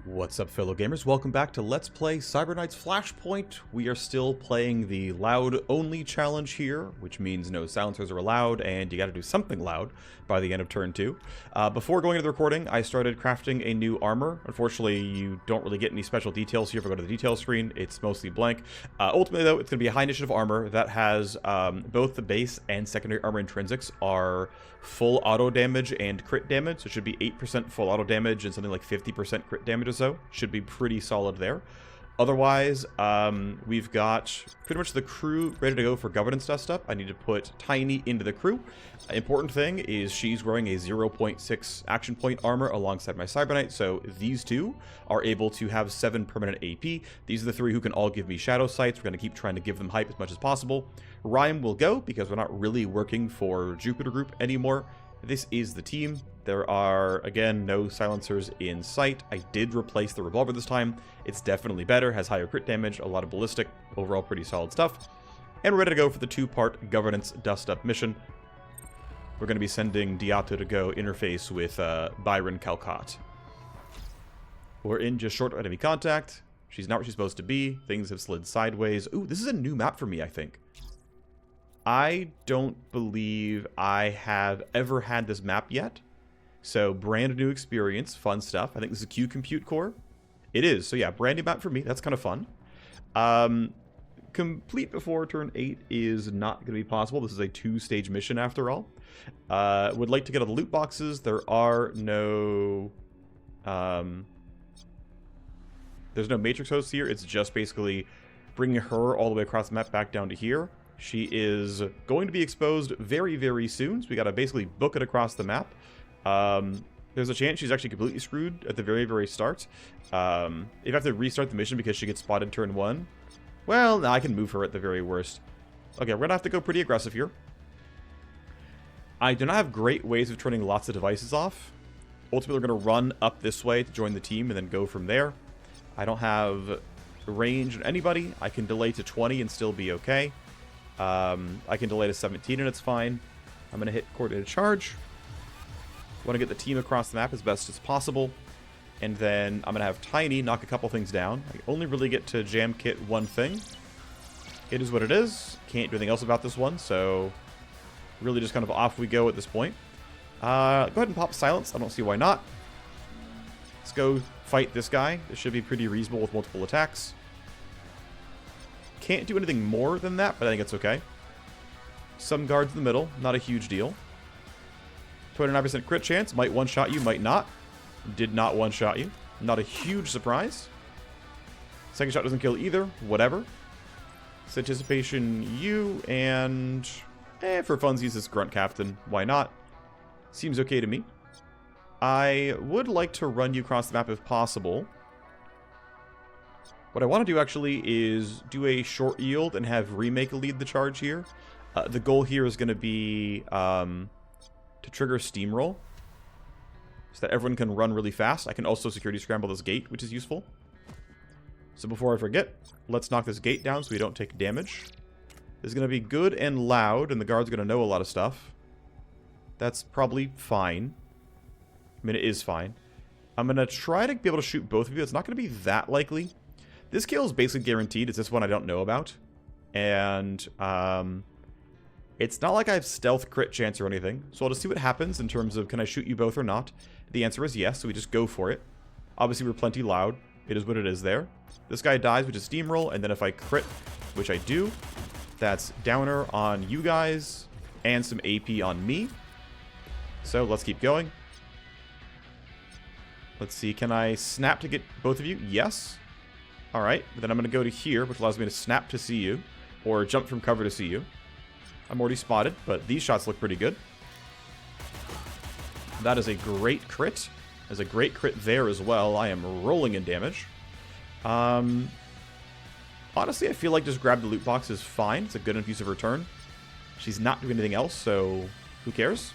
What's up, fellow gamers? Welcome back to Let's Play Cyber Knight's Flashpoint. We are still playing the loud-only challenge here, which means no silencers are allowed, and you gotta do something loud by the end of turn 2. Before going into the recording, I started crafting a new armor. Unfortunately, you don't really get any special details here if I go to the details screen. It's mostly blank. Ultimately, though, it's gonna be a high initiative armor that has both the base and secondary armor intrinsics are full auto damage and crit damage, so it should be 8% full auto damage and something like 50% crit damage or so. Should be pretty solid there. Otherwise, we've got pretty much the crew ready to go for governance dust-up. I need to put Tiny into the crew. Important thing is she's wearing a 0.6 action point armor alongside my Cyber Knight, so these two are able to have 7 permanent AP. These are the 3 who can all give me shadow sights. We're going to keep trying to give them hype as much as possible. Rhyme will go because we're not really working for Jupiter Group anymore. This is the team. There are, again, no silencers in sight. I did replace the revolver this time. It's definitely better, has higher crit damage, a lot of ballistic, overall pretty solid stuff. And we're ready to go for the 2-part governance dust-up mission. We're going to be sending Diato to go interface with Byron Calcott. We're in just short enemy contact. She's not where she's supposed to be. Things have slid sideways. Ooh, this is a new map for me, I think. I don't believe I have ever had this map yet. So, brand new experience, fun stuff. I think this is a Q Compute Core. It is. So yeah, brand new map for me. That's kind of fun. Complete before turn 8 is not going to be possible. This is a 2-stage mission after all. Would like to get all the loot boxes. There are no... there's no matrix hosts here. It's just basically bringing her all the way across the map back down to here. She is going to be exposed very, very soon. So we got to basically book it across the map. There's a chance she's actually completely screwed at the very, very start. If I have to restart the mission because she gets spotted turn 1, well, no, I can move her at the very worst. Okay, we're going to have to go pretty aggressive here. I do not have great ways of turning lots of devices off. Ultimately, we're going to run up this way to join the team and then go from there. I don't have range on anybody. I can delay to 20 and still be okay. I can delay to 17 and it's fine. I'm going to hit coordinated charge. Want to get the team across the map as best as possible. And then I'm going to have Tiny knock a couple things down. I only really get to jam kit one thing. It is what it is. Can't do anything else about this one, so really just kind of off we go at this point. Go ahead and pop silence. I don't see why not. Let's go fight this guy. This should be pretty reasonable with multiple attacks. Can't do anything more than that, but I think it's okay. Some guards in the middle, not a huge deal. 29% crit chance, might one-shot you, might not. Did not one-shot you. Not a huge surprise. Second shot doesn't kill either, whatever. It's anticipation you, and for funsies, this Grunt Captain, why not? Seems okay to me. I would like to run you across the map if possible. What I want to do actually is do a short yield and have Remake lead the charge here. The goal here is going to be to trigger Steamroll so that everyone can run really fast. I can also security scramble this gate, which is useful. So before I forget, let's knock this gate down so we don't take damage. This is going to be good and loud, and the guard's going to know a lot of stuff. That's probably fine. I mean, it is fine. I'm going to try to be able to shoot both of you. It's not going to be that likely. This kill is basically guaranteed. It's this one I don't know about. And it's not like I have stealth crit chance or anything. So I'll just see what happens in terms of can I shoot you both or not. The answer is yes, so we just go for it. Obviously, we're plenty loud. It is what it is there. This guy dies, which is Steamroll. And then if I crit, which I do, that's downer on you guys and some AP on me. So let's keep going. Let's see. Can I snap to get both of you? Yes. Alright, then I'm going to go to here, which allows me to snap to see you, or jump from cover to see you. I'm already spotted, but these shots look pretty good. That is a great crit. There's a great crit there as well. I am rolling in damage. Honestly, I feel like just grab the loot box is fine. It's a good enough use of her turn. She's not doing anything else, so who cares?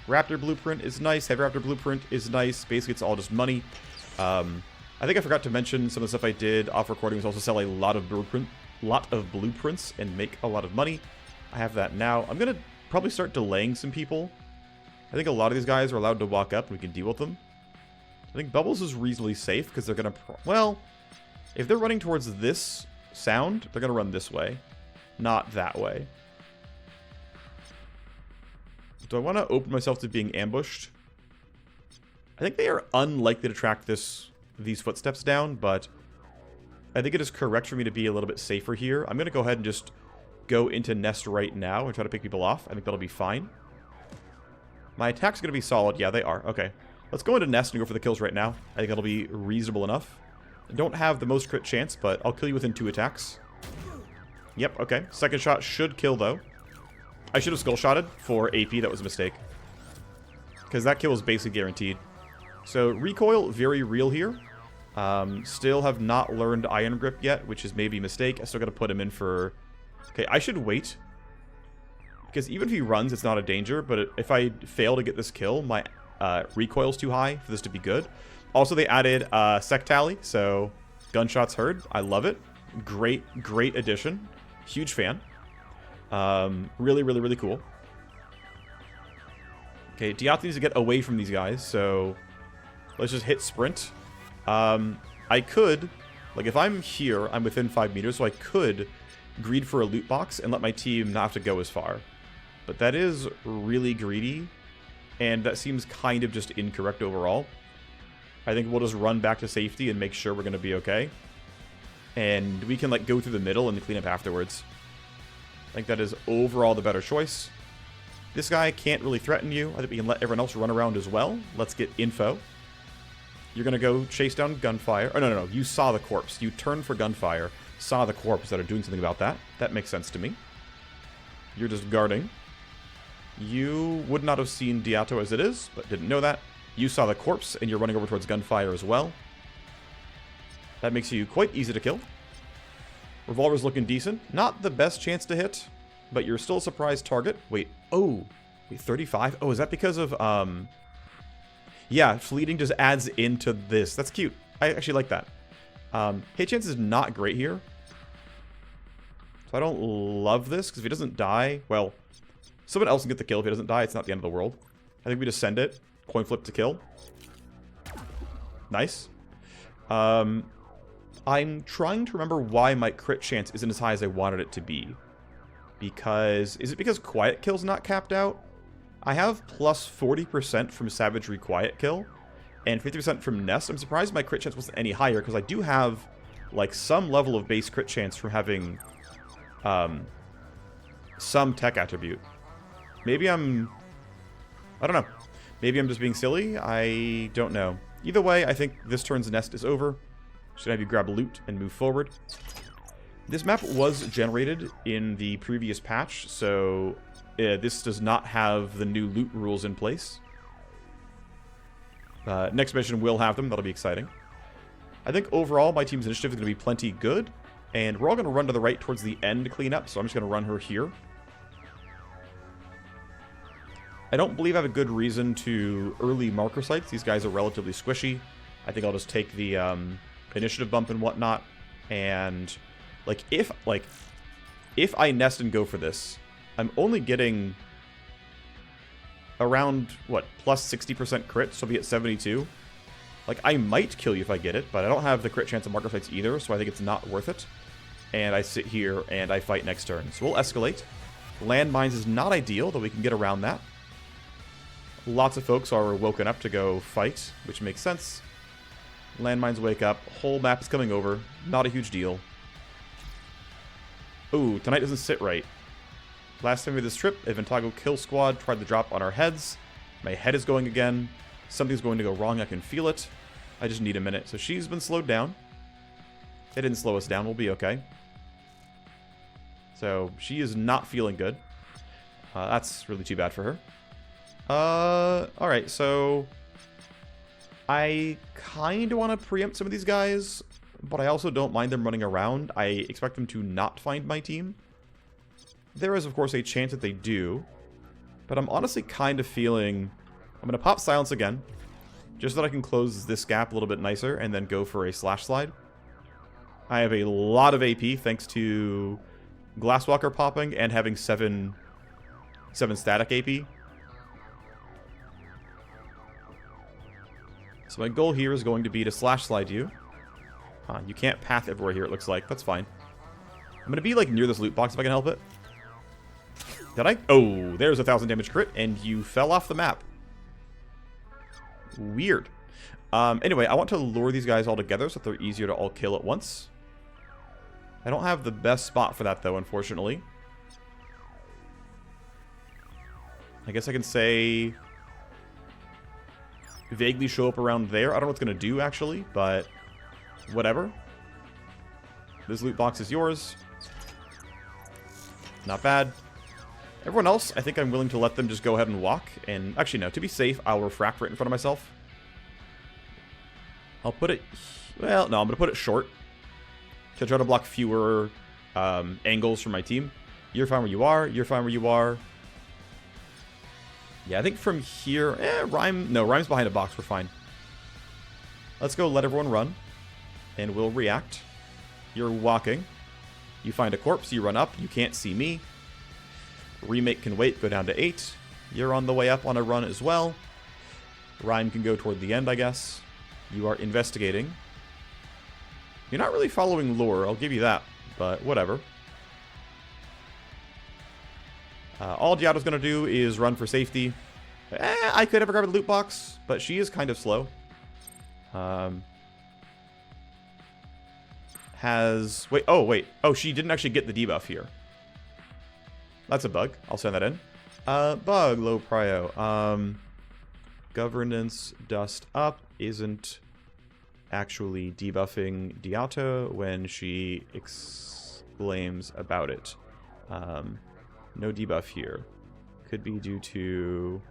Raptor Blueprint is nice. Heavy Raptor Blueprint is nice. Basically, it's all just money. I think I forgot to mention some of the stuff I did off recording was also sell a lot of blueprints and make a lot of money. I have that now. I'm gonna probably start delaying some people. I think a lot of these guys are allowed to walk up and we can deal with them. I think Bubbles is reasonably safe because they're going to... Well, if they're running towards this sound, they're going to run this way, not that way. Do I want to open myself to being ambushed? I think they are unlikely to track these footsteps down, but I think it is correct for me to be a little bit safer here. I'm going to go ahead and just go into Nest right now and try to pick people off. I think that'll be fine. My attacks are going to be solid. Yeah, they are. Okay. Let's go into Nest and go for the kills right now. I think that'll be reasonable enough. I don't have the most crit chance, but I'll kill you within 2 attacks. Yep, okay. Second shot should kill, though. I should have skull-shotted for AP. That was a mistake. Because that kill is basically guaranteed. So, recoil, very real here. Still have not learned Iron Grip yet, which is maybe a mistake. I still got to put him in for... Okay, I should wait. Because even if he runs, it's not a danger. But if I fail to get this kill, my recoil's too high for this to be good. Also, they added Sec Tally, so gunshots heard. I love it. Great, great addition. Huge fan. Really, really, really cool. Okay, Diath needs to get away from these guys, so let's just hit sprint. I could, like if I'm here, I'm within 5 meters, so I could greed for a loot box and let my team not have to go as far. But that is really greedy, and that seems kind of just incorrect overall. I think we'll just run back to safety and make sure we're going to be okay. And we can like go through the middle and clean up afterwards. I think that is overall the better choice. This guy can't really threaten you. I think we can let everyone else run around as well. Let's get info. You're going to go chase down gunfire. Oh, no. You saw the corpse. You turned for gunfire, saw the corpse that are doing something about that. That makes sense to me. You're just guarding. You would not have seen Diato as it is, but didn't know that. You saw the corpse, and you're running over towards gunfire as well. That makes you quite easy to kill. Revolver's looking decent. Not the best chance to hit, but you're still a surprise target. Wait, 35? Oh, is that because of, yeah, fleeting just adds into this. That's cute. I actually like that. Hit chance is not great here. So I don't love this, because if he doesn't die, well, someone else can get the kill. If he doesn't die, it's not the end of the world. I think we just send it. Coin flip to kill. Nice. I'm trying to remember why my crit chance isn't as high as I wanted it to be. Because... Is it because Quiet Kill's not capped out? I have plus 40% from Savagery Quiet Kill. And 50% from Nest. I'm surprised my crit chance wasn't any higher. Because I do have, like, some level of base crit chance from having... some tech attribute. Maybe I'm... I don't know. Maybe I'm just being silly. I don't know. Either way, I think this turn's Nest is over. Should have you grab loot and move forward. This map was generated in the previous patch, so this does not have the new loot rules in place. Next mission will have them. That'll be exciting. I think overall, my team's initiative is going to be plenty good. And we're all going to run to the right towards the end to clean up, so I'm just going to run her here. I don't believe I have a good reason to early marker sites. These guys are relatively squishy. I think I'll just take the initiative bump and whatnot. And if I nest and go for this, I'm only getting around what, plus 60% crit, so I'll be at 72. Like, I might kill you if I get it, but I don't have the crit chance of marker sites either, so I think it's not worth it. And I sit here and I fight next turn. So we'll escalate. Landmines is not ideal, though we can get around that. Lots of folks are woken up to go fight, which makes sense. Landmines wake up. Whole map is coming over. Not a huge deal. Ooh, tonight doesn't sit right. Last time we did this trip, a Ventago kill squad tried to drop on our heads. My head is going again. Something's going to go wrong. I can feel it. I just need a minute. So she's been slowed down. It didn't slow us down. We'll be okay. So she is not feeling good. That's really too bad for her. Alright, so I kind of want to preempt some of these guys, but I also don't mind them running around. I expect them to not find my team. There is, of course, a chance that they do, but I'm honestly kind of feeling... I'm going to pop silence again, just so that I can close this gap a little bit nicer, and then go for a slash slide. I have a lot of AP, thanks to Glasswalker popping and having 7 static AP. So my goal here is going to be to slash slide you. You can't path everywhere here, it looks like. That's fine. I'm going to be, like, near this loot box if I can help it. Did I? Oh, there's a 1,000 damage crit, and you fell off the map. Weird. Anyway, I want to lure these guys all together so that they're easier to all kill at once. I don't have the best spot for that, though, unfortunately. I guess I can say... vaguely show up around there. I don't know what it's going to do, actually, but... whatever. This loot box is yours. Not bad. Everyone else, I think I'm willing to let them just go ahead and walk. And actually, no. To be safe, I'll refract right in front of myself. I'll put it... well, no, I'm going to put it short. To try to block fewer angles from my team. You're fine where you are. You're fine where you are. Yeah, I think from here... Rhyme... no, Rhyme's behind a box. We're fine. Let's go let everyone run. And we'll react. You're walking. You find a corpse. You run up. You can't see me. Remake can wait. Go down to 8. You're on the way up on a run as well. Rhyme can go toward the end, I guess. You are investigating. You're not really following lore. I'll give you that. But whatever. All Giotto's going to do is run for safety. I could have grabbed the loot box, but she is kind of slow. Wait. Oh, she didn't actually get the debuff here. That's a bug. I'll send that in. Bug, low prio. Governance dust up isn't actually debuffing Giotto when she exclaims about it. No debuff here. Could be due to...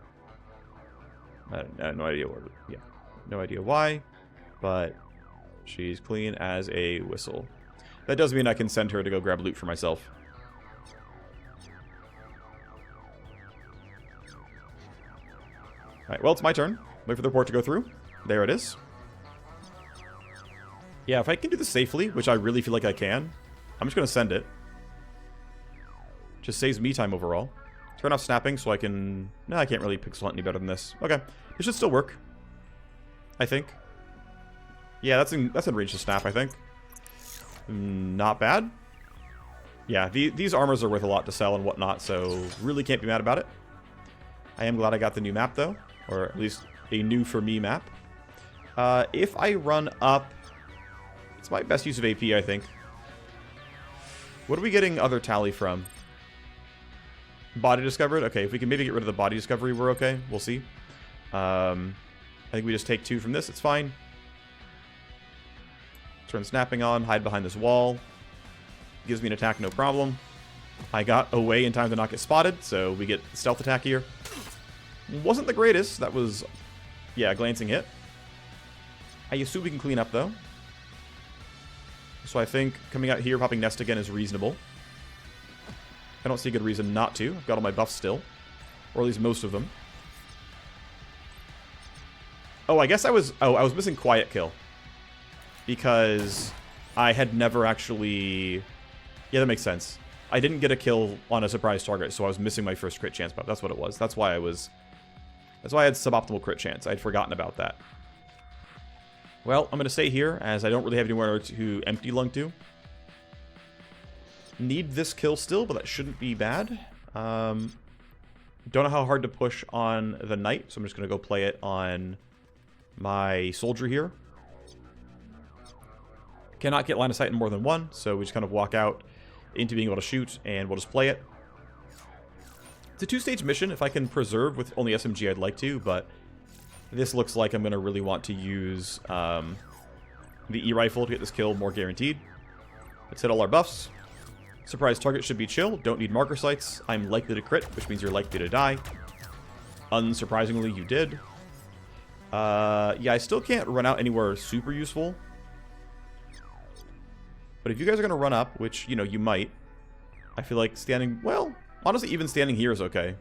no idea what... yeah. No idea why. But she's clean as a whistle. That does mean I can send her to go grab loot for myself. Alright, well, it's my turn. Wait for the report to go through. There it is. Yeah, if I can do this safely, which I really feel like I can, I'm just going to send it. Just saves me time overall. Turn off snapping so I can... no, I can't really pixel hunt any better than this. Okay. It should still work. I think. Yeah, that's in range to snap, I think. Not bad. Yeah, these armors are worth a lot to sell and whatnot, so really can't be mad about it. I am glad I got the new map, though. Or at least a new for me map. If I run up... it's my best use of AP, I think. What are we getting other tally from? Body discovered? Okay, if we can maybe get rid of the body discovery, we're okay. We'll see. I think we just take 2 from this. It's fine. Turn snapping on. Hide behind this wall. Gives me an attack, no problem. I got away in time to not get spotted, so we get stealth attack here. Wasn't the greatest. That was, yeah, a glancing hit. I assume we can clean up, though. So I think coming out here, popping nest again is reasonable. I don't see a good reason not to. I've got all my buffs still. Or at least most of them. Oh, I guess I was missing Quiet Kill. Because I had never actually... yeah, that makes sense. I didn't get a kill on a surprise target, so I was missing my first crit chance buff. That's what it was. That's why I had suboptimal crit chance. I'd forgotten about that. Well, I'm going to stay here, as I don't really have anywhere to empty lung to. Need this kill still, but that shouldn't be bad. Don't know how hard to push on the knight, so I'm just going to go play it on my soldier here. Cannot get line of sight in more than one, so we just kind of walk out into being able to shoot, and we'll just play it. It's a 2-stage mission. If I can preserve with only SMG, I'd like to, but this looks like I'm going to really want to use the E-rifle to get this kill more guaranteed. Let's hit all our buffs. Surprise target should be chill. Don't need marker sights. I'm likely to crit, which means you're likely to die. Unsurprisingly, you did. Yeah, I still can't run out anywhere super useful. But if you guys are going to run up, which, you know, you might, I feel like standing... well, honestly, even standing here is okay.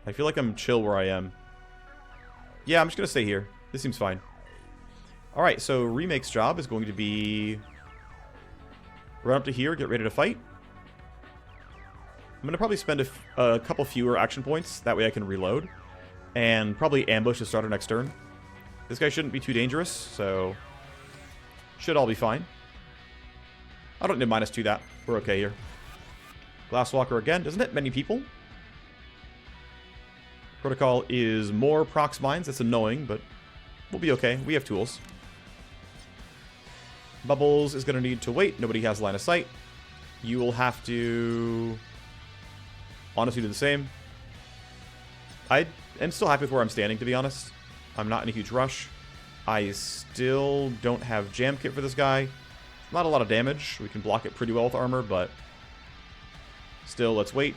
I feel like I'm chill where I am. Yeah, I'm just going to stay here. This seems fine. Alright, so Remake's job is going to be... run up to here, get ready to fight. I'm going to probably spend a couple fewer action points. That way I can reload. And probably ambush to start our next turn. This guy shouldn't be too dangerous, so should all be fine. I don't need -2 that. We're okay here. Glasswalker again. Doesn't hit many people. Protocol is more procs mines. That's annoying, but we'll be okay. We have tools. Bubbles is going to need to wait. Nobody has line of sight. You will have to honestly do the same. I am still happy with where I'm standing, to be honest. I'm not in a huge rush. I still don't have jam kit for this guy. Not a lot of damage. We can block it pretty well with armor, but still, let's wait.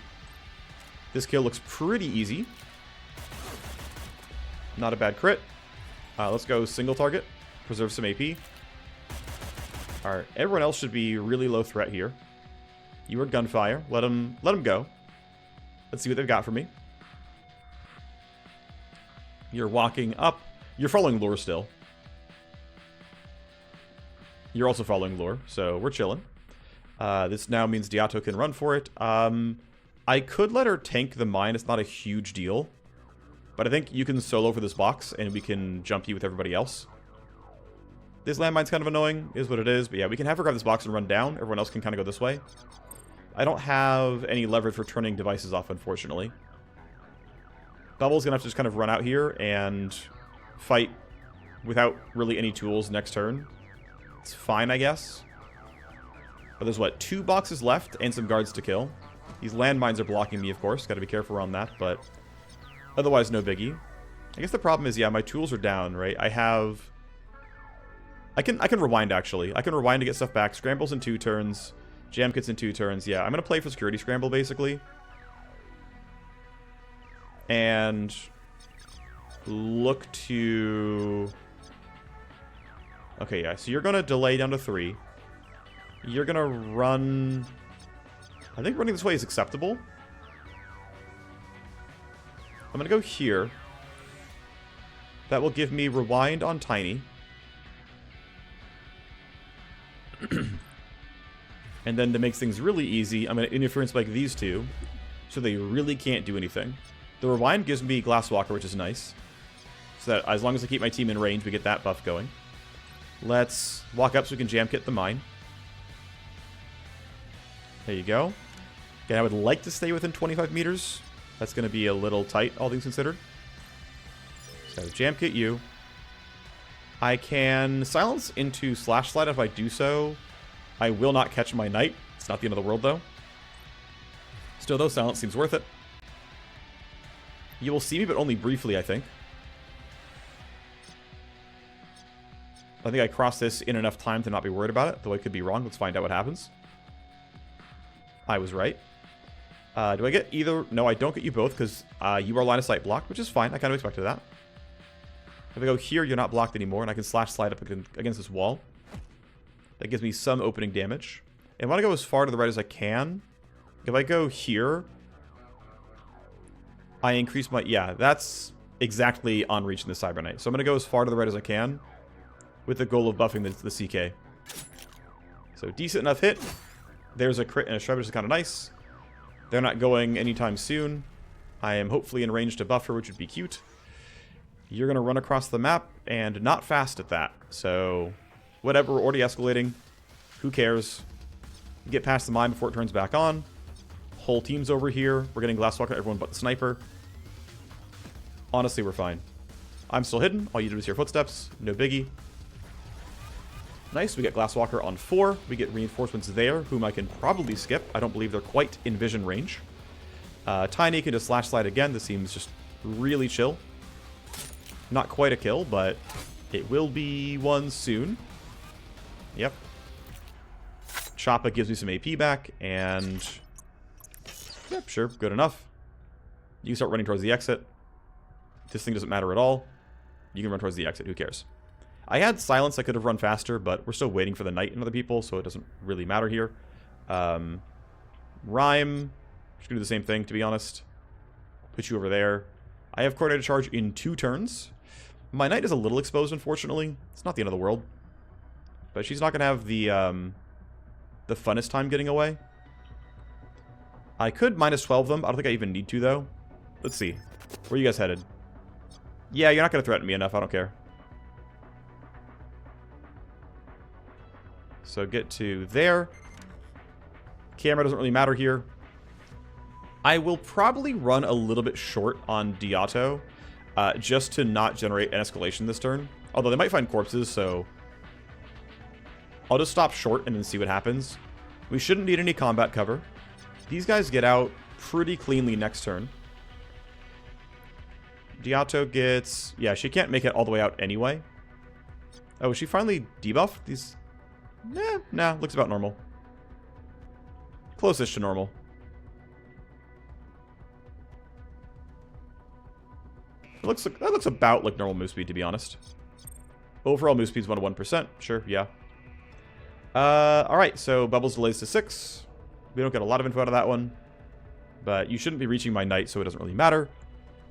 This kill looks pretty easy. Not a bad crit. Let's go single target. Preserve some AP. Alright, everyone else should be really low threat here. You are gunfire. Let them go. Let's see what they've got for me. You're walking up. You're following lure still. You're also following lure, so we're chilling. This now means Diato can run for it. I could let her tank the mine. It's not a huge deal. But I think you can solo for this box, and we can jump you with everybody else. This landmine's kind of annoying, is what it is. But yeah, we can have her grab this box and run down. Everyone else can kind of go this way. I don't have any leverage for turning devices off, unfortunately. Bubble's going to have to just kind of run out here and fight without really any tools next turn. It's fine, I guess. But there's, what, 2 boxes left and some guards to kill. These landmines are blocking me, of course. Got to be careful around that, but otherwise, no biggie. I guess the problem is, yeah, my tools are down, right? I can rewind, actually. I can rewind to get stuff back. Scrambles in 2 turns. Jam kits in 2 turns. Yeah, I'm going to play for security scramble, basically. And look to... Okay, yeah, so you're going to delay down to 3. You're going to run... I think running this way is acceptable. I'm going to go here. That will give me rewind on Tiny. And then to make things really easy, I'm going to interference like these 2. So they really can't do anything. The rewind gives me Glasswalker, which is nice. So that as long as I keep my team in range, we get that buff going. Let's walk up so we can jam kit the mine. There you go. Again, I would like to stay within 25 meters. That's going to be a little tight, all things considered. So jam kit you. I can silence into slash slide. If I do so, I will not catch my knight. It's not the end of the world, though. Still, though, silence seems worth it. You will see me, but only briefly, I think. I think I crossed this in enough time to not be worried about it, though I could be wrong. Let's find out what happens. I was right. Do I get either? No, I don't get you both, because you are line of sight blocked, which is fine. I kind of expected that. If I go here, you're not blocked anymore, and I can slash slide up against this wall. That gives me some opening damage. And I want to go as far to the right as I can. If I go here, I increase my... Yeah, that's exactly on reach in the Cyber Knight. So I'm going to go as far to the right as I can with the goal of buffing the CK. So decent enough hit. There's a crit and a shred, which is kind of nice. They're not going anytime soon. I am hopefully in range to buffer, which would be cute. You're going to run across the map, and not fast at that. So, whatever, we're already escalating. Who cares? Get past the mine before it turns back on. Whole team's over here. We're getting Glasswalker, everyone but the sniper. Honestly, we're fine. I'm still hidden. All you do is hear footsteps. No biggie. Nice, we get Glasswalker on 4. We get reinforcements there, whom I can probably skip. I don't believe they're quite in vision range. Tiny can just slash slide again. This seems just really chill. Not quite a kill, but it will be one soon. Yep. Choppa gives me some AP back, and... Yep, sure, good enough. You can start running towards the exit. This thing doesn't matter at all. You can run towards the exit, who cares? I had silence, I could have run faster, but we're still waiting for the knight and other people, so it doesn't really matter here. Rhyme, just gonna do the same thing, to be honest. Put you over there. I have coordinated charge in 2 turns. My knight is a little exposed, unfortunately. It's not the end of the world. But she's not gonna have the funnest time getting away. I could -12 them. I don't think I even need to, though. Let's see. Where are you guys headed? Yeah, you're not gonna threaten me enough. I don't care. So get to there. Camera doesn't really matter here. I will probably run a little bit short on Diato, just to not generate an escalation this turn. Although they might find corpses, so I'll just stop short and then see what happens. We shouldn't need any combat cover. These guys get out pretty cleanly next turn. Diato gets... Yeah, she can't make it all the way out anyway. Oh, is she finally debuffed? These... Nah, looks about normal. Closest to normal. That looks about like normal move speed, to be honest. Overall move speed's 1 to 1%. Sure, yeah. Alright, so Bubbles delays to 6. We don't get a lot of info out of that one. But you shouldn't be reaching my knight, so it doesn't really matter.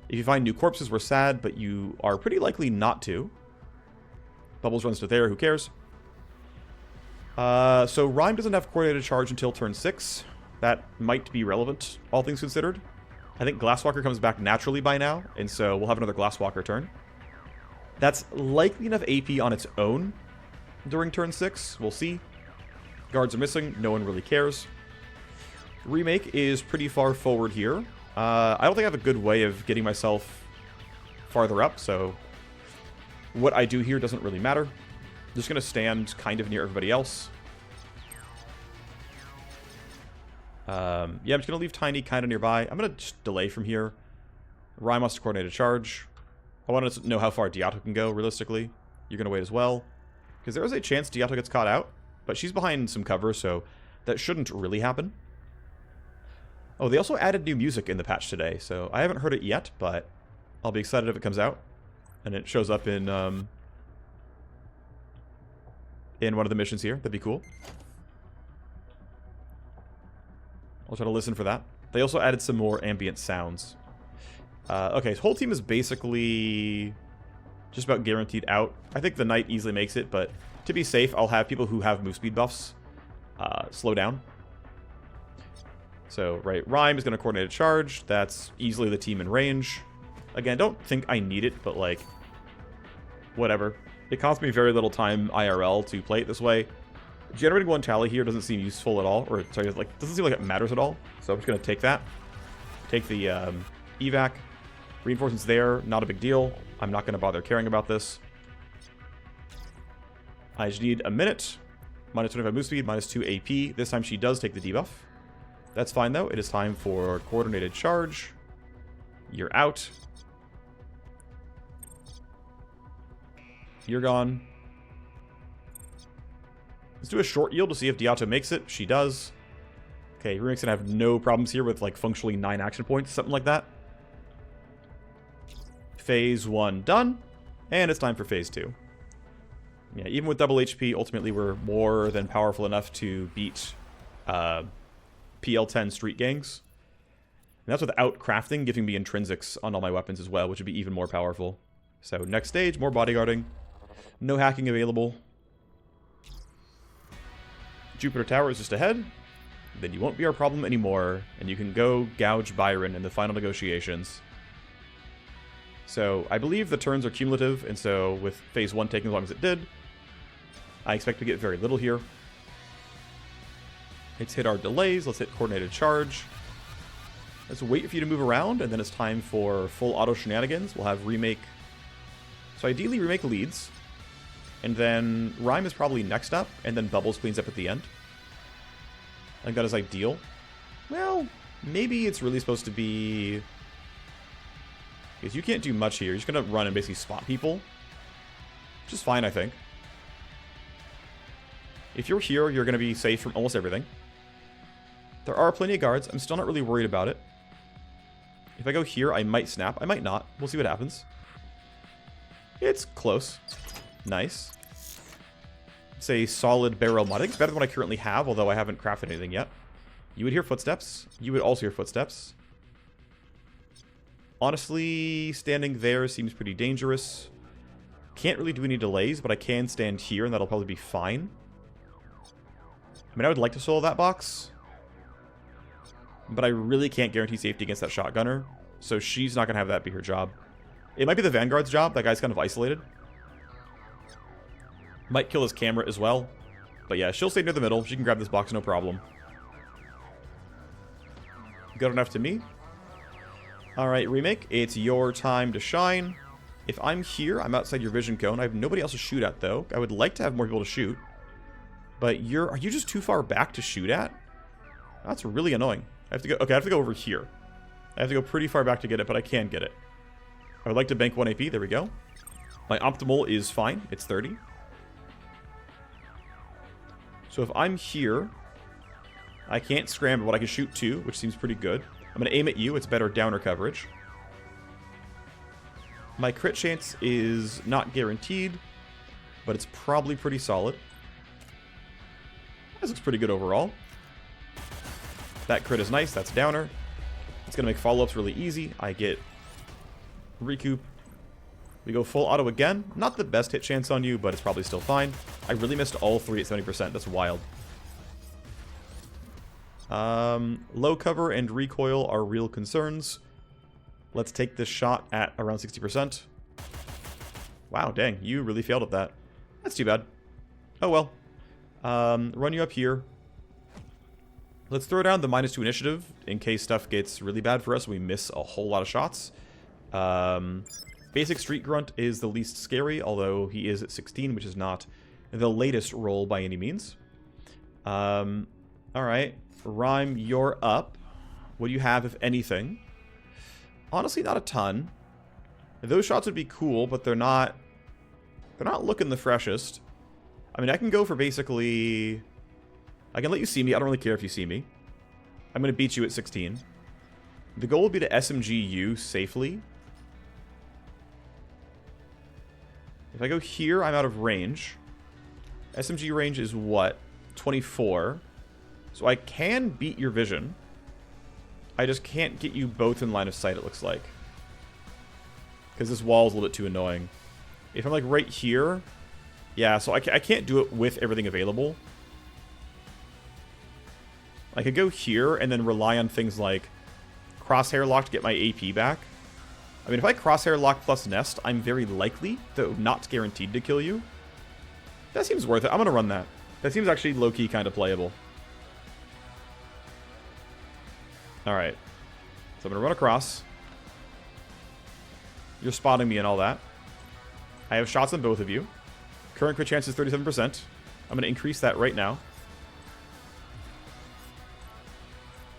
If you find new corpses, we're sad, but you are pretty likely not to. Bubbles runs to there, who cares? So Rhyme doesn't have coordinated charge until turn 6. That might be relevant, all things considered. I think Glasswalker comes back naturally by now, and so we'll have another Glasswalker turn. That's likely enough AP on its own during turn 6. We'll see. Guards are missing. No one really cares. Remake is pretty far forward here. I don't think I have a good way of getting myself farther up, so what I do here doesn't really matter. I'm just going to stand kind of near everybody else. Yeah, I'm just going to leave Tiny kind of nearby. I'm going to just delay from here. Rhyme wants to coordinate a charge. I want to know how far Diato can go, realistically. You're going to wait as well. Because there is a chance Diato gets caught out. But she's behind some cover, so that shouldn't really happen. Oh, they also added new music in the patch today. So I haven't heard it yet, but I'll be excited if it comes out. And it shows up in one of the missions here. That'd be cool. I'll try to listen for that. They also added some more ambient sounds. Okay, his whole team is basically just about guaranteed out. I think the Knight easily makes it, but to be safe, I'll have people who have move speed buffs slow down. So, right, Rhyme is going to coordinate a charge. That's easily the team in range. Again, don't think I need it, but, like, whatever. It costs me very little time IRL to play it this way. Generating one tally here doesn't seem useful at all, or sorry, like doesn't seem like it matters at all. So I'm just gonna take that, take the evac, reinforcements there, not a big deal. I'm not gonna bother caring about this. I just need a minute. Minus 25 move speed, minus 2 AP. This time she does take the debuff. That's fine though. It is time for coordinated charge. You're out. You're gone. Let's do a short yield to see if Diato makes it. She does. Okay, Remake's gonna have no problems here with like functionally 9 action points, something like that. Phase 1 done. And it's time for Phase 2. Yeah, even with double HP, ultimately we're more than powerful enough to beat PL10 street gangs. And that's without crafting, giving me intrinsics on all my weapons as well, which would be even more powerful. So next stage, more bodyguarding. No hacking available. Jupiter Tower is just ahead. Then you won't be our problem anymore, and you can go gouge Byron in the final negotiations. So I believe the turns are cumulative, and so with Phase 1 taking as long as it did, I expect to get very little here. Let's hit our delays. Let's hit coordinated charge. Let's wait for you to move around, and then it's time for full auto shenanigans. We'll have Remake. So ideally, Remake leads. And then Rhyme is probably next up, and then Bubbles cleans up at the end. I think that is ideal. Well, maybe it's really supposed to be... Because you can't do much here. You're just going to run and basically spot people. Which is fine, I think. If you're here, you're going to be safe from almost everything. There are plenty of guards. I'm still not really worried about it. If I go here, I might snap. I might not. We'll see what happens. It's close. Nice. It's a solid barrel mod. I think it's better than what I currently have, although I haven't crafted anything yet. You would hear footsteps. You would also hear footsteps. Honestly, standing there seems pretty dangerous. Can't really do any delays, but I can stand here, and that'll probably be fine. I mean, I would like to solo that box, but I really can't guarantee safety against that shotgunner, so she's not going to have that be her job. It might be the Vanguard's job. That guy's kind of isolated. Might kill his camera as well. But yeah, she'll stay near the middle. She can grab this box, no problem. Good enough to me. Alright, Remake, it's your time to shine. If I'm here, I'm outside your vision cone. I have nobody else to shoot at, though. I would like to have more people to shoot. But are you just too far back to shoot at? That's really annoying. I have to go, okay, I have to go over here. I have to go pretty far back to get it, but I can get it. I would like to bank 1 AP, there we go. My optimal is fine, it's 30. So if I'm here, I can't scramble, but I can shoot 2, which seems pretty good. I'm going to aim at you, it's better downer coverage. My crit chance is not guaranteed, but it's probably pretty solid. This looks pretty good overall. That crit is nice, that's downer. It's going to make follow-ups really easy. I get recoup. We go full auto again. Not the best hit chance on you, but it's probably still fine. I really missed all 3 at 70%. That's wild. Low cover and recoil are real concerns. Let's take this shot at around 60%. Wow, dang. You really failed at that. That's too bad. Oh well. Run you up here. Let's throw down the -2 initiative in case stuff gets really bad for us and we miss a whole lot of shots. Basic Street Grunt is the least scary, although he is at 16, which is not the latest roll by any means. Alright. Rhyme, you're up. What do you have, if anything? Honestly, not a ton. Those shots would be cool, but they're not looking the freshest. I mean, I can go for basically... I can let you see me. I don't really care if you see me. I'm going to beat you at 16. The goal would be to SMG you safely. If I go here, I'm out of range. SMG range is what? 24. So I can beat your vision. I just can't get you both in line of sight, it looks like. Because this wall is a little bit too annoying. If I'm like right here... Yeah, so I can't do it with everything available. I could go here and then rely on things like crosshair lock to get my AP back. I mean, if I crosshair lock plus nest, I'm very likely, though not guaranteed, to kill you. That seems worth it. I'm going to run that. That seems actually low-key kind of playable. Alright. So I'm going to run across. You're spotting me and all that. I have shots on both of you. Current crit chance is 37%. I'm going to increase that right now.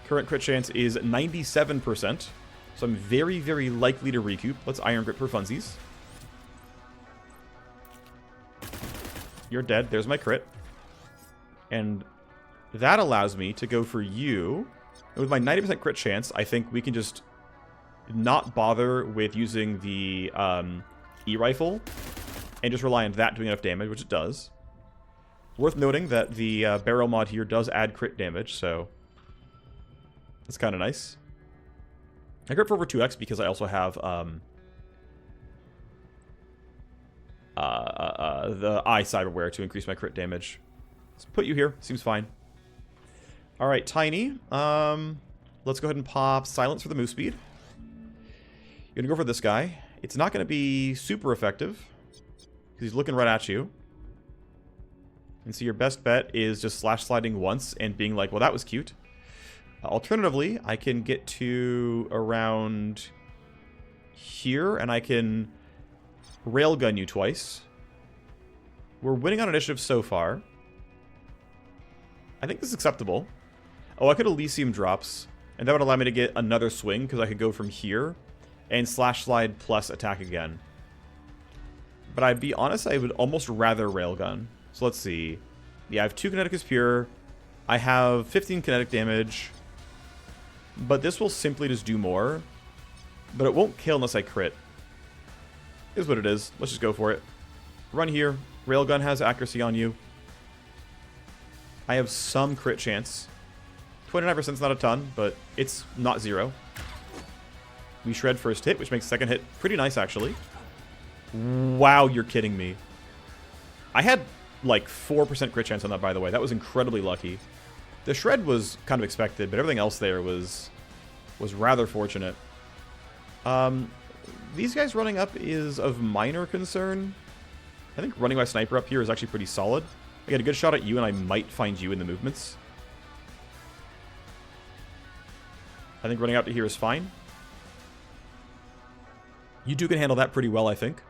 Current crit chance is 97%. So I'm very, very likely to recoup. Let's Iron Grip for funsies. You're dead. There's my crit. And that allows me to go for you. And with my 90% crit chance, I think we can just not bother with using the E-rifle and just rely on that doing enough damage, which it does. Worth noting that the barrel mod here does add crit damage, so that's kind of nice. I crit for over 2x because I also have the Eye Cyberware to increase my crit damage. Let's put you here. Seems fine. Alright, Tiny. Let's go ahead and pop Silence for the move speed. You're going to go for this guy. It's not going to be super effective because he's looking right at you. And so your best bet is just slash sliding once and being like, well, that was cute. Alternatively, I can get to around here and I can railgun you twice. We're winning on initiative so far. I think this is acceptable. Oh, I could Elysium drops, and that would allow me to get another swing because I could go from here and slash slide plus attack again. But I'd be honest, I would almost rather railgun. So let's see. Yeah, I have 2 kinetic is pure. I have 15 kinetic damage. But this will simply just do more. But it won't kill unless I crit. Is what it is. Let's just go for it. Run here. Railgun has accuracy on you. I have some crit chance. 29% is not a ton, but it's not 0. We shred first hit, which makes second hit pretty nice, actually. Wow, you're kidding me. I had like 4% crit chance on that, by the way. That was incredibly lucky. The shred was kind of expected, but everything else there was rather fortunate. These guys running up is of minor concern. I think running my sniper up here is actually pretty solid. I get a good shot at you, and I might find you in the movements. I think running out to here is fine. You two can handle that pretty well, I think.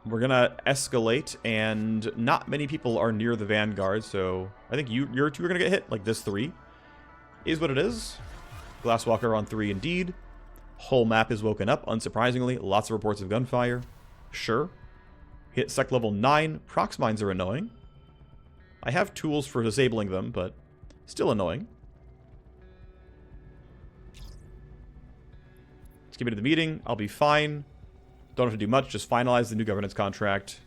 We're gonna escalate, and not many people are near the vanguard, so I think your two are gonna get hit. Like this 3 is what it is. Glasswalker on 3 indeed. Whole map is woken up, unsurprisingly. Lots of reports of gunfire. Sure. Hit sec level 9. Prox mines are annoying. I have tools for disabling them, but still annoying. Let's give me to the meeting. I'll be fine. Don't have to do much. Just finalize the new governance contract.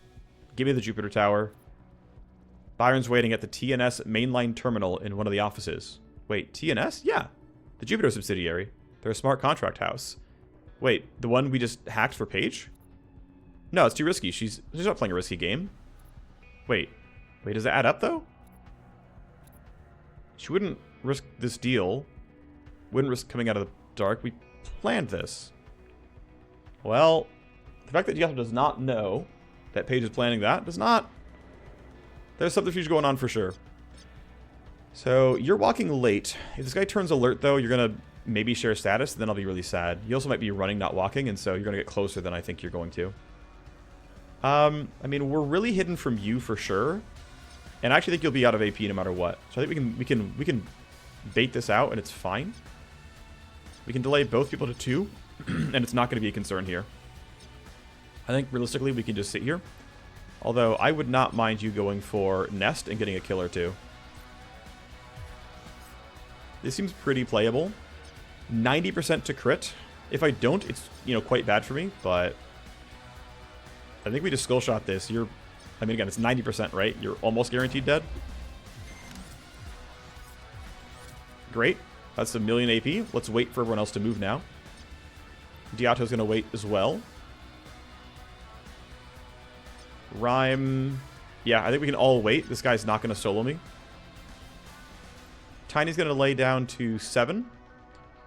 Give me the Jupiter Tower. Byron's waiting at the TNS mainline terminal in one of the offices. Wait, TNS? Yeah. The Jupiter subsidiary. They're a smart contract house. Wait, the one we just hacked for Paige? No, it's too risky. She's not playing a risky game. Wait, does that add up, though? She wouldn't risk this deal. Wouldn't risk coming out of the dark. We planned this. Well, the fact that Yelp does not know that Paige is planning that does not... There's subterfuge going on for sure. So, you're walking late. If this guy turns alert, though, you're going to maybe share status, then I'll be really sad. You also might be running, not walking, and so you're going to get closer than I think you're going to. I mean, we're really hidden from you for sure. And I actually think you'll be out of AP no matter what. So I think we can bait this out, and it's fine. We can delay both people to 2, and it's not going to be a concern here. I think, realistically, we can just sit here. Although, I would not mind you going for Nest and getting a kill or 2. This seems pretty playable. 90% to crit. If I don't, it's, you know, quite bad for me, but I think we just skull shot this. I mean, again, it's 90%, right? You're almost guaranteed dead. Great. That's a million AP. Let's wait for everyone else to move now. Diato's going to wait as well. Rhyme. Yeah, I think we can all wait. This guy's not going to solo me. Tiny's going to lay down to 7.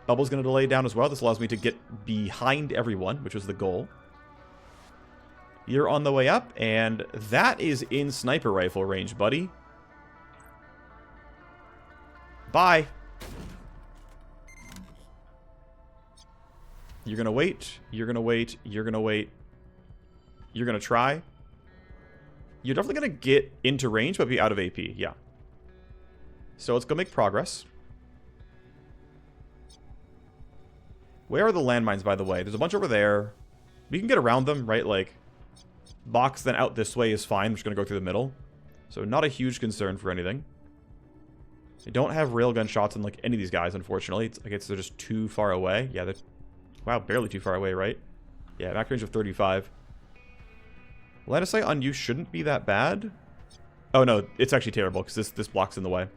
Bubble's going to lay down as well. This allows me to get behind everyone, which was the goal. You're on the way up, and that is in sniper rifle range, buddy. Bye. You're going to wait. You're going to wait. You're going to wait. You're going to try. You're definitely going to get into range, but be out of AP. Yeah. So let's go make progress. Where are the landmines, by the way? There's a bunch over there. We can get around them, right? Like, box then out this way is fine. I'm just going to go through the middle. So not a huge concern for anything. I don't have railgun shots on, like, any of these guys, unfortunately. I guess they're just too far away. Yeah, they're... Wow, barely too far away, right? Yeah, max range of 35. Line of sight on you shouldn't be that bad. Oh, no, it's actually terrible, because this block's in the way.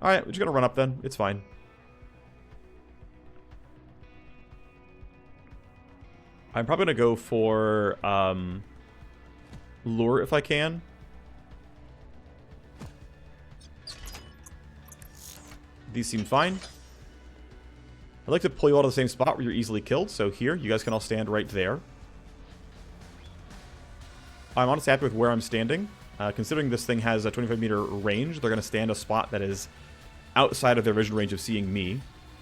Alright, we're just going to run up then. It's fine. I'm probably going to go for lure if I can. These seem fine. I'd like to pull you all to the same spot where you're easily killed. So here, you guys can all stand right there. I'm honestly happy with where I'm standing. Considering this thing has a 25-meter range, they're going to stand a spot that is outside of their vision range of seeing me.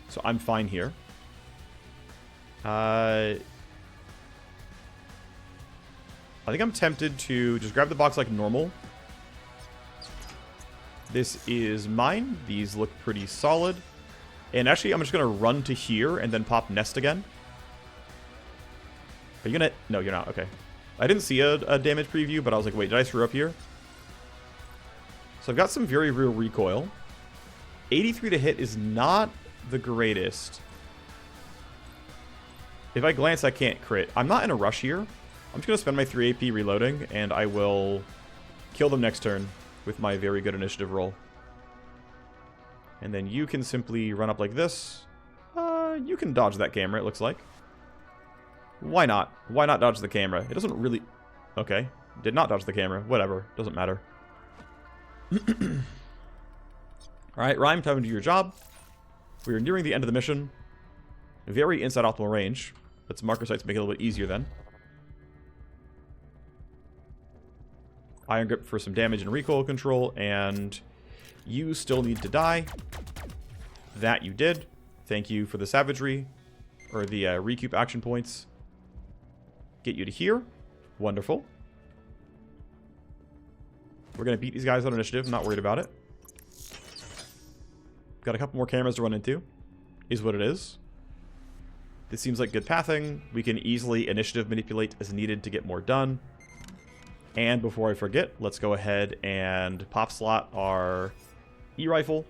So I'm fine here. I think I'm tempted to just grab the box like normal. This is mine. These look pretty solid. And actually, I'm just going to run to here and then pop Nest again. Are you going to... No, you're not. Okay. I didn't see a damage preview, but I was like, wait, did I screw up here? So I've got some very real recoil. 83 to hit is not the greatest. If I glance, I can't crit. I'm not in a rush here. I'm just going to spend my 3 AP reloading, and I will kill them next turn with my very good initiative roll. And then you can simply run up like this. You can dodge that camera, it looks like. Why not? Why not dodge the camera? It doesn't really... Okay. Did not dodge the camera. Whatever. Doesn't matter. Alright, Rhyme, time to do your job. We are nearing the end of the mission. Very inside optimal range. Let's marker sites make it a little bit easier then. Iron Grip for some damage and recoil control, and you still need to die. That you did. Thank you for the savagery, or the recoup action points. Get you to here. Wonderful. We're going to beat these guys on initiative. I'm not worried about it. Got a couple more cameras to run into. Is what it is. This seems like good pathing. We can easily initiative manipulate as needed to get more done. And before I forget, let's go ahead and pop slot our E-rifle.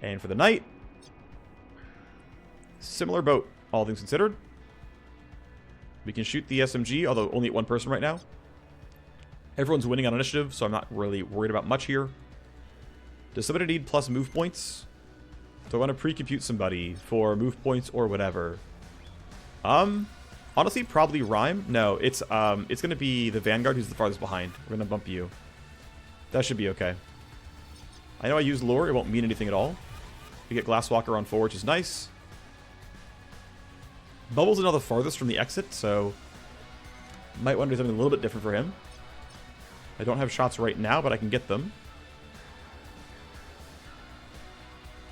And for the night, similar boat, all things considered. We can shoot the SMG, although only at one person right now. Everyone's winning on initiative, so I'm not really worried about much here. Does somebody need plus move points? Do I want to pre-compute somebody for move points or whatever? Honestly, probably Rhyme. No, it's going to be the Vanguard who's the farthest behind. We're going to bump you. That should be okay. I know I use Lure. It won't mean anything at all. We get Glasswalker on 4, which is nice. Bubble's now the farthest from the exit, so might want to do something a little bit different for him. I don't have shots right now, but I can get them.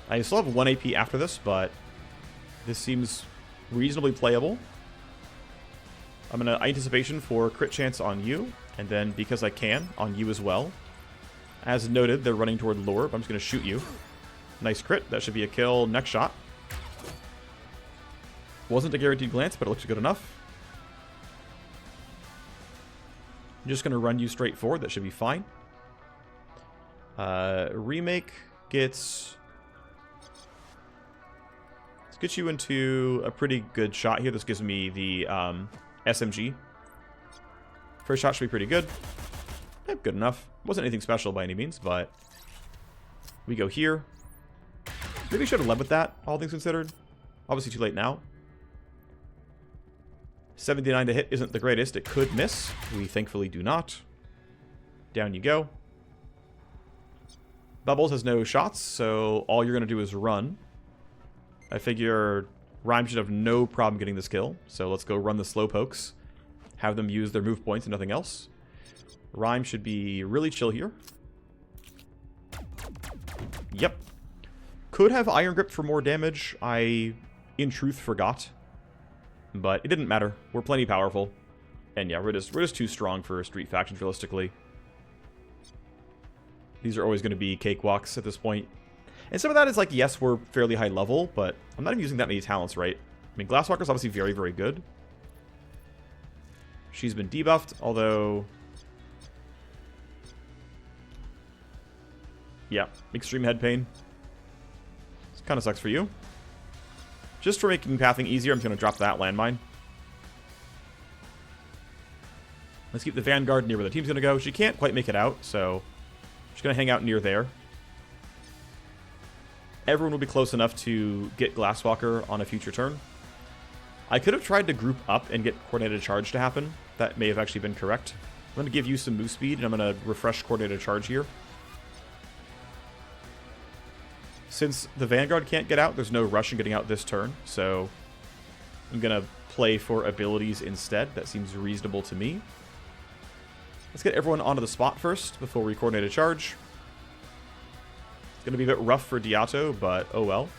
I still have 1 AP after this, but this seems reasonably playable. I'm going to Anticipation for crit chance on you, and then because I can, on you as well. As noted, they're running toward Lure, but I'm just going to shoot you. Nice crit. That should be a kill next shot. Wasn't a guaranteed glance, but it looks good enough. I'm just going to run you straight forward. That should be fine. Remake gets... Let's get you into a pretty good shot here. This gives me the SMG. First shot should be pretty good. Good enough. Wasn't anything special by any means, but we go here. Maybe should have led with that, all things considered. Obviously too late now. 79 to hit isn't the greatest. It could miss. We thankfully do not. Down you go. Bubbles has no shots, so all you're going to do is run. I figure Rhyme should have no problem getting this kill, so let's go run the Slowpokes. Have them use their move points and nothing else. Rhyme should be really chill here. Yep. Could have Iron Grip for more damage. I, in truth, forgot. But it didn't matter. We're plenty powerful. And yeah, we're just too strong for street factions, realistically. These are always going to be cakewalks at this point. And some of that is like, yes, we're fairly high level, but I'm not even using that many talents, right? I mean, Glasswalker's obviously very, very good. She's been debuffed, although... Yeah, extreme head pain. This kind of sucks for you. Just for making pathing easier, I'm just going to drop that landmine. Let's keep the Vanguard near where the team's going to go. She can't quite make it out, so she's going to hang out near there. Everyone will be close enough to get Glasswalker on a future turn. I could have tried to group up and get Coordinated Charge to happen. That may have actually been correct. I'm going to give you some move speed, and I'm going to refresh Coordinated Charge here. Since the Vanguard can't get out, there's no rush in getting out this turn, so I'm going to play for abilities instead. That seems reasonable to me. Let's get everyone onto the spot first before we coordinate a charge. It's going to be a bit rough for Diato, but oh well.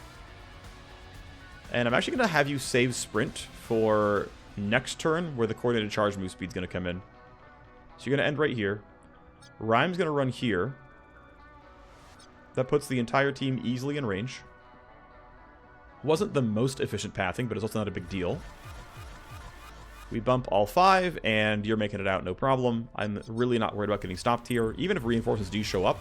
And I'm actually going to have you save sprint for next turn where the coordinated charge move speed is going to come in. So you're going to end right here. Rhyme's going to run here. That puts the entire team easily in range. Wasn't the most efficient pathing, but it's also not a big deal. We bump all 5, and you're making it out no problem. I'm really not worried about getting stopped here. Even if reinforcements do show up,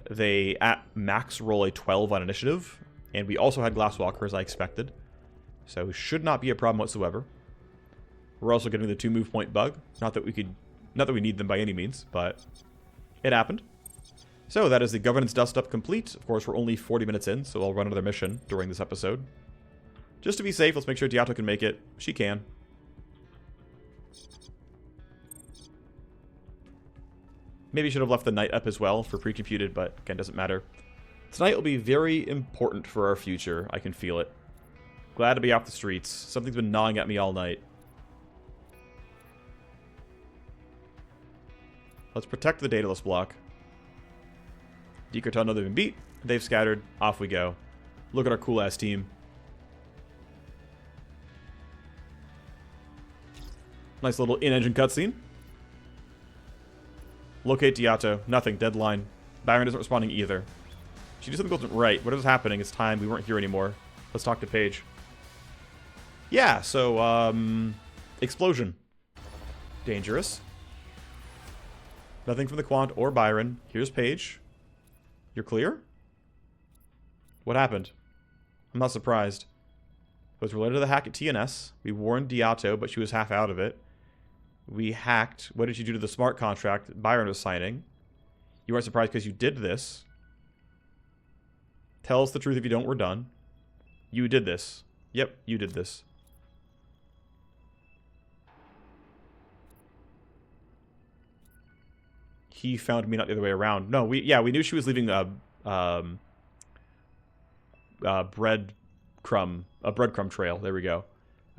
they at max roll a 12 on initiative, and we also had Glasswalker as I expected. So should not be a problem whatsoever. We're also getting the 2 move point bug. Not that we need them by any means, but it happened. So that is the governance dust up complete. Of course, we're only 40 minutes in, so I'll run another mission during this episode. Just to be safe, let's make sure Diato can make it. She can. Maybe should have left the night up as well for pre-computed, but again, doesn't matter. Tonight will be very important for our future. I can feel it. Glad to be off the streets. Something's been gnawing at me all night. Let's protect the Daedalus block. Decartel, they've been beat. They've scattered. Off we go. Look at our cool-ass team. Nice little in-engine cutscene. Locate Diato. Nothing. Deadline. Byron isn't responding either. She did something wasn't right. What is happening? It's time. We weren't here anymore. Let's talk to Paige. Yeah, so, explosion. Dangerous. Nothing from the Quant or Byron. Here's Paige. You're clear? What happened? I'm not surprised. It was related to the hack at TNS. We warned Diato, but she was half out of it. We hacked. What did you do to the smart contract Byron was signing? You weren't surprised because you did this. Tell us the truth. If you don't, we're done. You did this. Yep, you did this. He found me, not the other way around. No, we knew she was leaving a breadcrumb trail. There we go.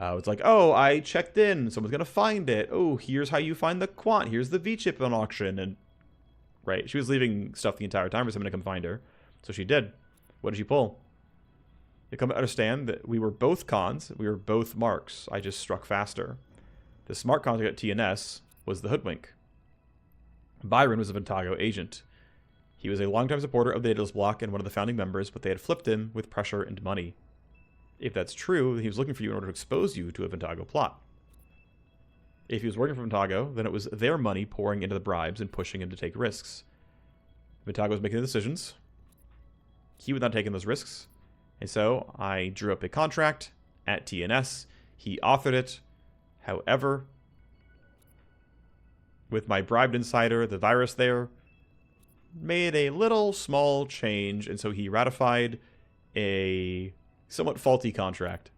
It's like, oh, I checked in. Someone's gonna find it. Oh, here's how you find the Quant. Here's the V chip on auction. And right, she was leaving stuff the entire time for someone to come find her. So she did. What did she pull? You come to understand that we were both cons. We were both marks. I just struck faster. The smart contract at TNS was the hoodwink. Byron was a Ventago agent. He was a longtime supporter of the Daedalus block and one of the founding members, but they had flipped him with pressure and money. If that's true, he was looking for you in order to expose you to a Ventago plot. If he was working for Ventago, then it was their money pouring into the bribes and pushing him to take risks. Ventago was making the decisions. He would not take those risks. And so I drew up a contract at TNS. He authored it. However, with my bribed insider, the virus there, made a little small change, and so he ratified a somewhat faulty contract.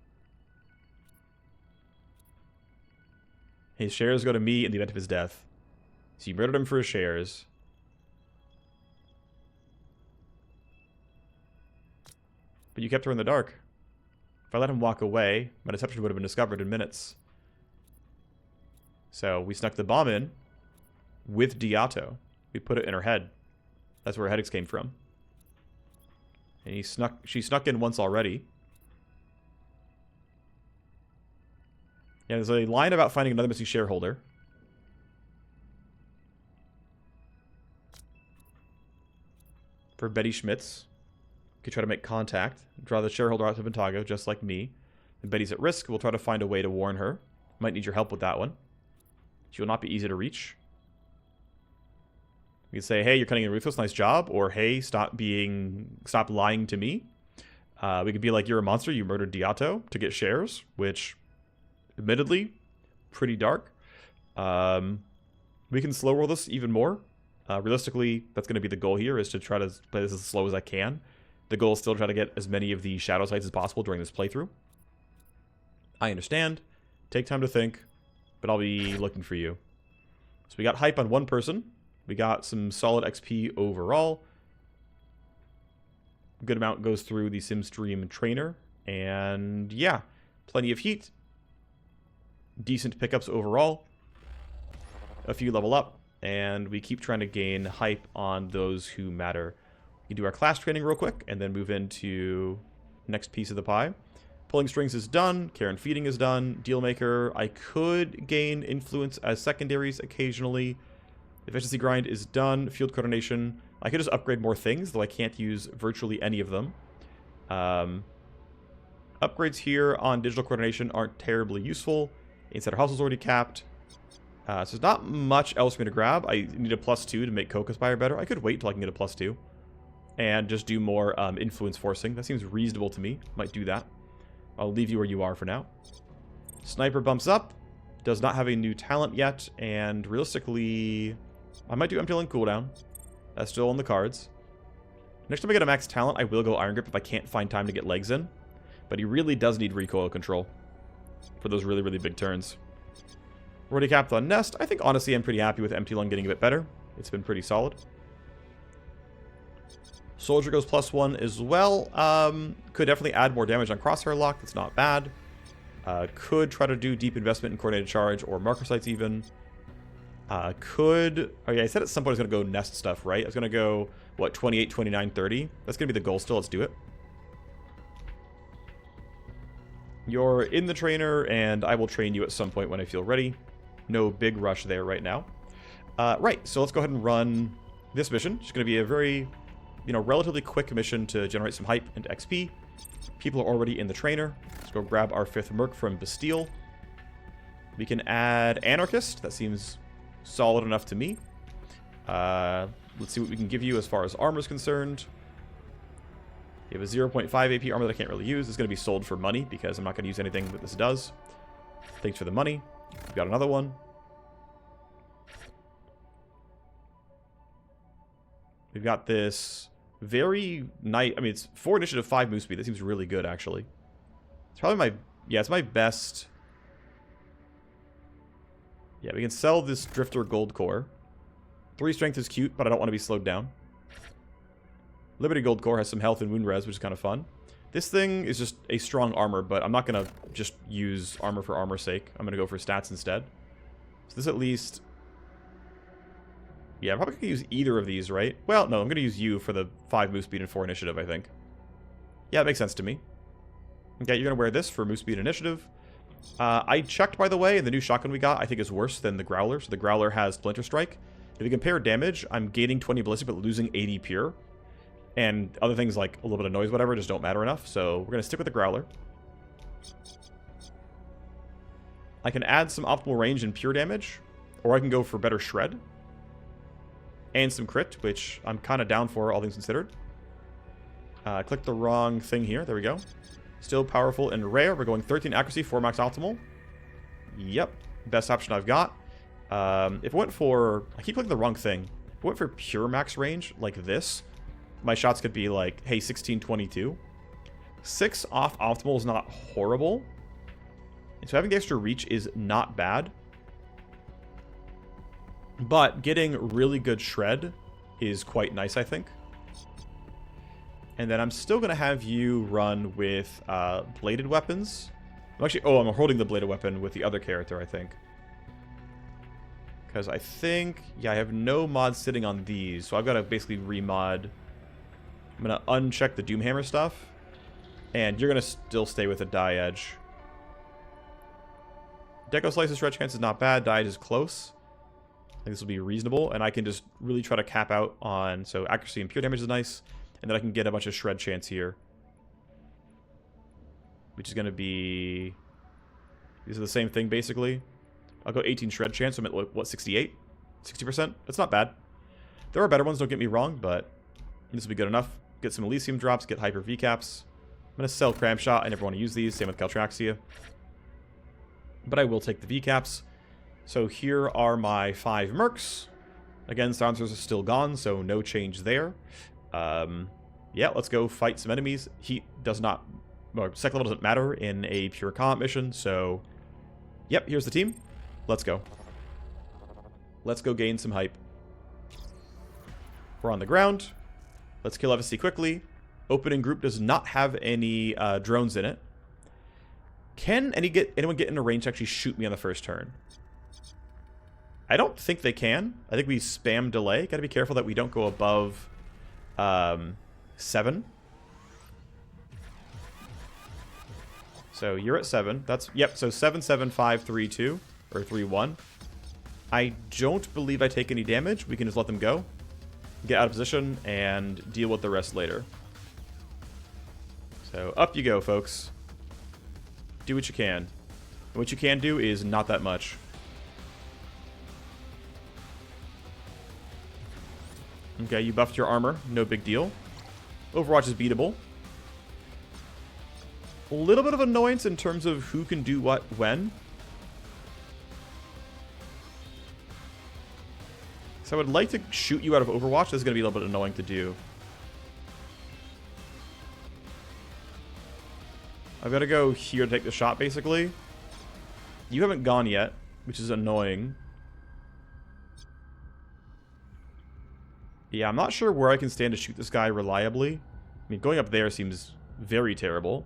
His shares go to me in the event of his death. So you murdered him for his shares. But you kept her in the dark. If I let him walk away, my deception would have been discovered in minutes. So we snuck the bomb in with Diato. We put it in her head. That's where her headaches came from. And she snuck in once already. Yeah, there's a line about finding another missing shareholder. For Betty Schmitz. You could try to make contact. Draw the shareholder out to Ventago, just like me. If Betty's at risk, we'll try to find a way to warn her. Might need your help with that one. She will not be easy to reach. We can say, hey, you're cutting in ruthless, nice job. Or, hey, stop lying to me. We could be like, you're a monster, you murdered Diato to get shares, which, admittedly, pretty dark. We can slow roll this even more. Realistically, that's going to be the goal here, is to try to play this as slow as I can. The goal is still to try to get as many of the shadow sites as possible during this playthrough. I understand. Take time to think, but I'll be looking for you. So we got hype on one person. We got some solid XP overall. A good amount goes through the SimStream trainer. And yeah, plenty of heat. Decent pickups overall. A few level up. And we keep trying to gain hype on those who matter. We can do our class training real quick and then move into next piece of the pie. Pulling strings is done. Care and feeding is done. Dealmaker, I could gain influence as secondaries occasionally. Efficiency grind is done. Field coordination, I could just upgrade more things, though I can't use virtually any of them. Upgrades here on digital coordination aren't terribly useful. Insider hustle's already capped. So there's not much else for me to grab. I need a +2 to make Coke Aspire better. I could wait till I can get a +2. And just do more influence forcing. That seems reasonable to me. Might do that. I'll leave you where you are for now. Sniper bumps up. Does not have a new talent yet. And realistically, I might do empty link cooldown. That's still on the cards. Next time I get a max talent, I will go Iron Grip if I can't find time to get legs in. But he really does need recoil control for those really, really big turns. Already capped on Nest. I think, honestly, I'm pretty happy with Empty Lung getting a bit better. It's been pretty solid. Soldier goes +1 as well. Could definitely add more damage on Crosshair Lock. That's not bad. Could try to do deep investment in Coordinated Charge or Marker Sights even. Oh yeah, I said at some point I was going to go nest stuff, right? I was going to go, what, 28, 29, 30? That's going to be the goal still. Let's do it. You're in the trainer, and I will train you at some point when I feel ready. No big rush there right now. Right, so let's go ahead and run this mission. It's going to be a very, relatively quick mission to generate some hype and XP. People are already in the trainer. Let's go grab our 5th Merc from Bastille. We can add Anarchist. That seems solid enough to me. Let's see what we can give you as far as armor is concerned. You have a 0.5 AP armor that I can't really use. It's going to be sold for money because I'm not going to use anything that this does. Thanks for the money. We've got another one. We've got this very nice... I mean, it's 4 initiative, 5 move speed. That seems really good, actually. It's probably my... Yeah, it's my best... Yeah, we can sell this Drifter Gold Core. 3 strength is cute, but I don't want to be slowed down. Liberty Gold Core has some health and wound res, which is kind of fun. This thing is just a strong armor, but I'm not going to just use armor for armor's sake. I'm going to go for stats instead. So this at least... Yeah, I'm probably going to use either of these, right? Well, no, I'm going to use you for the 5 move speed and 4 initiative, I think. Yeah, it makes sense to me. Okay, you're going to wear this for move speed initiative. I checked, by the way, and the new shotgun we got I think is worse than the Growler. So the Growler has Splinter Strike. If you compare damage, I'm gaining 20 ballistic but losing 80 pure. And other things like a little bit of noise, whatever, just don't matter enough. So we're going to stick with the Growler. I can add some optimal range and pure damage. Or I can go for better shred. And some crit, which I'm kind of down for, all things considered. Click the wrong thing here. There we go. Still powerful and rare. We're going 13 accuracy, 4 max optimal. Yep. Best option I've got. If I went for... I keep clicking the wrong thing. If I went for pure max range, like this... My shots could be like, hey, 1622. 6 off optimal is not horrible. And so having the extra reach is not bad. But getting really good shred is quite nice, I think. And then I'm still going to have you run with bladed weapons. I'm holding the bladed weapon with the other character, I think. Because I think, yeah, I have no mods sitting on these. So I've got to basically remod... I'm going to uncheck the Doomhammer stuff. And you're going to still stay with the Die Edge. Deco Slice's stretch chance is not bad. Die Edge is close. I think this will be reasonable. And I can just really try to cap out on... So accuracy and pure damage is nice. And then I can get a bunch of shred chance here. Which is going to be... These are the same thing, basically. I'll go 18 shred chance. So I'm at, what, 68? 60%? That's not bad. There are better ones, don't get me wrong, but... This will be good enough. Get some Elysium drops, get Hyper VCaps. I'm going to sell Cram Shot. I never want to use these. Same with Caltraxia. But I will take the VCaps. So here are my 5 Mercs. Again, silencers are still gone, so no change there. Yeah, let's go fight some enemies. Heat does not... Or second level doesn't matter in a pure combat mission, so... Yep, here's the team. Let's go. Let's go gain some hype. We're on the ground. Let's kill FSC quickly. Opening group does not have any drones in it. Can anyone get in a range to actually shoot me on the first turn? I don't think they can. I think we spam delay. Gotta be careful that we don't go above 7. So you're at 7. That's... Yep, so 7, 7, 5, 3, 2. Or 3, 1. I don't believe I take any damage. We can just let them go. Get out of position and deal with the rest later. So up you go, folks. Do what you can. And what you can do is not that much. Okay, you buffed your armor. No big deal. Overwatch is beatable. A little bit of annoyance in terms of who can do what when. So I would like to shoot you out of Overwatch. This is going to be a little bit annoying to do. I've got to go here to take the shot, basically. You haven't gone yet, which is annoying. Yeah, I'm not sure where I can stand to shoot this guy reliably. I mean, going up there seems very terrible.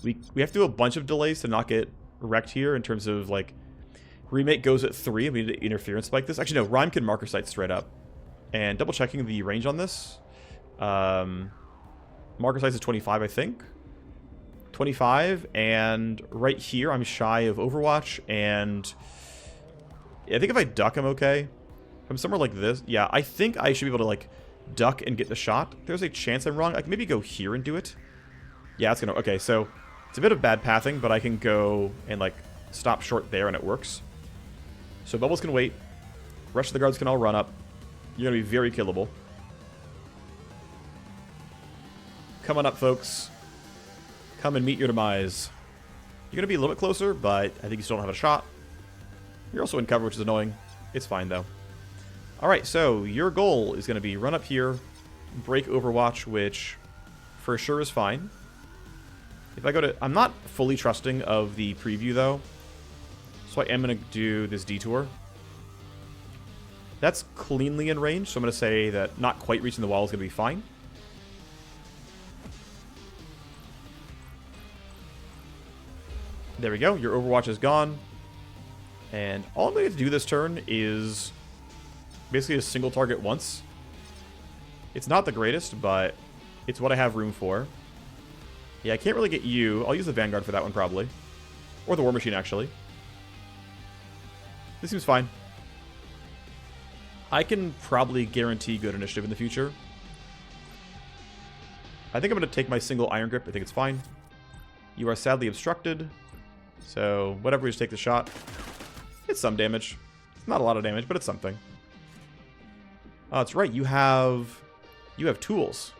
We have to do a bunch of delays to not get wrecked here in terms of, like... Remake goes at 3, and we need to interference spike this. Actually, no, Rhyme can marker sight straight up. And double checking the range on this. Marker size is 25, I think. 25, and right here I'm shy of Overwatch, and I think if I duck, I'm okay. If I'm somewhere like this, yeah, I think I should be able to, like, duck and get the shot. There's a chance I'm wrong. I can maybe go here and do it. Yeah, it's gonna... Okay, so it's a bit of bad pathing, but I can go and, like, stop short there, and it works. So bubbles can wait. Rest of the guards can all run up. You're gonna be very killable. Come on up, folks. Come and meet your demise. You're gonna be a little bit closer, but I think you still don't have a shot. You're also in cover, which is annoying. It's fine, though. Alright, so your goal is going to be run up here, break Overwatch, which for sure is fine. If I go to... I'm not fully trusting of the preview, though. So I am going to do this detour. That's cleanly in range, so I'm going to say that not quite reaching the wall is going to be fine. There we go. Your Overwatch is gone. And all I'm going to do this turn is basically a single target once. It's not the greatest, but it's what I have room for. Yeah, I can't really get you. I'll use the Vanguard for that one, probably. Or the War Machine, actually. This seems fine. I can probably guarantee good initiative in the future. I think I'm going to take my single Iron Grip. I think it's fine. You are sadly obstructed. So, whatever, we just take the shot. It's some damage. It's not a lot of damage, but it's something. Oh, that's right. You have tools.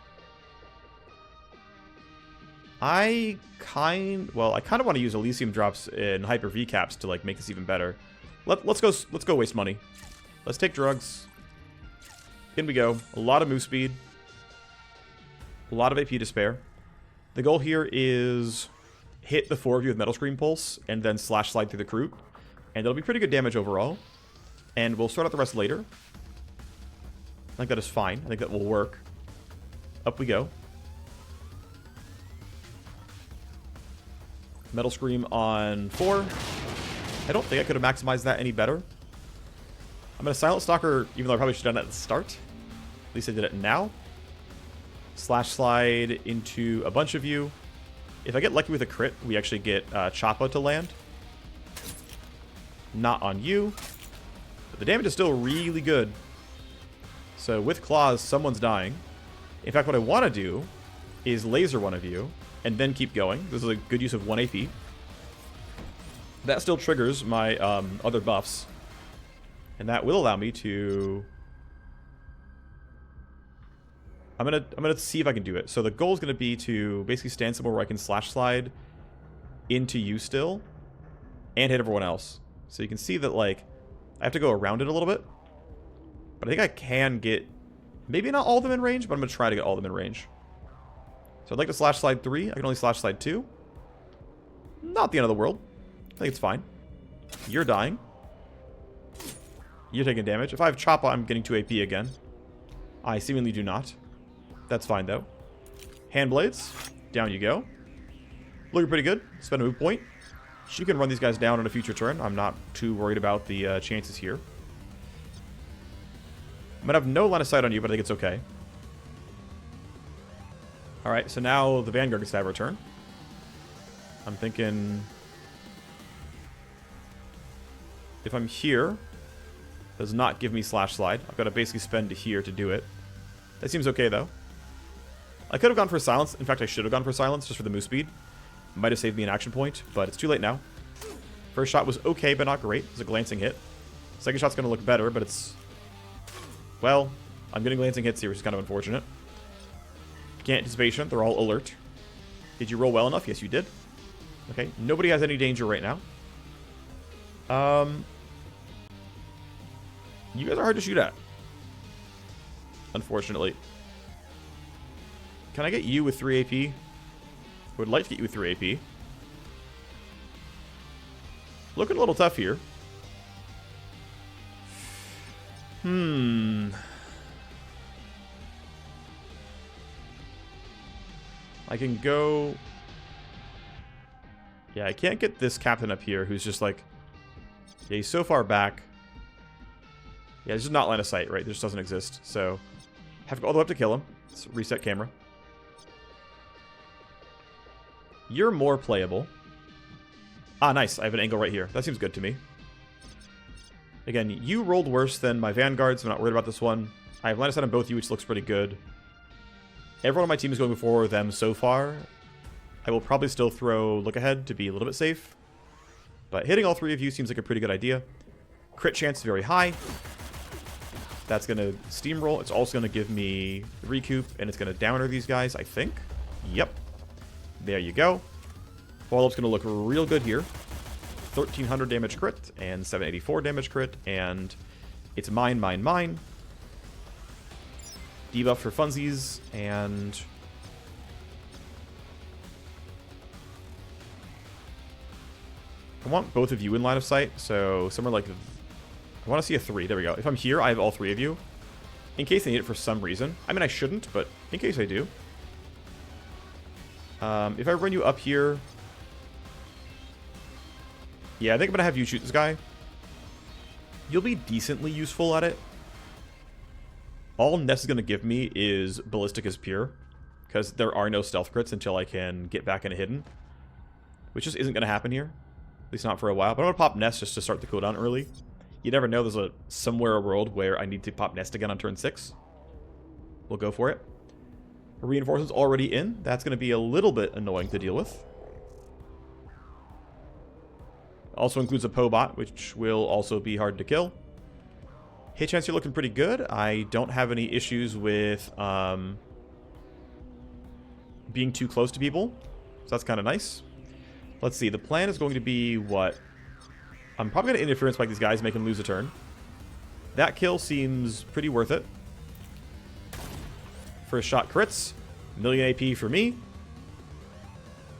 I kind of want to use Elysium drops and Hyper V caps to like make this even better. Let's go waste money. Let's take drugs. In we go. A lot of move speed. A lot of AP to spare. The goal here is hit the 4 of you with Metal Scream Pulse and then slash slide through the Kroot. And it'll be pretty good damage overall. And we'll sort out the rest later. I think that is fine. I think that will work. Up we go. Metal Scream on 4. I don't think I could have maximized that any better. I'm going to Silent Stalker, even though I probably should have done it at the start. At least I did it now. Slash slide into a bunch of you. If I get lucky with a crit, we actually get Choppa to land. Not on you. But the damage is still really good. So with claws, someone's dying. In fact, what I want to do is laser one of you and then keep going. This is a good use of 1 AP. That still triggers my other buffs. And that will allow me to... I'm gonna see if I can do it. So the goal is gonna be to basically stand somewhere where I can slash slide into you still and hit everyone else. So you can see that, like, I have to go around it a little bit. But I think I can get maybe not all of them in range, but I'm gonna try to get all of them in range. So I'd like to slash slide 3. I can only slash slide 2. Not the end of the world. I think it's fine. You're dying. You're taking damage. If I have Choppa, I'm getting 2 AP again. I seemingly do not. That's fine, though. Handblades. Down you go. Looking pretty good. Spend a move point. She can run these guys down on a future turn. I'm not too worried about the chances here. I'm going to have no line of sight on you, but I think it's okay. Alright, so now the Vanguard gets to have her turn. I'm thinking... if I'm here... does not give me slash slide. I've got to basically spend to here to do it. That seems okay, though. I could have gone for silence. In fact, I should have gone for silence just for the move speed. Might have saved me an action point, but it's too late now. First shot was okay, but not great. It was a glancing hit. Second shot's going to look better, but it's... well, I'm getting glancing hits here, which is kind of unfortunate. Can't anticipation. They're all alert. Did you roll well enough? Yes, you did. Okay, nobody has any danger right now. You guys are hard to shoot at. Unfortunately. Can I get you with 3 AP? I would like to get you with 3 AP. Looking a little tough here. I can go... yeah, I can't get this captain up here who's just like Yeah, he's so far back. Yeah, this is not line of sight, right? This just doesn't exist. So, have to go all the way up to kill him. Let's reset camera. You're more playable. Ah, nice. I have an angle right here. That seems good to me. Again, you rolled worse than my Vanguard, so I'm not worried about this one. I have line of sight on both of you, which looks pretty good. Everyone on my team is going before them so far. I will probably still throw look ahead to be a little bit safe. But hitting all three of you seems like a pretty good idea. Crit chance is very high. That's going to steamroll. It's also going to give me recoup, and it's going to downer these guys, I think. Yep. There you go. Follow-up's going to look real good here. 1300 damage crit and 784 damage crit, and it's mine. Debuff for funsies, and I want both of you in line of sight, so somewhere like, I want to see a 3. There we go. If I'm here, I have all 3 of you. In case I need it for some reason. I mean, I shouldn't, but in case I do. If I run you up here... Yeah, I think I'm going to have you shoot this guy. You'll be decently useful at it. All Ness is going to give me is Ballistic is Pure, because there are no stealth crits until I can get back into Hidden. Which just isn't going to happen here. At least not for a while. But I'm going to pop Nest just to start the cooldown early. You never know, there's somewhere a world where I need to pop Nest again on turn 6. We'll go for it. Reinforcements already in. That's going to be a little bit annoying to deal with. Also includes a Pobot, which will also be hard to kill. Hit chance, you're looking pretty good. I don't have any issues with being too close to people. So that's kind of nice. Let's see. The plan is going to be what? I'm probably going to interference spike these guys, make them lose a turn. That kill seems pretty worth it. First shot crits. 1,000,000 AP for me.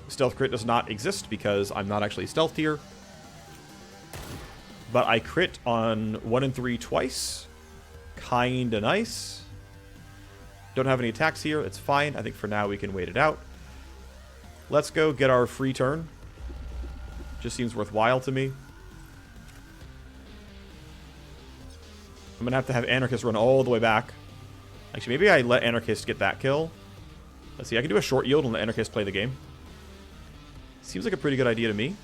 Stealth crit does not exist because I'm not actually stealth tier. But I crit on 1 and 3 twice. Kinda nice. Don't have any attacks here. It's fine. I think for now we can wait it out. Let's go get our free turn. Just seems worthwhile to me. I'm going to have Anarchist run all the way back. Actually, maybe I let Anarchist get that kill. Let's see. I can do a short yield and let Anarchist play the game. Seems like a pretty good idea to me.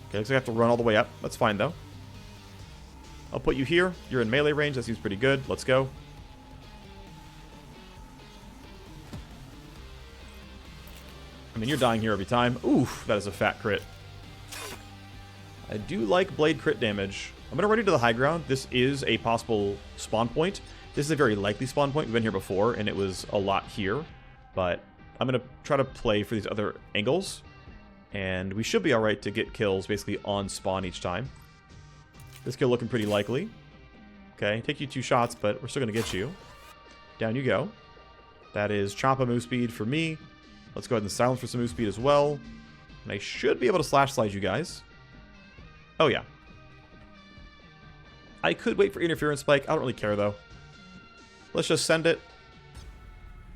Okay, looks like I have to run all the way up. That's fine, though. I'll put you here. You're in melee range. That seems pretty good. Let's go. I mean, you're dying here every time. Oof, that is a fat crit. I do like blade crit damage. I'm going to run you to the high ground. This is a possible spawn point. This is a very likely spawn point. We've been here before, and it was a lot here. But I'm going to try to play for these other angles. And we should be alright to get kills basically on spawn each time. This kill looking pretty likely. Okay, take you 2 shots, but we're still going to get you. Down you go. That is Choppa move speed for me. Let's go ahead and silence for some move speed as well. And I should be able to slash slide you guys. Oh yeah. I could wait for interference spike. I don't really care though. Let's just send it.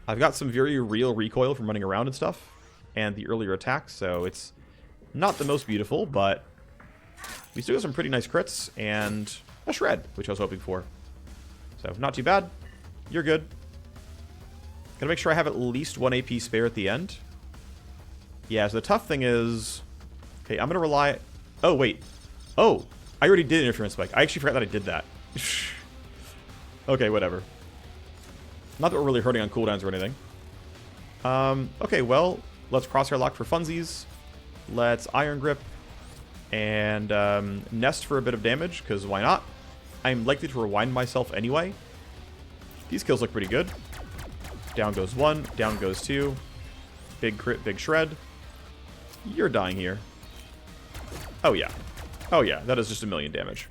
I've got some very real recoil from running around and stuff. And the earlier attacks, so it's not the most beautiful, but we still got some pretty nice crits and a shred, which I was hoping for. So, not too bad. You're good. Gotta make sure I have at least 1 AP spare at the end. Yeah, so the tough thing is... Okay, I'm gonna rely... Oh, wait. Oh, I already did interference spike. I actually forgot that I did that. Okay, whatever. Not that we're really hurting on cooldowns or anything. Okay, well... Let's crosshair lock for funsies. Let's iron grip. And nest for a bit of damage, because why not? I'm likely to rewind myself anyway. These kills look pretty good. Down goes 1, down goes 2. Big crit, big shred. You're dying here. Oh yeah. Oh yeah, that is just 1,000,000 damage.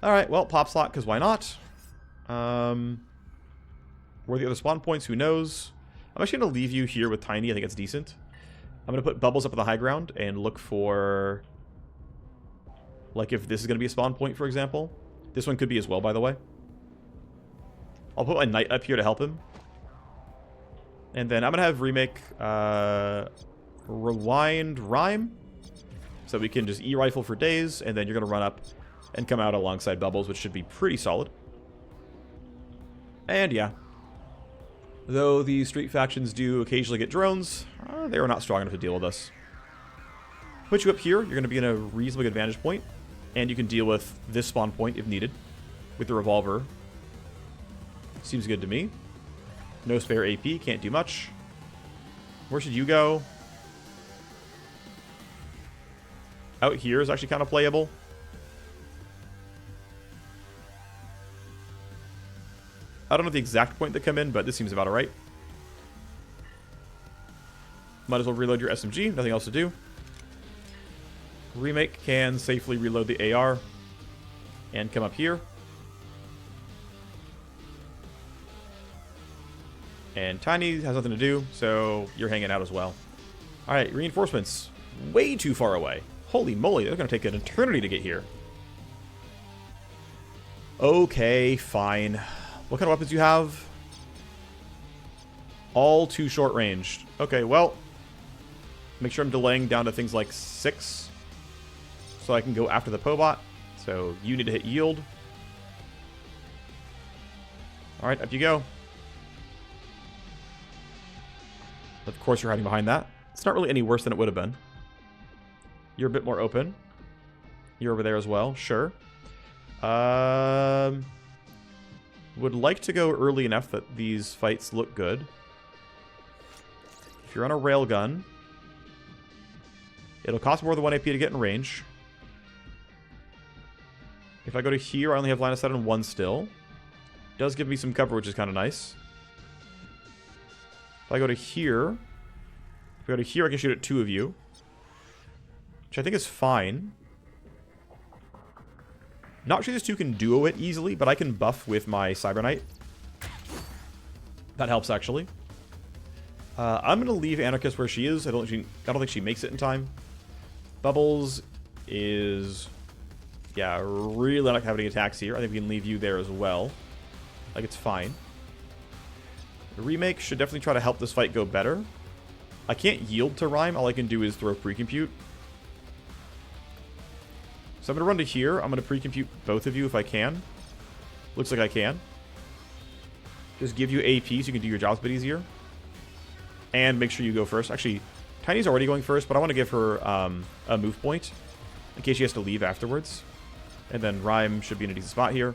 Alright, well, pop slot, because why not? Where are the other spawn points? Who knows? I'm actually going to leave you here with Tiny. I think it's decent. I'm going to put Bubbles up at the high ground and look for... Like, if this is going to be a spawn point, for example. This one could be as well, by the way. I'll put my Knight up here to help him. And then I'm going to have Remake rewind Rhyme. So we can just E-Rifle for days, and then you're going to run up and come out alongside Bubbles, which should be pretty solid. And yeah. Though the street factions do occasionally get drones, they are not strong enough to deal with us. Put you up here, you're going to be in a reasonably good vantage point, and you can deal with this spawn point if needed with the revolver. Seems good to me. No spare AP, can't do much. Where should you go? Out here is actually kind of playable. I don't know the exact point they come in, but this seems about alright. Might as well reload your SMG, nothing else to do. Remake can safely reload the AR and come up here. And Tiny has nothing to do, so you're hanging out as well. Alright, reinforcements. Way too far away. Holy moly, they're going to take an eternity to get here. Okay, fine. What kind of weapons do you have? All too short ranged. Okay, well, make sure I'm delaying down to things like 6 so I can go after the Pobot. So you need to hit yield. Alright, up you go. Of course you're hiding behind that. It's not really any worse than it would have been. You're a bit more open. You're over there as well, sure. Would like to go early enough that these fights look good. If you're on a railgun, it'll cost more than 1 AP to get in range. If I go to here, I only have line of sight on 1 still. Does give me some cover, which is kind of nice. If I go to here, I can shoot at 2 of you, which I think is fine. Not sure these 2 can duo it easily, but I can buff with my Cyber Knight. That helps, actually. I'm going to leave Anarchist where she is. I don't think she makes it in time. Bubbles is... yeah, really not having any attacks here. I think we can leave you there as well. Like, it's fine. The Remake should definitely try to help this fight go better. I can't yield to Rhyme. All I can do is throw pre-compute. So I'm going to run to here. I'm going to pre-compute both of you if I can. Looks like I can. Just give you AP so you can do your jobs a bit easier. And make sure you go first. Actually, Tiny's already going first, but I want to give her a move point in case she has to leave afterwards. And then Rhyme should be in a decent spot here.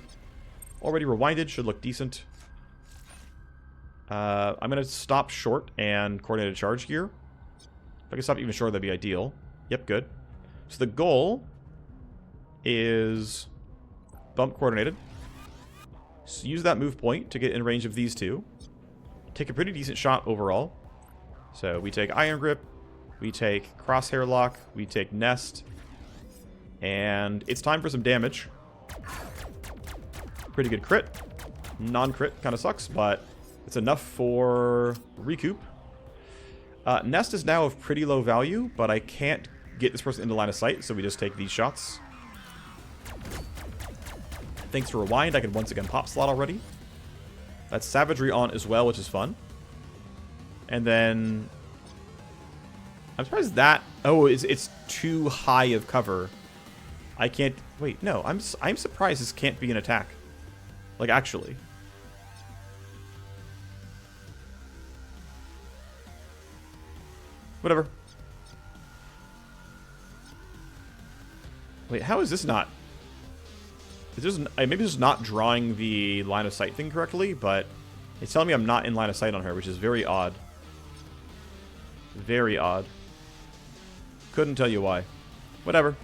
Already rewinded. Should look decent. I'm going to stop short and coordinated charge gear. If I can stop even short, that'd be ideal. Yep, good. So the goal is bump coordinated. So use that move point to get in range of these 2. Take a pretty decent shot overall. So we take Iron Grip, we take Crosshair Lock, we take Nest, and it's time for some damage. Pretty good crit. Non-crit kind of sucks, but it's enough for recoup. Nest is now of pretty low value, but I can't get this person into line of sight, so we just take these shots. Thanks to Rewind, I can once again pop slot already. That's Savagery on as well, which is fun. And then... I'm surprised that... oh, it's too high of cover. I can't... wait, no. I'm surprised this can't be an attack. Like, actually. Whatever. Wait, how is this not... maybe this is not drawing the line of sight thing correctly, but it's telling me I'm not in line of sight on her, which is very odd. Very odd. Couldn't tell you why. Whatever.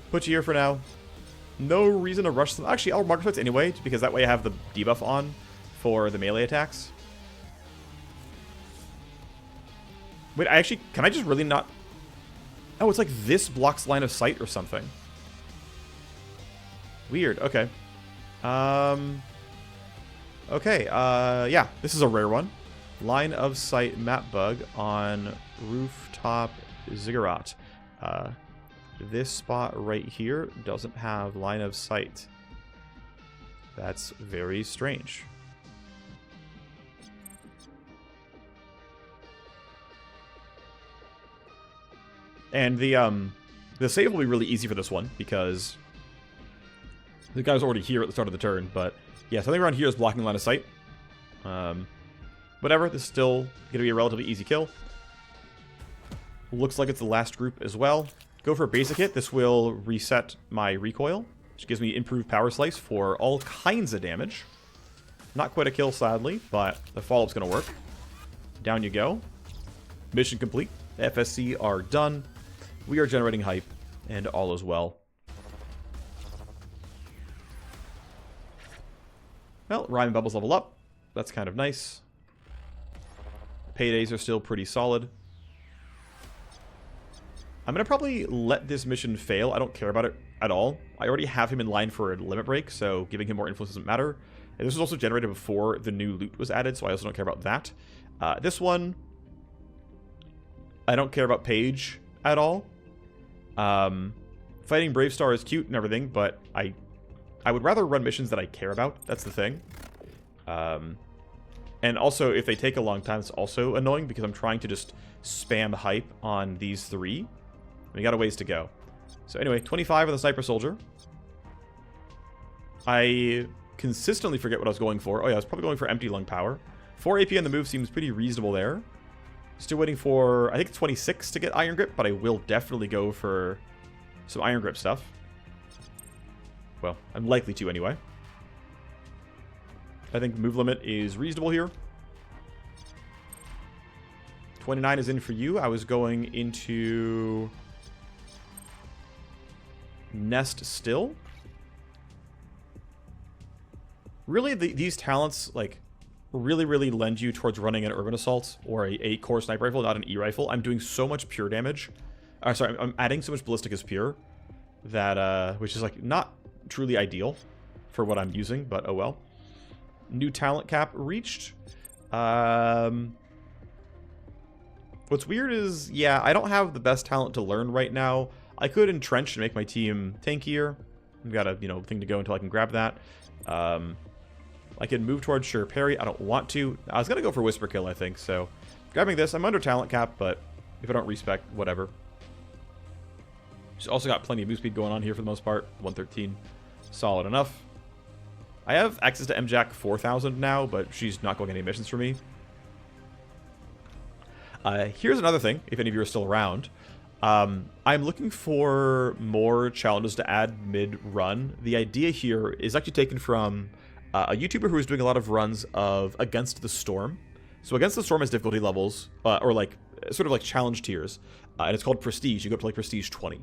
Put you here for now. No reason to rush them. Actually, I'll mark fights anyway, because that way I have the debuff on for the melee attacks. Wait, can I just really not... oh, it's like this blocks line of sight or something. Weird, okay. Yeah, this is a rare one. Line of sight map bug on Rooftop Ziggurat. This spot right here doesn't have line of sight. That's very strange. And the save will be really easy for this one, because the guy was already here at the start of the turn, but yeah, something around here is blocking line of sight. Whatever, this is still going to be a relatively easy kill. Looks like it's the last group as well. Go for a basic hit. This will reset my recoil, which gives me improved power slice for all kinds of damage. Not quite a kill, sadly, but the follow-up's going to work. Down you go. Mission complete. FSC are done. We are generating hype, and all is well. Well, Rhyme and Bubbles level up. That's kind of nice. Paydays are still pretty solid. I'm going to probably let this mission fail. I don't care about it at all. I already have him in line for a limit break, so giving him more influence doesn't matter. And this was also generated before the new loot was added, so I also don't care about that. This one, I don't care about Paige at all. Fighting Brave Star is cute and everything, but I would rather run missions that I care about. That's the thing. And also, if they take a long time, it's also annoying because I'm trying to just spam hype on these three. We got a ways to go. So anyway, 25 on the Sniper Soldier. I consistently forget what I was going for. Oh yeah, I was probably going for Empty Lung Power. 4 AP on the move seems pretty reasonable there. Still waiting for, I think it's 26 to get Iron Grip, but I will definitely go for some Iron Grip stuff. Well, I'm likely to anyway. I think move limit is reasonable here. 29 is in for you. I was going into Nest still. Really, these talents, like, really lend you towards running an Urban Assault or a core sniper rifle, not an E-rifle. I'm doing so much pure damage. Sorry, I'm adding so much ballistic as pure that, which is, like, not truly ideal for what I'm using, but oh well. New talent cap reached. What's weird is, yeah, I don't have the best talent to learn right now. I could entrench and make my team tankier. I've got a, thing to go until I can grab that. I can move towards Sure Parry. I don't want to. I was going to go for Whisper Kill, I think, so grabbing this. I'm under talent cap, but if I don't respect, whatever. She's also got plenty of move speed going on here for the most part. 113. Solid enough. I have access to MJack 4000 now, but she's not going any missions for me. Here's another thing, if any of you are still around. I'm looking for more challenges to add mid-run. The idea here is actually taken from a YouTuber who is doing a lot of runs of Against the Storm. So Against the Storm has difficulty levels, or like sort of like challenge tiers, and it's called Prestige. You go up to like Prestige 20.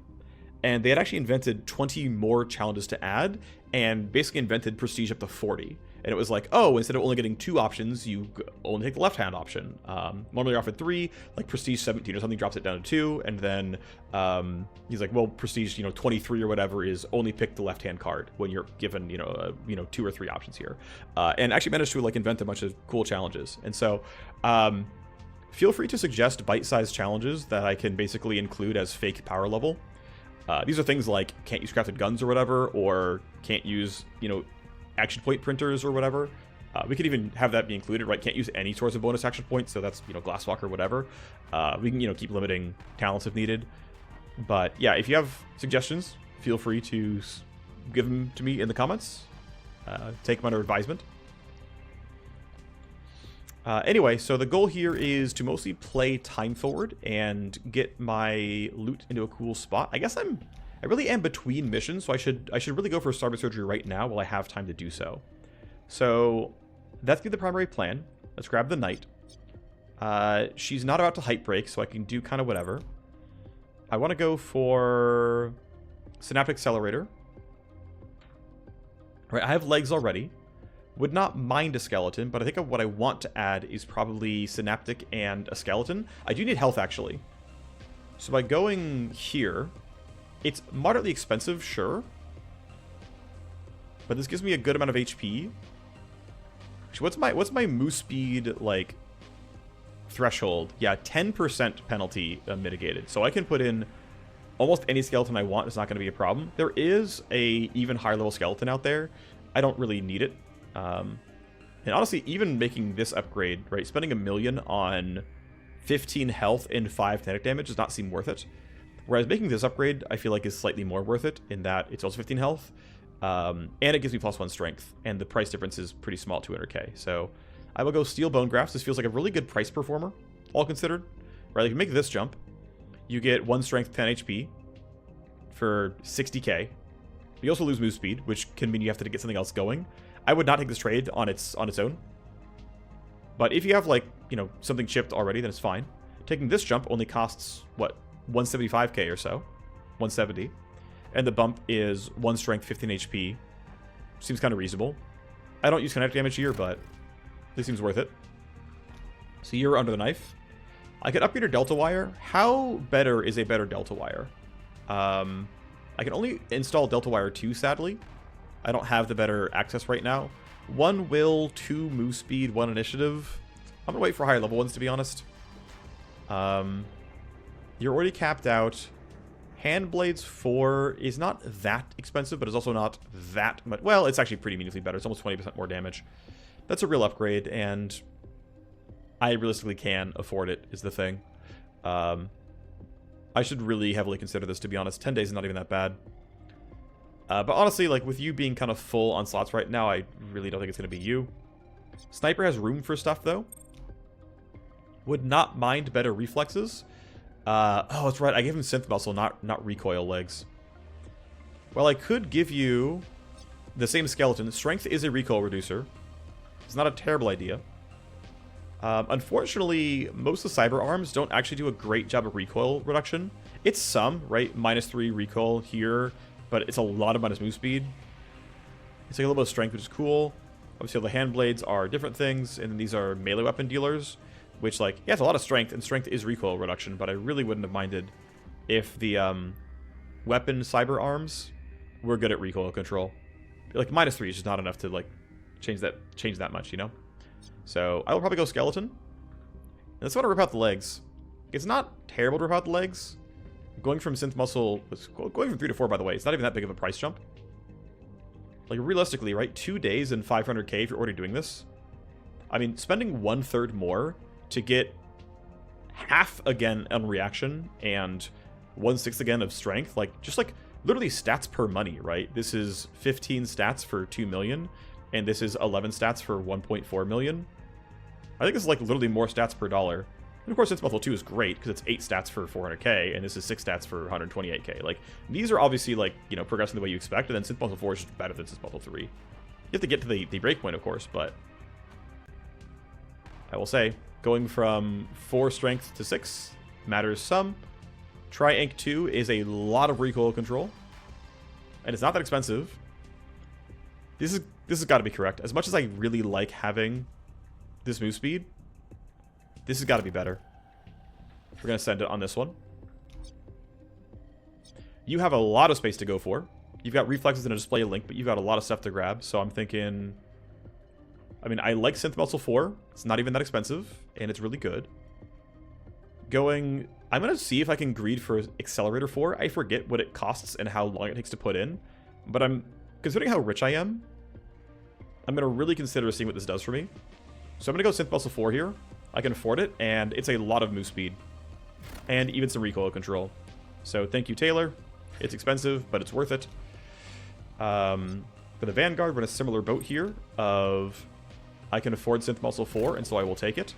And they had actually invented 20 more challenges to add, and basically invented Prestige up to 40. And it was like, oh, instead of only getting 2 options, you only take the left-hand option. Normally you're offered 3, like Prestige 17 or something drops it down to 2, and then he's like, well, Prestige, 23 or whatever is only pick the left-hand card when you're given, 2 or 3 options here. And actually managed to like invent a bunch of cool challenges. And so feel free to suggest bite-sized challenges that I can basically include as fake power level. These are things like can't use crafted guns or whatever, or can't use, action point printers or whatever. We could even have that be included, right? Can't use any sorts of bonus action points, so that's, Glasswalker or whatever. We can, keep limiting talents if needed. But yeah, if you have suggestions, feel free to give them to me in the comments. Take them under advisement. Anyway, so the goal here is to mostly play time forward and get my loot into a cool spot. I guess I really am between missions, so I should really go for Cyber Surgery right now while I have time to do so. So that's the primary plan. Let's grab the Knight. She's not about to hype break, so I can do kind of whatever. I want to go for Synaptic Accelerator. Right, I have legs already. Would not mind a skeleton, but I think what I want to add is probably Synaptic and a skeleton. I do need health, actually. So by going here, it's moderately expensive, sure. But this gives me a good amount of HP. Actually, what's my move speed, like, threshold? Yeah, 10% penalty mitigated. So I can put in almost any skeleton I want. It's not going to be a problem. There is a even higher level skeleton out there. I don't really need it. And honestly, even making this upgrade, right, spending $1 million on 15 health and 5 kinetic damage does not seem worth it. Whereas making this upgrade, I feel like is slightly more worth it in that it's also 15 health, and it gives me +1 strength, and the price difference is pretty small, 200k. So I will go Steel Bone Grafts. This feels like a really good price performer, all considered. Right, like you make this jump, you get 1 strength, 10 HP for 60k. You also lose move speed, which can mean you have to get something else going. I would not take this trade on its own. But if you have, like, you know, something chipped already, then it's fine. Taking this jump only costs, what, 175k or so. 170. And the bump is 1 strength, 15 HP. Seems kind of reasonable. I don't use kinetic damage here, but this seems worth it. So you're under the knife. I could upgrade your Delta Wire. How better is a better Delta Wire? I can only install Delta Wire 2, sadly. I don't have the better access right now. 1 will, 2 move speed, 1 initiative. I'm gonna wait for higher level ones, to be honest. You're already capped out. Handblades 4 is not that expensive, but it's also not that much. Well, it's actually pretty meaningfully better. It's almost 20% more damage. That's a real upgrade, and I realistically can afford it, is the thing. I should really heavily consider this, to be honest. 10 days is not even that bad. But honestly, like, with you being kind of full on slots right now, I really don't think it's going to be you. Sniper has room for stuff, though. Would not mind better reflexes. Oh, that's right. I gave him synth muscle, not recoil legs. Well, I could give you the same skeleton. Strength is a recoil reducer. It's not a terrible idea. Unfortunately, most of the cyber arms don't actually do a great job of recoil reduction. It's some, right? -3 recoil here, but it's a lot of minus move speed. It's like a little bit of strength, which is cool. Obviously, the hand blades are different things, and then these are melee weapon dealers, which, like, yeah, it's a lot of strength, and strength is recoil reduction, but I really wouldn't have minded if the weapon cyber arms were good at recoil control. Like, -3 is just not enough to, like, change that much, you know? So I will probably go skeleton. And let's want to rip out the legs. It's not terrible to rip out the legs. Going from synth muscle, going from 3 to 4, by the way, it's not even that big of a price jump. Like, realistically, right? 2 days and 500k if you're already doing this. I mean, spending 1/3 more to get half again on reaction and 1/6 again of strength, like, just like literally stats per money, right? This is 15 stats for 2 million, and this is 11 stats for 1.4 million. I think this is like literally more stats per dollar. And of course, Synth Muscle 2 is great because it's 8 stats for 400k, and this is 6 stats for 128k. Like, these are obviously, like, you know, progressing the way you expect, and then Synth Muscle 4 is just better than Synth Muscle 3. You have to get to the breakpoint, of course, but I will say, going from 4 strength to 6 matters some. Tri-Ink 2 is a lot of recoil control, and it's not that expensive. This has got to be correct. As much as I really like having this move speed, this has got to be better. We're going to send it on this one. You have a lot of space to go for. You've got reflexes and a display link, but you've got a lot of stuff to grab. So I'm thinking, I mean, I like Synth Muscle 4. It's not even that expensive, and it's really good. I'm going to see if I can greed for Accelerator 4. I forget what it costs and how long it takes to put in. But considering how rich I am, I'm going to really consider seeing what this does for me. So I'm going to go Synth Muscle 4 here. I can afford it, and it's a lot of move speed. And even some recoil control. So thank you, Taylor. It's expensive, but it's worth it. For the Vanguard, we're in a similar boat here of I can afford Synth Muscle 4, and so I will take it.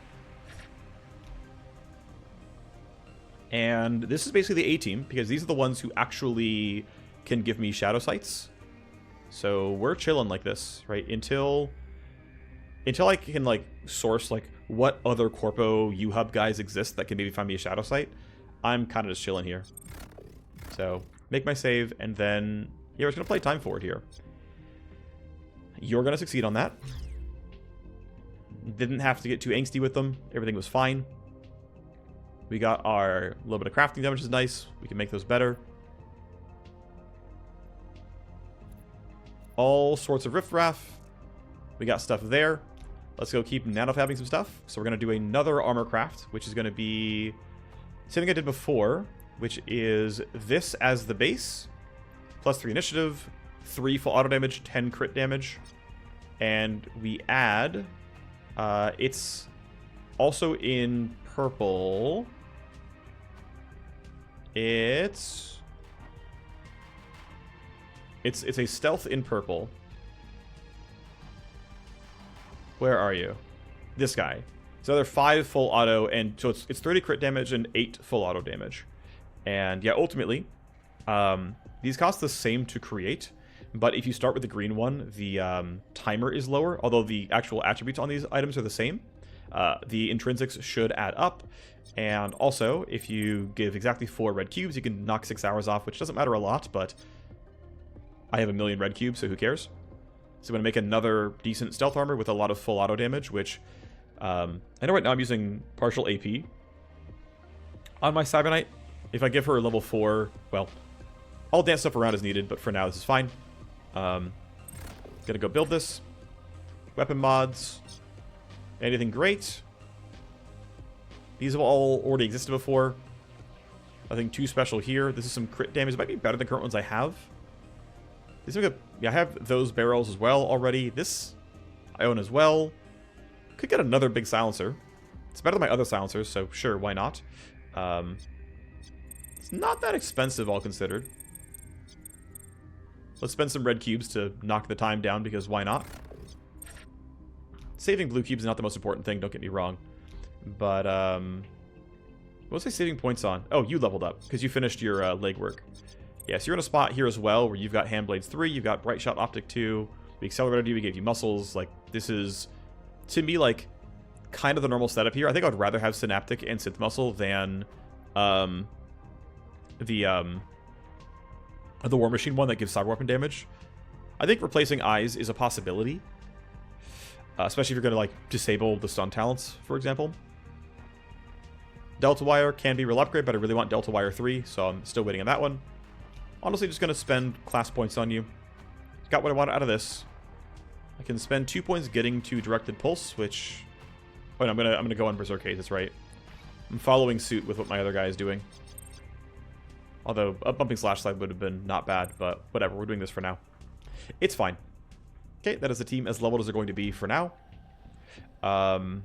And this is basically the A-team, because these are the ones who actually can give me Shadow Sights. So we're chilling like this, right? Until I can, like, source, like, what other Corpo U-Hub guys exist that can maybe find me a Shadow Sight, I'm kind of just chilling here. So, make my save, and then, yeah, we're just going to play Time Forward here. You're going to succeed on that. Didn't have to get too angsty with them. Everything was fine. We got our little bit of crafting damage, is nice. We can make those better. All sorts of riffraff. We got stuff there. Let's go keep nanofabbing some stuff. So we're going to do another armor craft, which is going to be something I did before, which is this as the base. +3 initiative, 3 full auto damage, 10 crit damage. And we add... it's also in purple. It's a stealth in purple. Where are you? This guy. So they're 5 full auto, and so it's 30 crit damage and 8 full auto damage. And yeah, ultimately, these cost the same to create, but if you start with the green one, the timer is lower, although the actual attributes on these items are the same. The intrinsics should add up, and also, if you give exactly 4 red cubes, you can knock 6 hours off, which doesn't matter a lot, but I have a million red cubes, so who cares? So I'm going to make another decent stealth armor with a lot of full auto damage, which I know right now I'm using partial AP on my Cyber Knight. If I give her a level 4, well, I'll dance stuff around as needed, but for now this is fine. Gonna go build this. Weapon mods. Anything great? These have all already existed before. Nothing too special here. This is some crit damage. It might be better than the current ones I have. These are good. Yeah, I have those barrels as well already. This I own as well. Could get another big silencer. It's better than my other silencers, so sure, why not? It's not that expensive, all considered. Let's spend some red cubes to knock the time down, because why not? Saving blue cubes is not the most important thing, don't get me wrong. But, what was I saving points on? Oh, you leveled up, because you finished your legwork. Yeah, so you're in a spot here as well, where you've got Hand Blades 3, you've got Bright Shot Optic 2, we accelerated you, we gave you muscles. Like, this is, to me, like, kind of the normal setup here. I think I would rather have Synaptic and Synth Muscle than the War Machine one that gives cyber weapon damage. I think replacing eyes is a possibility, especially if you're going to like disable the stun talents, for example. Delta Wire can be real upgrade, but I really want Delta Wire 3, so I'm still waiting on that one. Honestly, just going to spend class points on you. Got what I want out of this. I can spend 2 points getting to Directed Pulse, which... Oh, no, I'm gonna go on Berserk Haze, that's right. I'm following suit with what my other guy is doing. Although, a bumping Slash Slide would have been not bad, but whatever, we're doing this for now. It's fine. Okay, that is the team as leveled as they're going to be for now. Detox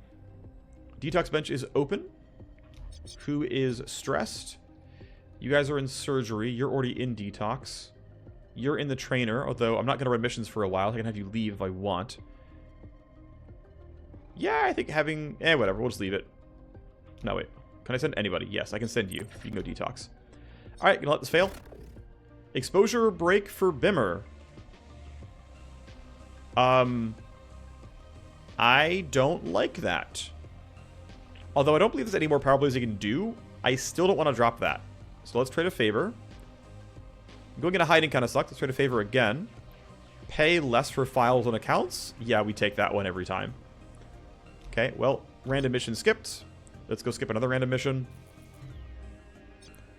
Bench is open. Who is stressed? You guys are in surgery. You're already in detox. You're in the trainer, although I'm not going to run missions for a while. I can have you leave if I want. Yeah, I think having... whatever. We'll just leave it. No, wait. Can I send anybody? Yes, I can send you. You can go detox. Alright, gonna let this fail. Exposure break for Bimmer. I don't like that. Although I don't believe there's any more power plays you can do, I still don't want to drop that. So let's trade a favor. Going into hiding kind of sucks. Let's trade a favor again. Pay less for files and accounts. Yeah, we take that one every time. Okay, well, random mission skipped. Let's go skip another random mission.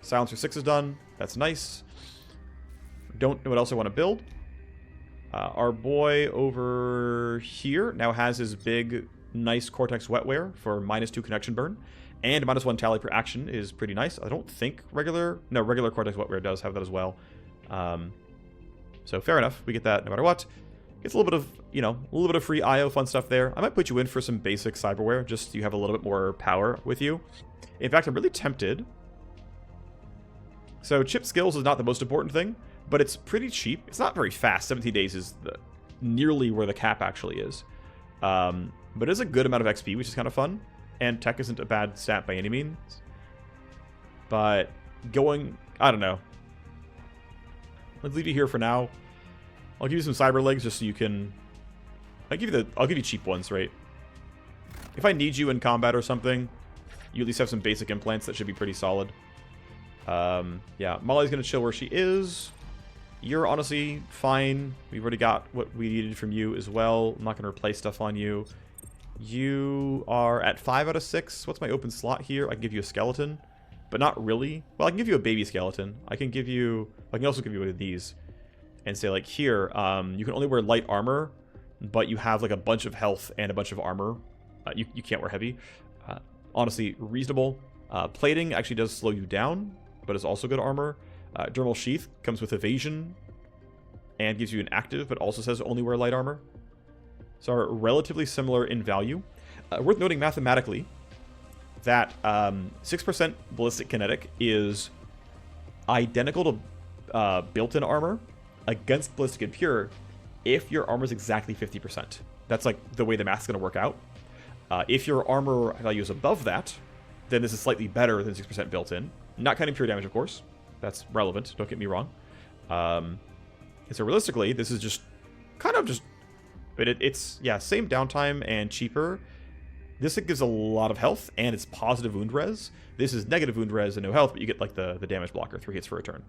Silencer 6 is done. That's nice. Don't know what else I want to build. Our boy over here now has his big, nice Cortex Wetware for -2 connection burn. And -1 tally per action is pretty nice. I don't think regular Cortex Wetware does have that as well. So fair enough. We get that no matter what. Gets a little bit of, you know, a little bit of free IO fun stuff there. I might put you in for some basic cyberware, just so you have a little bit more power with you. In fact, I'm really tempted. So chip skills is not the most important thing, but it's pretty cheap. It's not very fast. 17 days is nearly where the cap actually is. But it is a good amount of XP, which is kind of fun. And tech isn't a bad stat by any means. But going, I don't know. Let's leave you here for now. I'll give you some cyber legs just so you can... I'll give you cheap ones, right? If I need you in combat or something, you at least have some basic implants that should be pretty solid. Yeah, Molly's gonna chill where she is. You're honestly fine. We've already got what we needed from you as well. I'm not gonna replace stuff on you. You are at 5 out of 6. What's my open slot here? I can give you a skeleton, but not really. Well, I can give you a baby skeleton. I can also give you one of these. And say, like, here, you can only wear light armor, but you have, like, a bunch of health and a bunch of armor. You can't wear heavy. Honestly, reasonable. Plating actually does slow you down, but it's also good armor. Dermal Sheath comes with evasion and gives you an active, but also says only wear light armor. So are relatively similar in value. Worth noting mathematically that 6% ballistic kinetic is identical to built-in armor against ballistic and pure if your armor is exactly 50%. That's like the way the math's going to work out. If your armor value is above that, then this is slightly better than 6% built-in. Not counting pure damage, of course. That's relevant, don't get me wrong. And so realistically, this is just kind of just... But it's, yeah, same downtime and cheaper. This gives a lot of health, and it's positive wound res. This is negative wound res and no health, but you get like the damage blocker, 3 hits for a turn.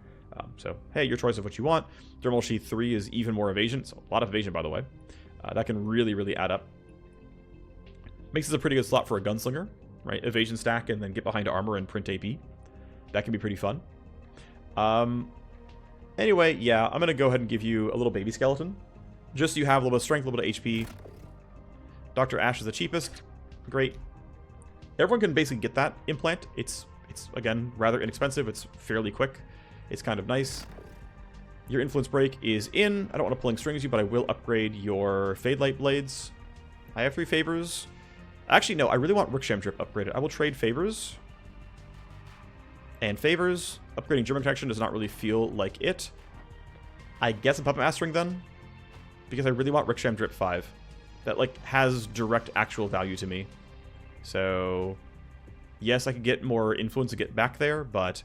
So, hey, your choice of what you want. Thermal Sheath 3 is even more evasion, so a lot of evasion, by the way. That can really, really add up. Makes this a pretty good slot for a gunslinger, right? Evasion stack and then get behind armor and print AP. That can be pretty fun. Anyway, yeah, I'm going to go ahead and give you a little baby skeleton. Just so you have a little bit of strength, a little bit of HP. Dr. Ash is the cheapest. Great. Everyone can basically get that implant. It's again, rather inexpensive. It's fairly quick. It's kind of nice. Your Influence Break is in. I don't want to pulling strings you, but I will upgrade your Fade Light Blades. I have 3 favors. Actually, no, I really want Ricksham Drip upgraded. I will trade favors. And favors. Upgrading German Connection does not really feel like it. I guess I'm Puppet Mastering then. Because I really want Ricksham Drip 5. That, like, has direct actual value to me. So, yes, I could get more influence to get back there, but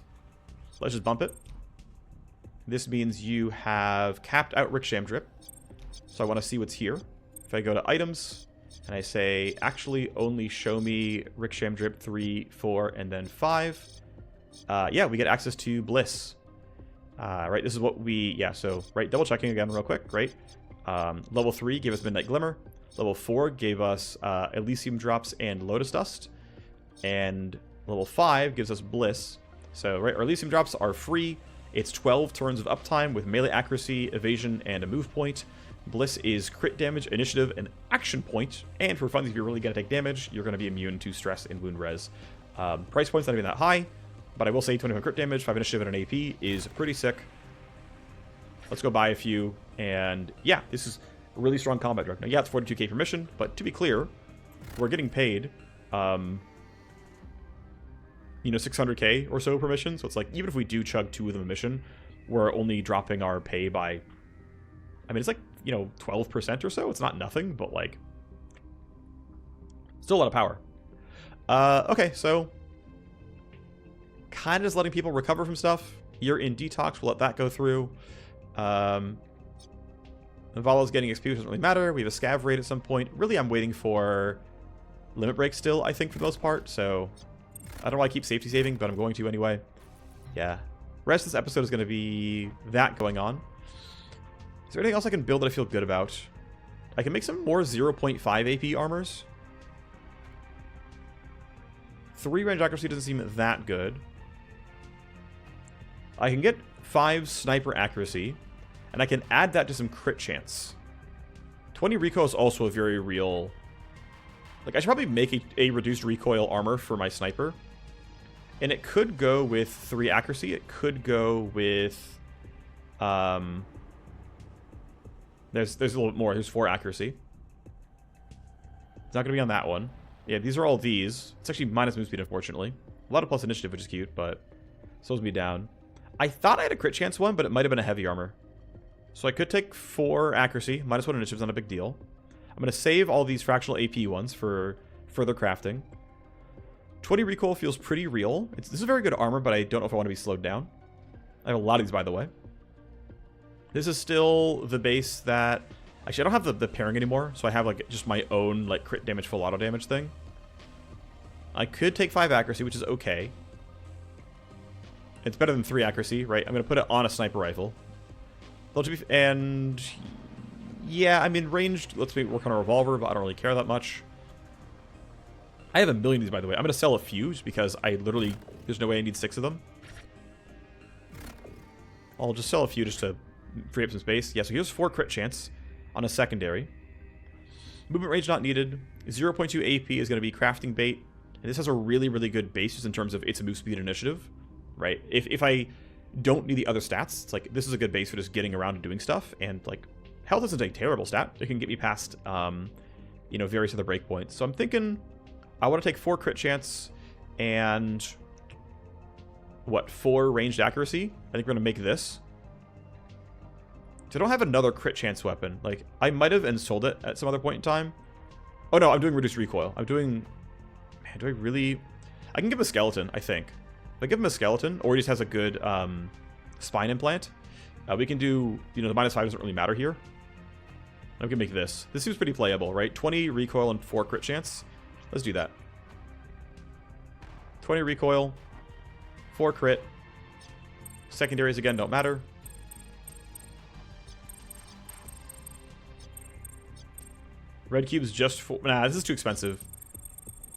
let's just bump it. This means you have capped out Ricksham Drip. So I want to see what's here. If I go to items, and I say, actually only show me Ricksham Drip 3, 4, and then 5. Yeah, we get access to Bliss. Right, this is what we... Yeah, so, right, double checking again real quick. Great. Level 3 gave us Midnight Glimmer. Level 4 gave us Elysium Drops and Lotus Dust. And level 5 gives us Bliss. So, right, our Elysium Drops are free. It's 12 turns of uptime with melee accuracy, evasion, and a move point. Bliss is crit damage, initiative, and action point. And for funsies, if you're really going to take damage, you're going to be immune to stress and wound res. Price point's not even that high, but I will say 21 crit damage, 5 initiative, and an AP is pretty sick. Let's go buy a few. And yeah, this is a really strong combat drug. Now, yeah, it's 42k per mission, but to be clear, we're getting paid, you know, 600k or so per mission. So it's like, even if we do chug 2 of them a mission, we're only dropping our pay by, I mean, it's like, you know, 12% or so. It's not nothing, but like, still a lot of power. Okay, so kind of just letting people recover from stuff. You're in detox, we'll let that go through. Valo's getting XP, which doesn't really matter. We have a scav raid at some point. Really, I'm waiting for limit break still, I think, for the most part. So I don't know why I keep safety saving, but I'm going to anyway. Yeah. Rest of this episode is going to be that going on. Is there anything else I can build that I feel good about? I can make some more 0.5 AP armors. 3 range accuracy doesn't seem that good. I can get 5 sniper accuracy, and I can add that to some crit chance. 20 recoil is also a very real... Like, I should probably make a reduced recoil armor for my sniper. And it could go with 3 accuracy. It could go with... There's a little bit more. There's 4 accuracy. It's not going to be on that one. Yeah, these are all these. It's actually minus move speed, unfortunately. A lot of plus initiative, which is cute, but slows me down. I thought I had a crit chance one, but it might have been a heavy armor. So I could take 4 accuracy. Minus 1 initiative is not a big deal. I'm going to save all these fractional AP ones for further crafting. 20 recoil feels pretty real. This is a very good armor, but I don't know if I want to be slowed down. I have a lot of these, by the way. This is still the base that... Actually, I don't have the pairing anymore, so I have like just my own like crit damage, full auto damage thing. I could take 5 accuracy, which is okay. It's better than 3 accuracy, right? I'm going to put it on a sniper rifle. And yeah, I mean, ranged, let's work on a revolver, but I don't really care that much. I have a million of these, by the way. I'm going to sell a few just because I literally, there's no way I need 6 of them. I'll just sell a few just to free up some space. Yeah, so here's 4 crit chance on a secondary. Movement range not needed. 0.2 AP is going to be crafting bait. And this has a really, really good base just in terms of its move speed initiative, right? If I don't need the other stats, it's like, this is a good base for just getting around and doing stuff. And like, health isn't a terrible stat. It can get me past, you know, various other breakpoints. So I'm thinking I want to take 4 crit chance and what, 4 ranged accuracy. I think we're going to make this. So I don't have another crit chance weapon. Like, I might have and sold it at some other point in time. Oh no, I'm doing reduced recoil. I'm doing... Man, do I really... I can give him a skeleton, I think. If I give him a skeleton, or he just has a good spine implant, we can do... You know, the -5 doesn't really matter here. I'm gonna make this. This seems pretty playable, right? 20 recoil and 4 crit chance. Let's do that. 20 recoil, 4 crit. Secondaries, again, don't matter. Red cubes just for... Nah, this is too expensive.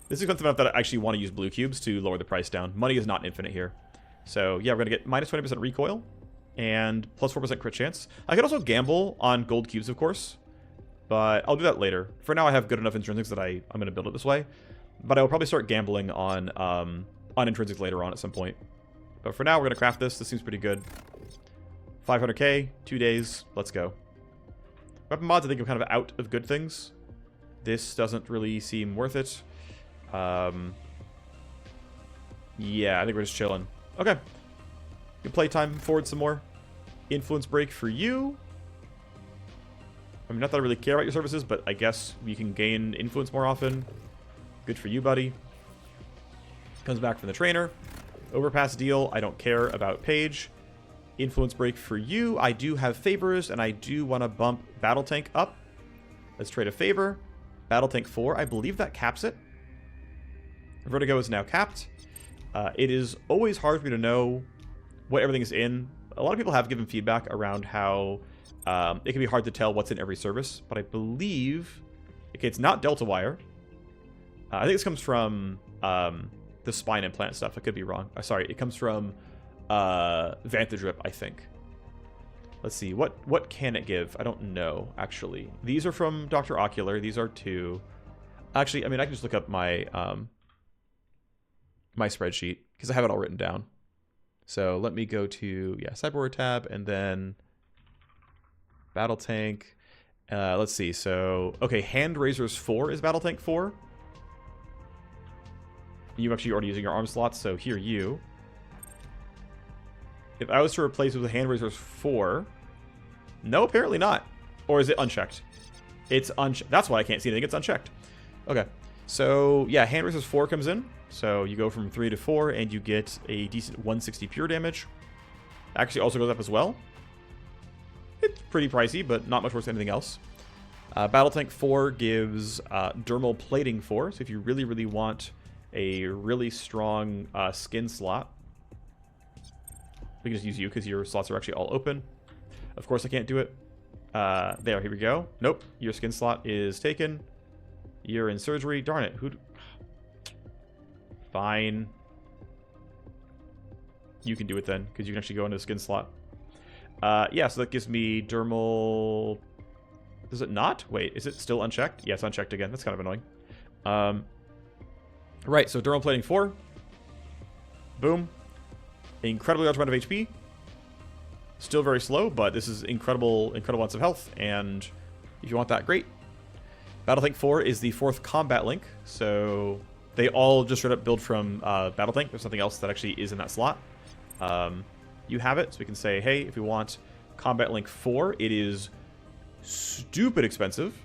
This is expensive enough that I actually want to use blue cubes to lower the price down. Money is not infinite here. So, yeah, we're going to get minus 20% recoil and plus 4% crit chance. I could also gamble on gold cubes, of course, but I'll do that later. For now, I have good enough intrinsics that I'm going to build it this way. But I will probably start gambling on intrinsics later on at some point. But for now, we're going to craft this. This seems pretty good. 500k, 2 days. Let's go. Weapon mods, I think I'm kind of out of good things. This doesn't really seem worth it. Yeah, I think we're just chilling. Okay. Good playtime forward some more. Influence break for you. I mean, not that I really care about your services, but I guess you can gain influence more often. Good for you, buddy. Comes back from the trainer. Overpass deal. I don't care about Paige. Influence break for you. I do have favors, and I do want to bump Battle Tank up. Let's trade a favor. Battle Tank 4. I believe that caps it. Vertigo is now capped. It is always hard for me to know what everything is in. A lot of people have given feedback around how it can be hard to tell what's in every service, but I believe... Okay, it's not Delta Wire. I think this comes from the spine implant stuff. I could be wrong. Sorry, it comes from Vantage Rip, I think. Let's see. What can it give? I don't know, actually. These are from Dr. Ocular. These are 2. Actually, I mean, I can just look up my my spreadsheet because I have it all written down. So let me go to, yeah, Cybersword tab and then Battle Tank. Let's see. So, okay, Hand Razors 4 is Battle Tank 4. You actually already using your arm slots, so here you. If I was to replace it with Hand Razors 4, no, apparently not. Or is it unchecked? It's unchecked. That's why I can't see anything. It's unchecked. Okay. So, yeah, Hand Razors 4 comes in. So you go from 3 to 4, and you get a decent 160 pure damage. Actually also goes up as well. It's pretty pricey, but not much worse than anything else. Battle Tank 4 gives Dermal Plating 4. So if you really, really want a really strong skin slot, we can just use you because your slots are actually all open. Of course, I can't do it. There, here we go. Nope, your skin slot is taken. You're in surgery. Darn it. Fine. You can do it then, because you can actually go into the skin slot. Yeah, so that gives me dermal... Does it not? Wait, is it still unchecked? Yeah, it's unchecked again. That's kind of annoying. Right, so dermal plating 4. Boom. Incredibly large amount of HP. Still very slow, but this is incredible amounts of health, and if you want that, great. Battle Tank 4 is the 4th combat link, so they all just straight up build from Battle Tank. There's something else that actually is in that slot. You have it, so we can say, hey, if we want Combat Link 4, it is stupid expensive.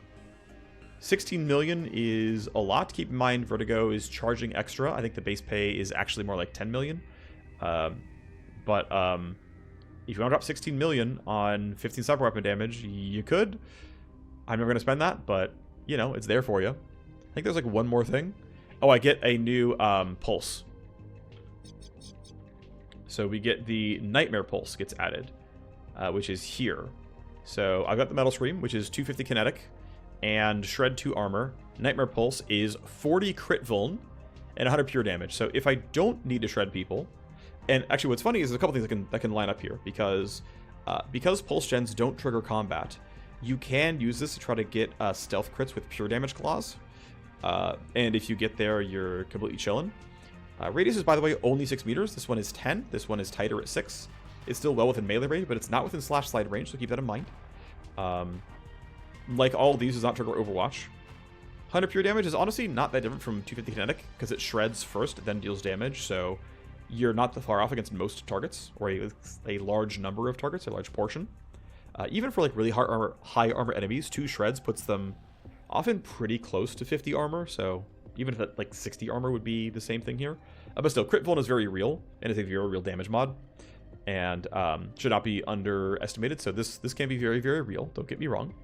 16 million is a lot. Keep in mind, Vertigo is charging extra. I think the base pay is actually more like 10 million. But if you want to drop 16 million on 15 cyber weapon damage, you could. I'm never going to spend that, but, you know, it's there for you. I think there's like one more thing. Oh, I get a new pulse. So we get the Nightmare Pulse gets added, which is here. So I've got the Metal Scream, which is 250 kinetic, and Shred 2 armor. Nightmare Pulse is 40 crit vuln and 100 pure damage. So if I don't need to shred people, and actually what's funny is there's a couple things that can line up here, because pulse gens don't trigger combat, you can use this to try to get stealth crits with pure damage claws. And if you get there, you're completely chilling. Radius is, by the way, only 6 meters. This one is 10. This one is tighter at 6. It's still well within melee range, but it's not within slash slide range, so keep that in mind. Like all of these, does not trigger Overwatch. 100 pure damage is honestly not that different from 250 kinetic, because it shreds first, then deals damage, so you're not that far off against most targets, or a large number of targets, a large portion. Even for like really high armor enemies, 2 shreds puts them often pretty close to 50 armor, so even if that, like 60 armor would be the same thing here. But still, crit vuln is very real, and is a very real damage mod, and should not be underestimated. So this can be very, very real, don't get me wrong.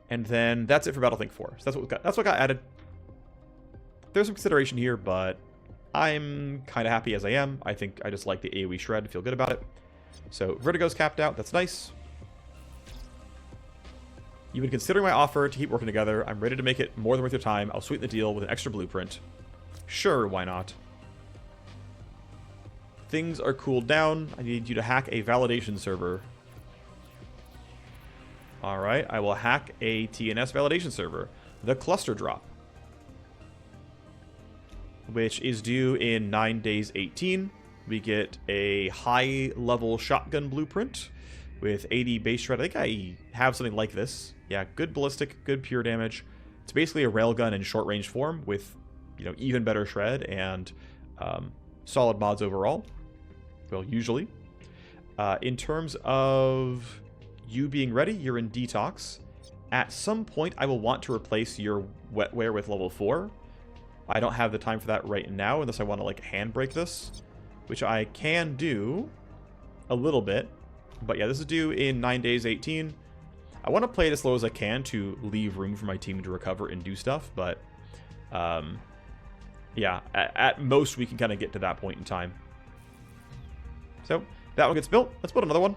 And then that's it for Battlethink 4. So that's what got added. There's some consideration here, but I'm kind of happy as I am. I think I just like the AoE shred, feel good about it. So Vertigo's capped out, that's nice. You've been considering my offer to keep working together. I'm ready to make it more than worth your time. I'll sweeten the deal with an extra blueprint. Sure, why not? Things are cooled down. I need you to hack a validation server. Alright, I will hack a TNS validation server. The cluster drop, which is due in 9 days 18. We get a high-level shotgun blueprint with 80 base shred. I think I have something like this. Yeah, good ballistic, good pure damage. It's basically a railgun in short-range form with, you know, even better shred and solid mods overall. Well, usually. In terms of you being ready, you're in detox. At some point, I will want to replace your wetware with level 4. I don't have the time for that right now, unless I want to, like, handbrake this, which I can do a little bit. But yeah, this is due in 9 days 18. I want to play it as slow as I can to leave room for my team to recover and do stuff, but yeah, at most we can kind of get to that point in time. So that one gets built. Let's build another one.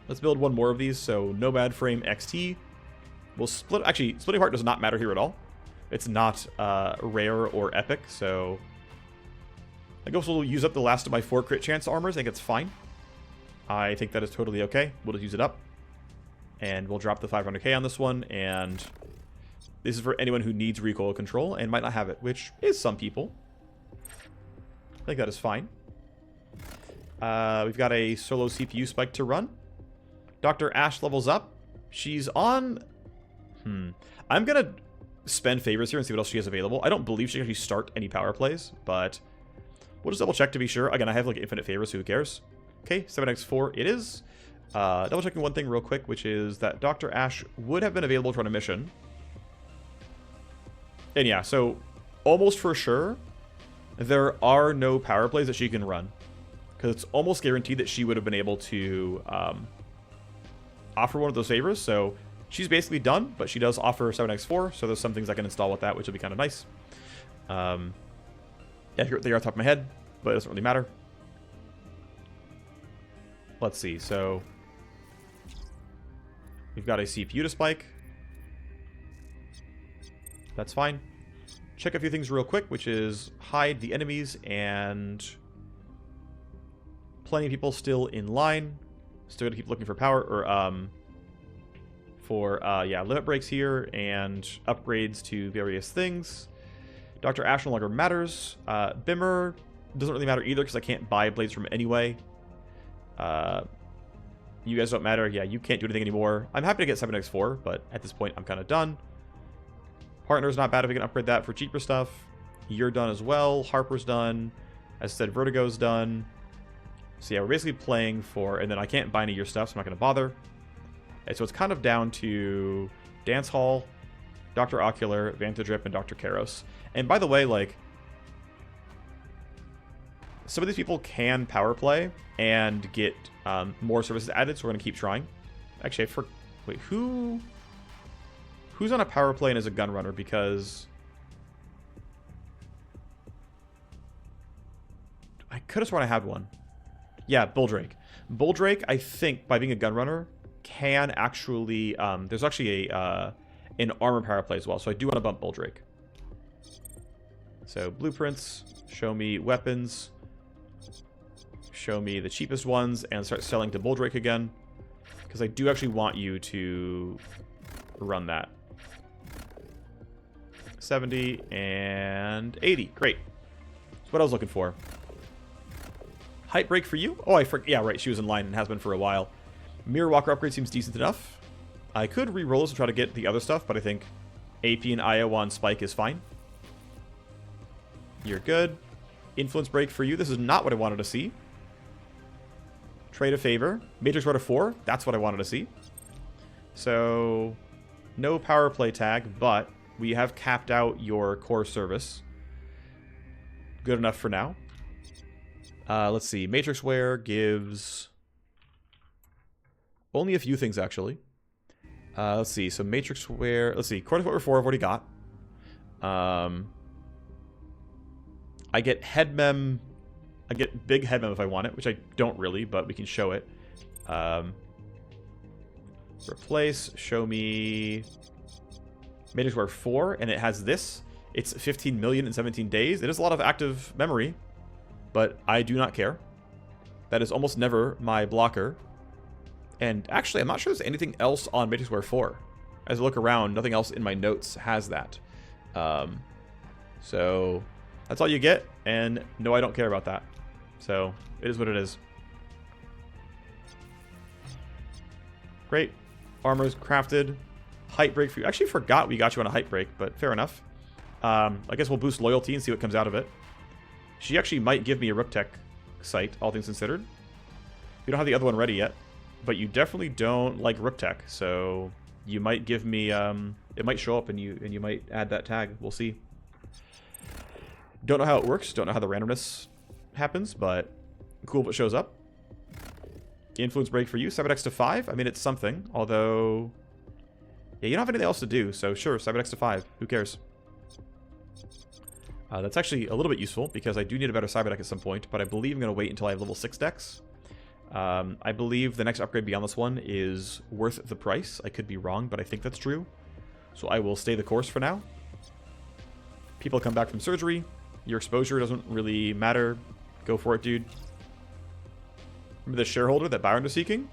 Let's build one more of these. So Nomad Frame XT. We'll split. Actually, splitting heart does not matter here at all. It's not rare or epic, so I guess we'll use up the last of my 4 crit chance armors. I think it's fine. I think that is totally okay. We'll just use it up. And we'll drop the 500k on this one. And this is for anyone who needs recoil control and might not have it, which is some people. I think that is fine. We've got a solo CPU spike to run. Dr. Ash levels up. She's on... I'm going to spend favors here and see what else she has available. I don't believe she can actually start any power plays, but we'll just double check to be sure. Again, I have like infinite favors, so who cares? Okay, 7x4 it is. Double checking one thing real quick, which is that Dr. Ash would have been available to run a mission. And yeah, so almost for sure, there are no power plays that she can run. Because it's almost guaranteed that she would have been able to offer one of those favors. So she's basically done, but she does offer 7x4, so there's some things I can install with that, which will be kind of nice. Yeah, they are off the top of my head, but it doesn't really matter. Let's see, so we've got a CPU to spike. That's fine. Check a few things real quick, which is hide the enemies and plenty of people still in line. Still gonna keep looking for power, or yeah, limit breaks here and upgrades to various things. Dr. Ash no longer matters. Bimmer doesn't really matter either because I can't buy blades from him anyway. You guys don't matter. Yeah, you can't do anything anymore. I'm happy to get 7x4, but at this point I'm kind of done. Partner's not bad if we can upgrade that for cheaper stuff. You're done as well. Harper's done. As I said, Vertigo's done. So yeah, we're basically playing for... And then I can't buy any of your stuff, so I'm not going to bother. And so it's kind of down to Dance Hall, Dr. Ocular, Vanthadrip, and Dr. Karos. And by the way, like... some of these people can power play and get more services added, so we're going to keep trying. Actually, wait, who's on a power play and is a gun runner? Because I could have sworn I had one. Yeah, Bulldrake. Bulldrake, I think, by being a gun runner, can actually... there's actually an armor power play as well, so I do want to bump Bulldrake. So, blueprints, show me weapons, show me the cheapest ones, and start selling to Bulldrake again. Because I do actually want you to run that. 70 and 80. Great. That's what I was looking for. Height break for you? Oh, yeah, right. She was in line and has been for a while. Mirror Walker upgrade seems decent enough. I could re-roll this and try to get the other stuff, but I think AP and IO on Spike is fine. You're good. Influence break for you. This is not what I wanted to see. Trade a favor. Matrix Word of 4. That's what I wanted to see. So, no power play tag, but we have capped out your core service. Good enough for now. Let's see. Matrix Wear gives only a few things, actually. Let's see. So, Matrix Wear... Let's see. Core of 4 I've already got. I get head mem... I get big head mem if I want it, which I don't really, but we can show it. Replace, show me Matrix Wear 4, and it has this. It's 15 million in 17 days. It is a lot of active memory, but I do not care. That is almost never my blocker. And actually, I'm not sure there's anything else on Matrix Wear 4. As I look around, nothing else in my notes has that. So that's all you get, and no, I don't care about that. So it is what it is. Great. Armor's crafted. Height break for you. Actually forgot we got you on a height break, but fair enough. I guess we'll boost loyalty and see what comes out of it. She actually might give me a Rooftop site, all things considered. We don't have the other one ready yet, but you definitely don't like Rooftop, so you might give me it might show up and you might add that tag. We'll see. Don't know how it works, don't know how the randomness happens, but cool if it shows up. Influence break for you, Cyberdex to 5. I mean, it's something, although yeah, you don't have anything else to do, so sure, Cyberdex to 5. Who cares? That's actually a little bit useful because I do need a better Cyberdeck at some point, but I believe I'm going to wait until I have level 6 decks. I believe the next upgrade beyond this one is worth the price. I could be wrong, but I think that's true. So I will stay the course for now. People come back from surgery. Your exposure doesn't really matter. Go for it, dude. Remember the shareholder that Byron was seeking?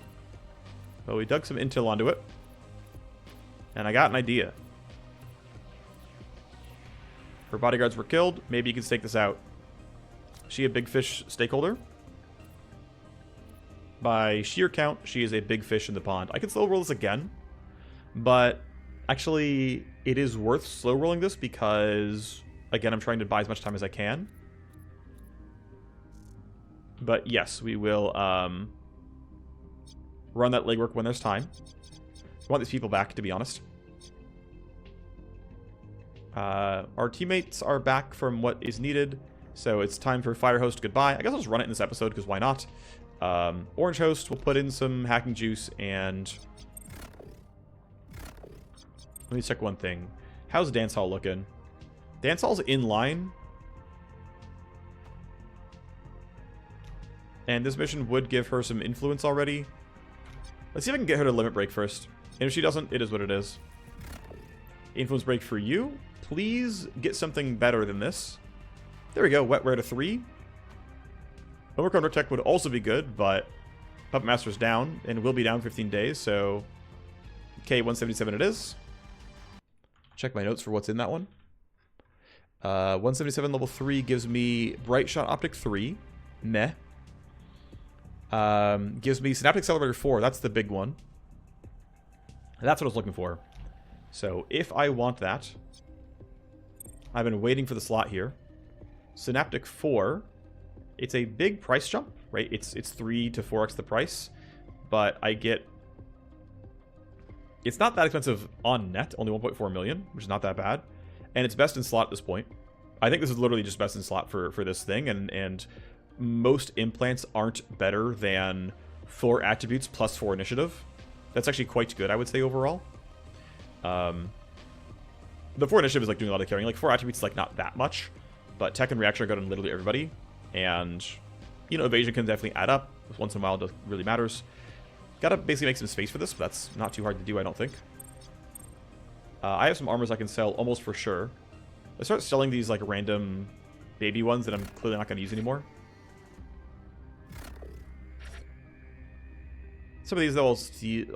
Well, we dug some intel onto it. And I got an idea. Her bodyguards were killed. Maybe you can stake this out. She a big fish stakeholder? By sheer count, she is a big fish in the pond. I could slow roll this again. But actually, it is worth slow rolling this because, again, I'm trying to buy as much time as I can. But yes, we will run that legwork when there's time. I want these people back, to be honest. Our teammates are back from what is needed, so it's time for Fire Host goodbye. I guess I'll just run it in this episode, because why not? Orange Host, we'll put in some hacking juice, and... Let me check one thing. How's Dance Hall looking? Dance Hall's in line. And this mission would give her some influence already. Let's see if I can get her to limit break first. And if she doesn't, it is what it is. Influence break for you. Please get something better than this. There we go. Wet Wear to 3. Overcome Tech would also be good, but Puppet Master's down and will be down 15 days, so K177 it is. Check my notes for what's in that one. 177 level 3 gives me Bright Shot Optic 3. Meh. Gives me Synaptic Accelerator 4. That's the big one. That's what I was looking for. So if I want that, I've been waiting for the slot here. Synaptic 4. It's a big price jump, right? It's 3 to 4x the price, but I get... It's not that expensive on net, only 1.4 million, which is not that bad. And it's best in slot at this point. I think this is literally just best in slot for this thing, and most implants aren't better than 4 attributes plus 4 initiative. That's actually quite good, I would say, overall. The 4 initiative is like doing a lot of carrying. Like 4 attributes is like not that much, but tech and reaction are good on literally everybody. And, you know, evasion can definitely add up. Once in a while, it really matters. Gotta basically make some space for this, but that's not too hard to do, I don't think. I have some armors I can sell almost for sure. Let's start selling these like random baby ones that I'm clearly not going to use anymore. Some of these, though,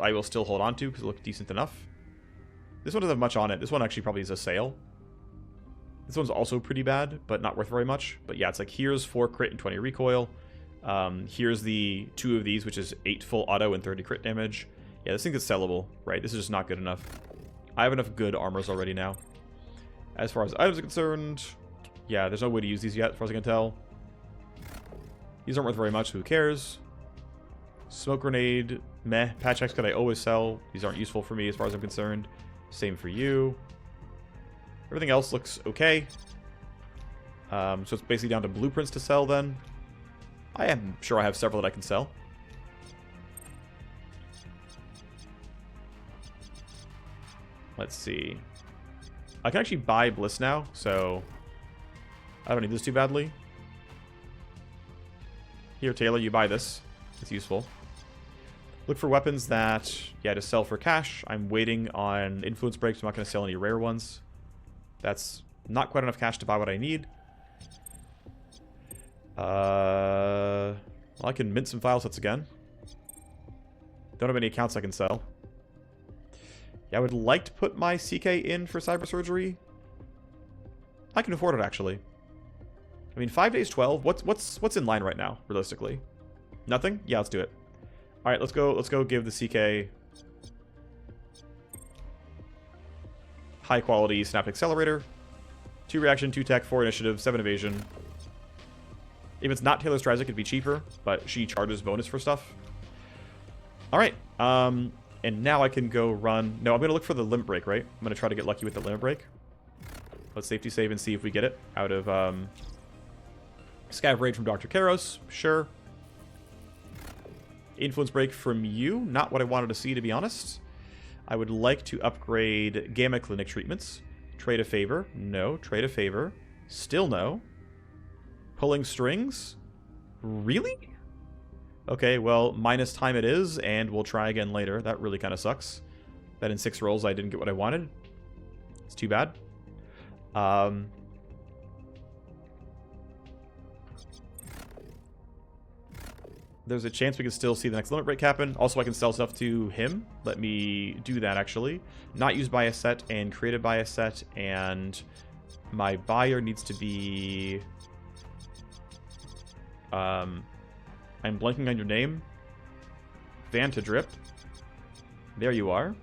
I will still hold on to because they look decent enough. This one doesn't have much on it. This one actually probably is a sale. This one's also pretty bad, but not worth very much. But yeah, it's like here's 4 crit and 20 recoil. Here's the 2 of these, which is 8 full auto and 30 crit damage. Yeah, this thing is sellable, right? This is just not good enough. I have enough good armors already now. As far as items are concerned, yeah, there's no way to use these yet, as far as I can tell. These aren't worth very much, so who cares? Smoke grenade, meh. Patch X could I always sell. These aren't useful for me as far as I'm concerned. Same for you. Everything else looks okay. So it's basically down to blueprints to sell then. I am sure I have several that I can sell. Let's see. I can actually buy Bliss now, so I don't need this too badly. Here, Taylor, you buy this. It's useful. Look for weapons that, yeah, to sell for cash. I'm waiting on influence breaks. I'm not going to sell any rare ones. That's not quite enough cash to buy what I need. Well, I can mint some file sets again. Don't have any accounts I can sell. Yeah, I would like to put my CK in for cyber surgery. I can afford it, actually. I mean, 5 days, 12. What's in line right now, realistically? Nothing? Yeah, let's do it. All right, let's go. Let's go give the CK high quality snap accelerator. 2 reaction, 2 tech, 4 initiative, 7 evasion. If it's not Taylor Strazik, it'd be cheaper, but she charges bonus for stuff. All right. And now I can go run. No, I'm going to look for the limit break, right? I'm going to try to get lucky with the limit break. Let's safety save and see if we get it out of Scav Raid from Dr. Karos. Sure. Influence break from you. Not what I wanted to see, to be honest. I would like to upgrade Gamma Clinic treatments. Trade a favor. No. Trade a favor. Still no. Pulling strings? Really? Okay, well, minus time it is, and we'll try again later. That really kind of sucks. That in 6 rolls I didn't get what I wanted. It's too bad. There's a chance we can still see the next limit break happen. Also, I can sell stuff to him. Let me do that, actually. Not used by a set and created by a set, and my buyer needs to be... I'm blanking on your name. Vantadrip. There you are.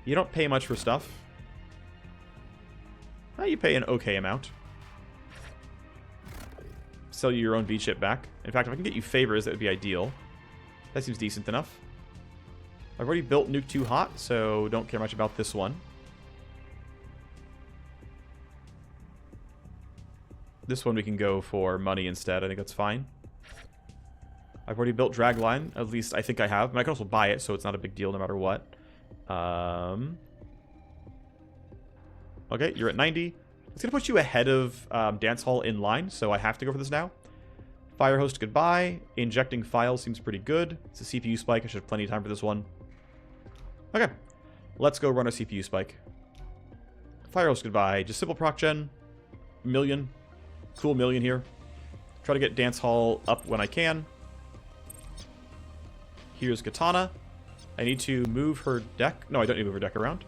You don't pay much for stuff. You pay an okay amount. Sell you your own V-chip back. In fact, if I can get you favors, that would be ideal. That seems decent enough. I've already built Nuke 2 Hot, so don't care much about this one. This one we can go for money instead. I think that's fine. I've already built Dragline. At least I think I have. And I can also buy it, so it's not a big deal no matter what. Okay, you're at 90. It's going to put you ahead of Dance Hall in line, so I have to go for this now. Firehost, goodbye. Injecting files seems pretty good. It's a CPU spike. I should have plenty of time for this one. Okay, let's go run a CPU spike. Firehost, goodbye. Just simple proc gen. Million. Cool million here. Try to get Dance Hall up when I can. Here's Katana. I need to move her deck. No, I don't need to move her deck around.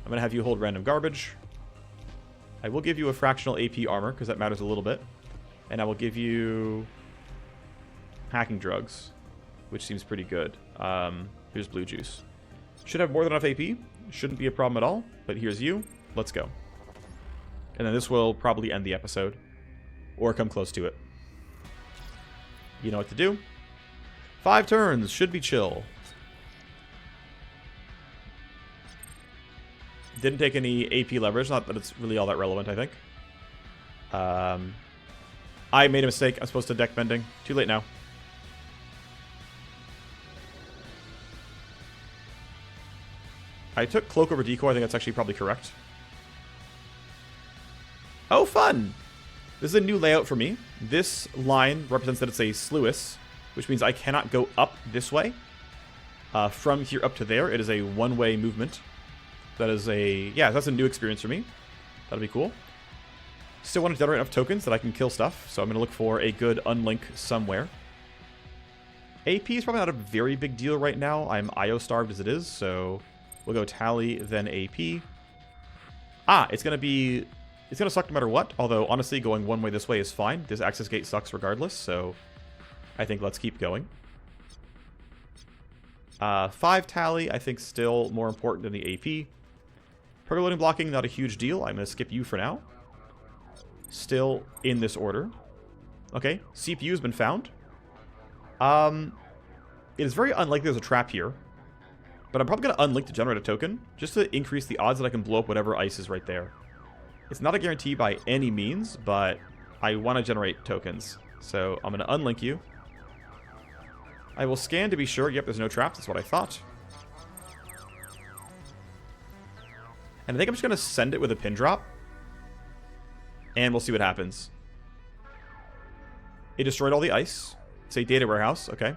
I'm going to have you hold random garbage. I will give you a fractional AP armor, because that matters a little bit. And I will give you hacking drugs, which seems pretty good. Here's blue juice. Should have more than enough AP. Shouldn't be a problem at all. But here's you. Let's go. And then this will probably end the episode. Or come close to it. You know what to do. 5 turns. Should be chill. Didn't take any AP leverage. Not that it's really all that relevant, I think. I made a mistake. I'm supposed to deck bending. Too late now. I took Cloak over Decoy. I think that's actually probably correct. Oh, fun! This is a new layout for me. This line represents that it's a sluice, which means I cannot go up this way. From here up to there, it is a one-way movement. That is a... yeah, that's a new experience for me. That'll be cool. Still want to generate enough tokens that I can kill stuff, so I'm going to look for a good unlink somewhere. AP is probably not a very big deal right now. I'm IO starved as it is, so we'll go Tally, then AP. It's going to be... it's going to suck no matter what, although honestly going one way this way is fine. This access gate sucks regardless, so I think let's keep going. 5 Tally, I think still more important than the AP. Percolating blocking, not a huge deal. I'm going to skip you for now. Still in this order. Okay, CPU has been found. It is very unlikely there's a trap here. But I'm probably going to unlink to generate a token, just to increase the odds that I can blow up whatever ice is right there. It's not a guarantee by any means, but I want to generate tokens. So I'm going to unlink you. I will scan to be sure. Yep, there's no traps. That's what I thought. And I think I'm just going to send it with a pin drop. And we'll see what happens. It destroyed all the ice. Say data warehouse. Okay.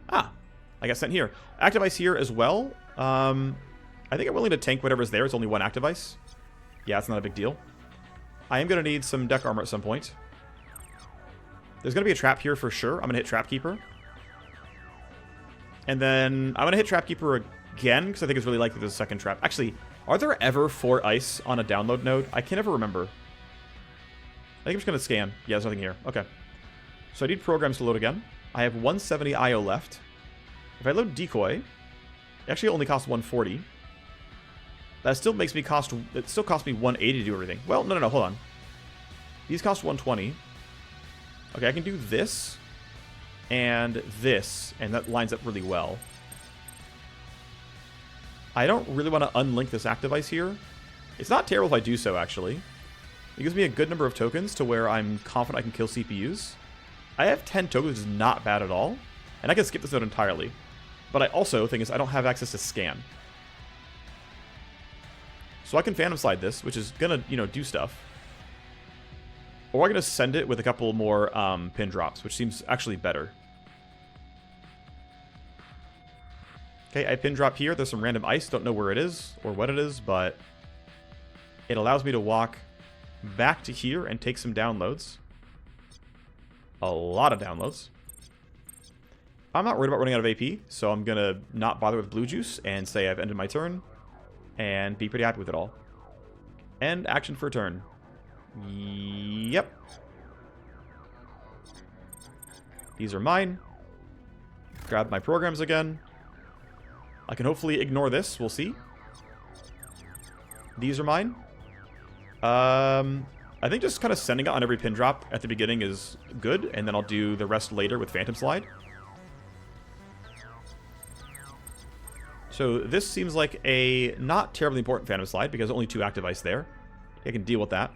Ah, I got sent here. Active ice here as well. I think I'm willing to tank whatever's there. It's only one active ice. Yeah, it's not a big deal. I am going to need some deck armor at some point. There's going to be a trap here for sure. I'm going to hit Trapkeeper. And then I'm going to hit Trapkeeper again, because I think it's really likely there's a second trap. Actually, are there ever 4 ice on a download node? I can never remember. I think I'm just going to scan. Yeah, there's nothing here. Okay. So I need programs to load again. I have 170 IO left. If I load Decoy, it actually only costs 140. That still makes me cost... It still costs me 180 to do everything. Well, no, hold on. These cost 120. Okay, I can do this and this, and that lines up really well. I don't really want to unlink this active ice here. It's not terrible if I do so, actually. It gives me a good number of tokens to where I'm confident I can kill CPUs. I have 10 tokens, which is not bad at all. And I can skip this node entirely. But I also think I don't have access to scan. So I can Phantom Slide this, which is going to, do stuff. Or I'm going to send it with a couple more pin drops, which seems actually better. Okay, I pin drop here. There's some random ice. Don't know where it is or what it is, but it allows me to walk back to here and take some downloads. A lot of downloads. I'm not worried about running out of AP, so I'm going to not bother with blue juice and say I've ended my turn and be pretty happy with it all. End action for a turn. Yep. These are mine. Grab my programs again. I can hopefully ignore this. We'll see. These are mine. I think just kind of sending it on every pin drop at the beginning is good, and then I'll do the rest later with Phantom Slide. So this seems like a not terribly important Phantom Slide because only 2 active ice there. I can deal with that.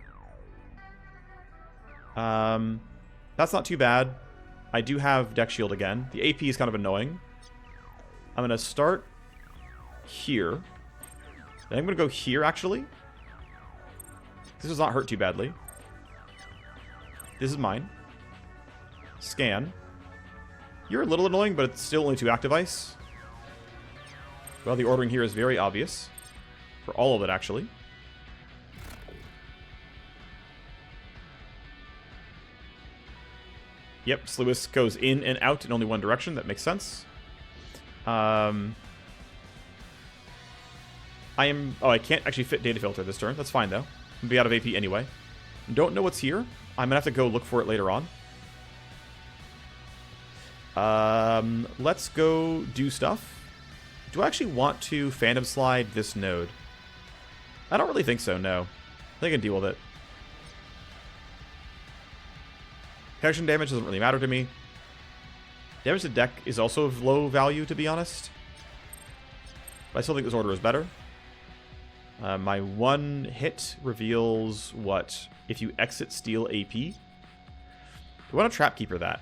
That's not too bad. I do have Deck Shield again. The AP is kind of annoying. I'm going to start here. Then I'm going to go here, actually. This does not hurt too badly. This is mine. Scan. You're a little annoying, but it's still only 2 active ice. Well, the ordering here is very obvious. For all of it, actually. Yep, Sluis goes in and out in only one direction. That makes sense. I can't actually fit Data Filter this turn. That's fine, though. I'm going to be out of AP anyway. Don't know what's here. I'm going to have to go look for it later on. Let's go do stuff. Do I actually want to Phantom Slide this node? I don't really think so, no. I think I can deal with it. Connection damage doesn't really matter to me. Damage to deck is also of low value, to be honest. But I still think this order is better. My 1 hit reveals what? If you exit steal AP. Do I want to Trapkeeper that?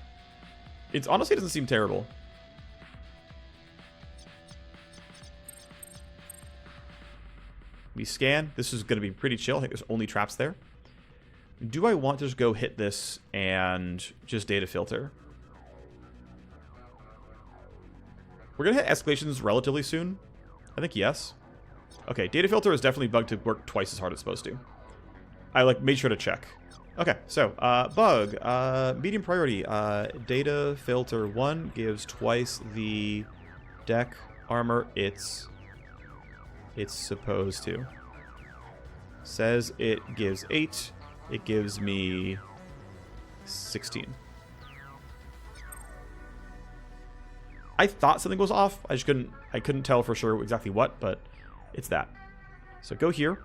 It honestly doesn't seem terrible. We scan. This is going to be pretty chill. I think there's only traps there. Do I want to just go hit this and just Data Filter? We're going to hit escalations relatively soon. I think yes. Okay, Data Filter is definitely bugged to work twice as hard as it's supposed to. I made sure to check. Okay, so bug, medium priority. Data Filter 1 gives twice the deck armor it's supposed to. Says it gives 8. It gives me 16. I thought something was off. I couldn't tell for sure exactly what, but it's that. So go here.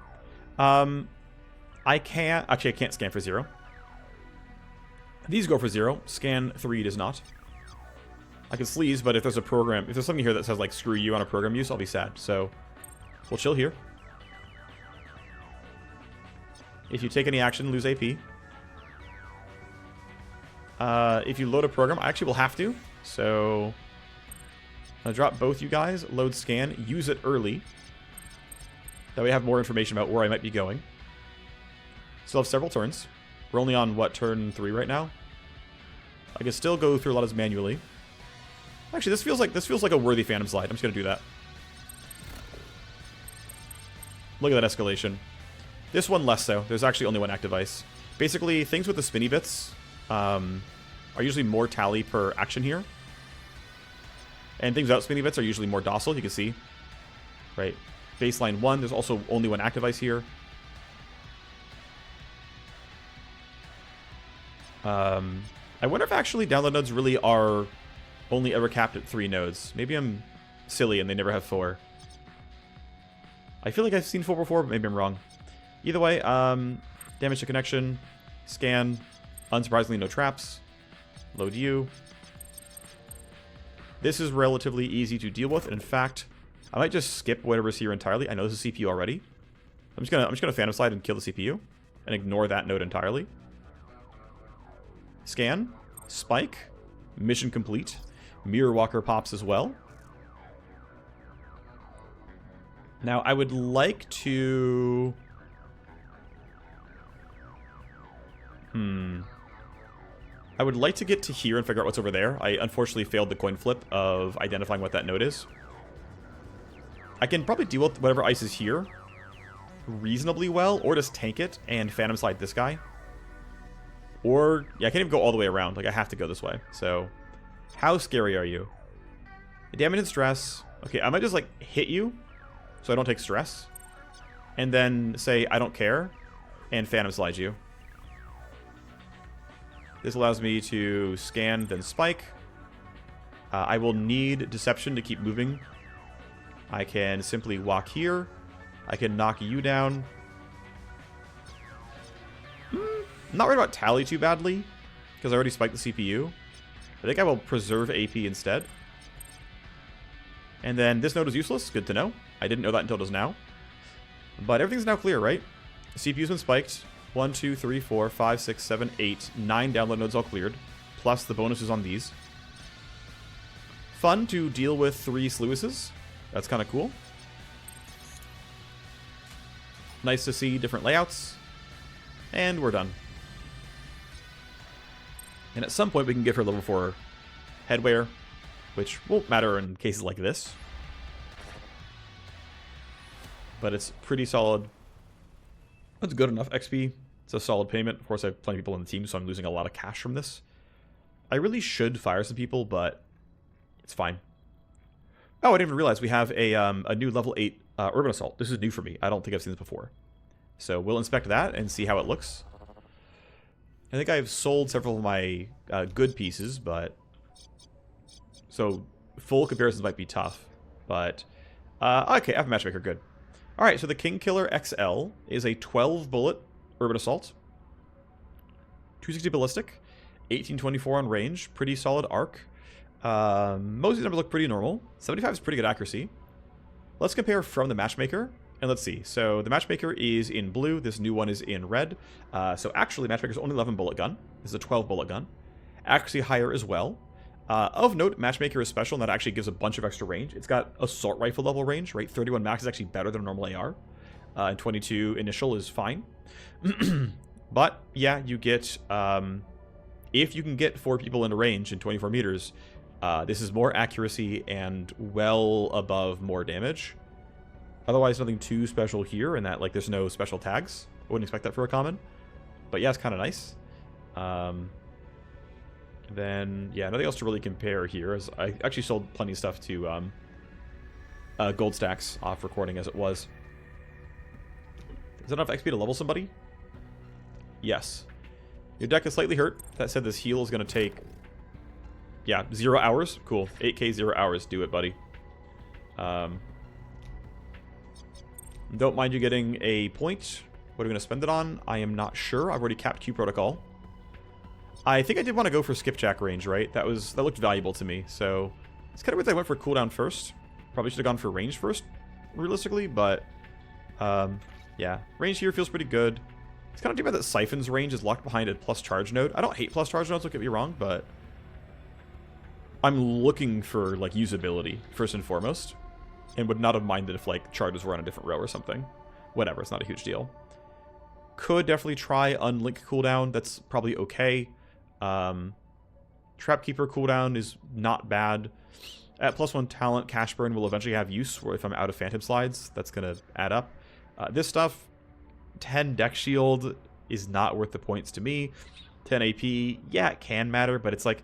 I can't scan for 0. These go for 0. Scan 3 does not. I can sleaze, but if there's a program, if there's something here that says, like, screw you on a program use, I'll be sad. So, we'll chill here. If you take any action, lose AP. If you load a program, I actually will have to. So, I'll drop both you guys, load scan, use it early. That way I have more information about where I might be going. Still have several turns. We're only on, what, turn 3 right now? I can still go through a lot of this manually. Actually, this feels like a worthy Phantom Slide. I'm just gonna do that. Look at that escalation. This one less so. There's actually only one active ice. Basically, things with the spinny bits are usually more tally per action here. And things without spinny bits are usually more docile, you can see. Right. Baseline 1, there's also only one active ice here. I wonder if actually download nodes really are only ever capped at 3 nodes. Maybe I'm silly and they never have 4. I feel like I've seen 4 before, but maybe I'm wrong. Either way, damage to connection, scan, unsurprisingly no traps, load you. This is relatively easy to deal with, and in fact, I might just skip whatever's here entirely. I know this is CPU already. I'm just gonna Phantom Slide and kill the CPU and ignore that node entirely. Scan, spike, mission complete. Mirror Walker pops as well. Now I would like to I would like to get to here and figure out what's over there. I unfortunately failed the coin flip of identifying what that node is. I can probably deal with whatever ice is here reasonably well, or just tank it and Phantom Slide this guy. Or, yeah, I can't even go all the way around. Like, I have to go this way. So, how scary are you? Damage and stress. Okay, I might just, like, hit you so I don't take stress. And then say, I don't care, and Phantom Slide you. This allows me to scan, then spike. I will need Deception to keep moving. I can simply walk here. I can knock you down. I'm not worried about tally too badly, because I already spiked the CPU. I think I will preserve AP instead. And then this node is useless. Good to know. I didn't know that until just now. But everything's now clear, right? The CPU's been spiked. 1, 2, 3, 4, 5, 6, 7, 8, 9 download nodes all cleared. Plus the bonuses on these. Fun to deal with 3 sluices. That's kind of cool. Nice to see different layouts. And we're done. And at some point we can give her level 4 headwear, which won't matter in cases like this. But it's pretty solid. That's good enough XP. It's a solid payment. Of course, I have plenty of people on the team, so I'm losing a lot of cash from this. I really should fire some people, but it's fine. Oh, I didn't even realize we have a new level 8 Urban Assault. This is new for me. I don't think I've seen this before. So we'll inspect that and see how it looks. I think I've sold several of my good pieces, but... So full comparisons might be tough. But, okay, I have a Matchmaker, good. Alright, so the King Killer XL is a 12-bullet Urban Assault. 260 ballistic, 1824 on range, pretty solid arc. Most of these numbers look pretty normal. 75 is pretty good accuracy. Let's compare from the Matchmaker, and let's see. So the Matchmaker is in blue, this new one is in red. So actually, Matchmaker's only 11-bullet gun. This is a 12-bullet gun. Accuracy higher as well. Of note, Matchmaker is special, and that actually gives a bunch of extra range. It's got assault rifle level range, right? 31 max is actually better than a normal AR. And 22 initial is fine. But, yeah, you get... if you can get 4 people into range in 24 meters, this is more accuracy and well above more damage. Otherwise, nothing too special here, in that, like, there's no special tags. I wouldn't expect that for a common. But, yeah, it's kind of nice. Then, yeah, nothing else to really compare here, as I actually sold plenty of stuff to gold stacks off recording as it was. Is that enough XP to level somebody? Yes. Your deck is slightly hurt. That said, this heal is going to take, yeah, 0 hours. Cool. 8k, 0 hours. Do it, buddy. Don't mind you getting a point. What are we going to spend it on? I am not sure. I've already capped Q protocol. I think I did want to go for skipjack range, right? That looked valuable to me, so it's kind of weird that I went for cooldown first. Probably should have gone for range first, realistically, but yeah, range here feels pretty good. It's kind of too bad that Siphon's range is locked behind a plus charge node. I don't hate plus charge nodes, don't get me wrong, but I'm looking for like usability first and foremost, and would not have minded if like charges were on a different row or something. Whatever, it's not a huge deal. Could definitely try unlink cooldown. That's probably okay. Trapkeeper cooldown is not bad. At +1 talent, cash burn will eventually have use if I'm out of phantom slides. That's going to add up. This stuff, 10 deck shield is not worth the points to me. 10 AP, yeah, it can matter, but it's like,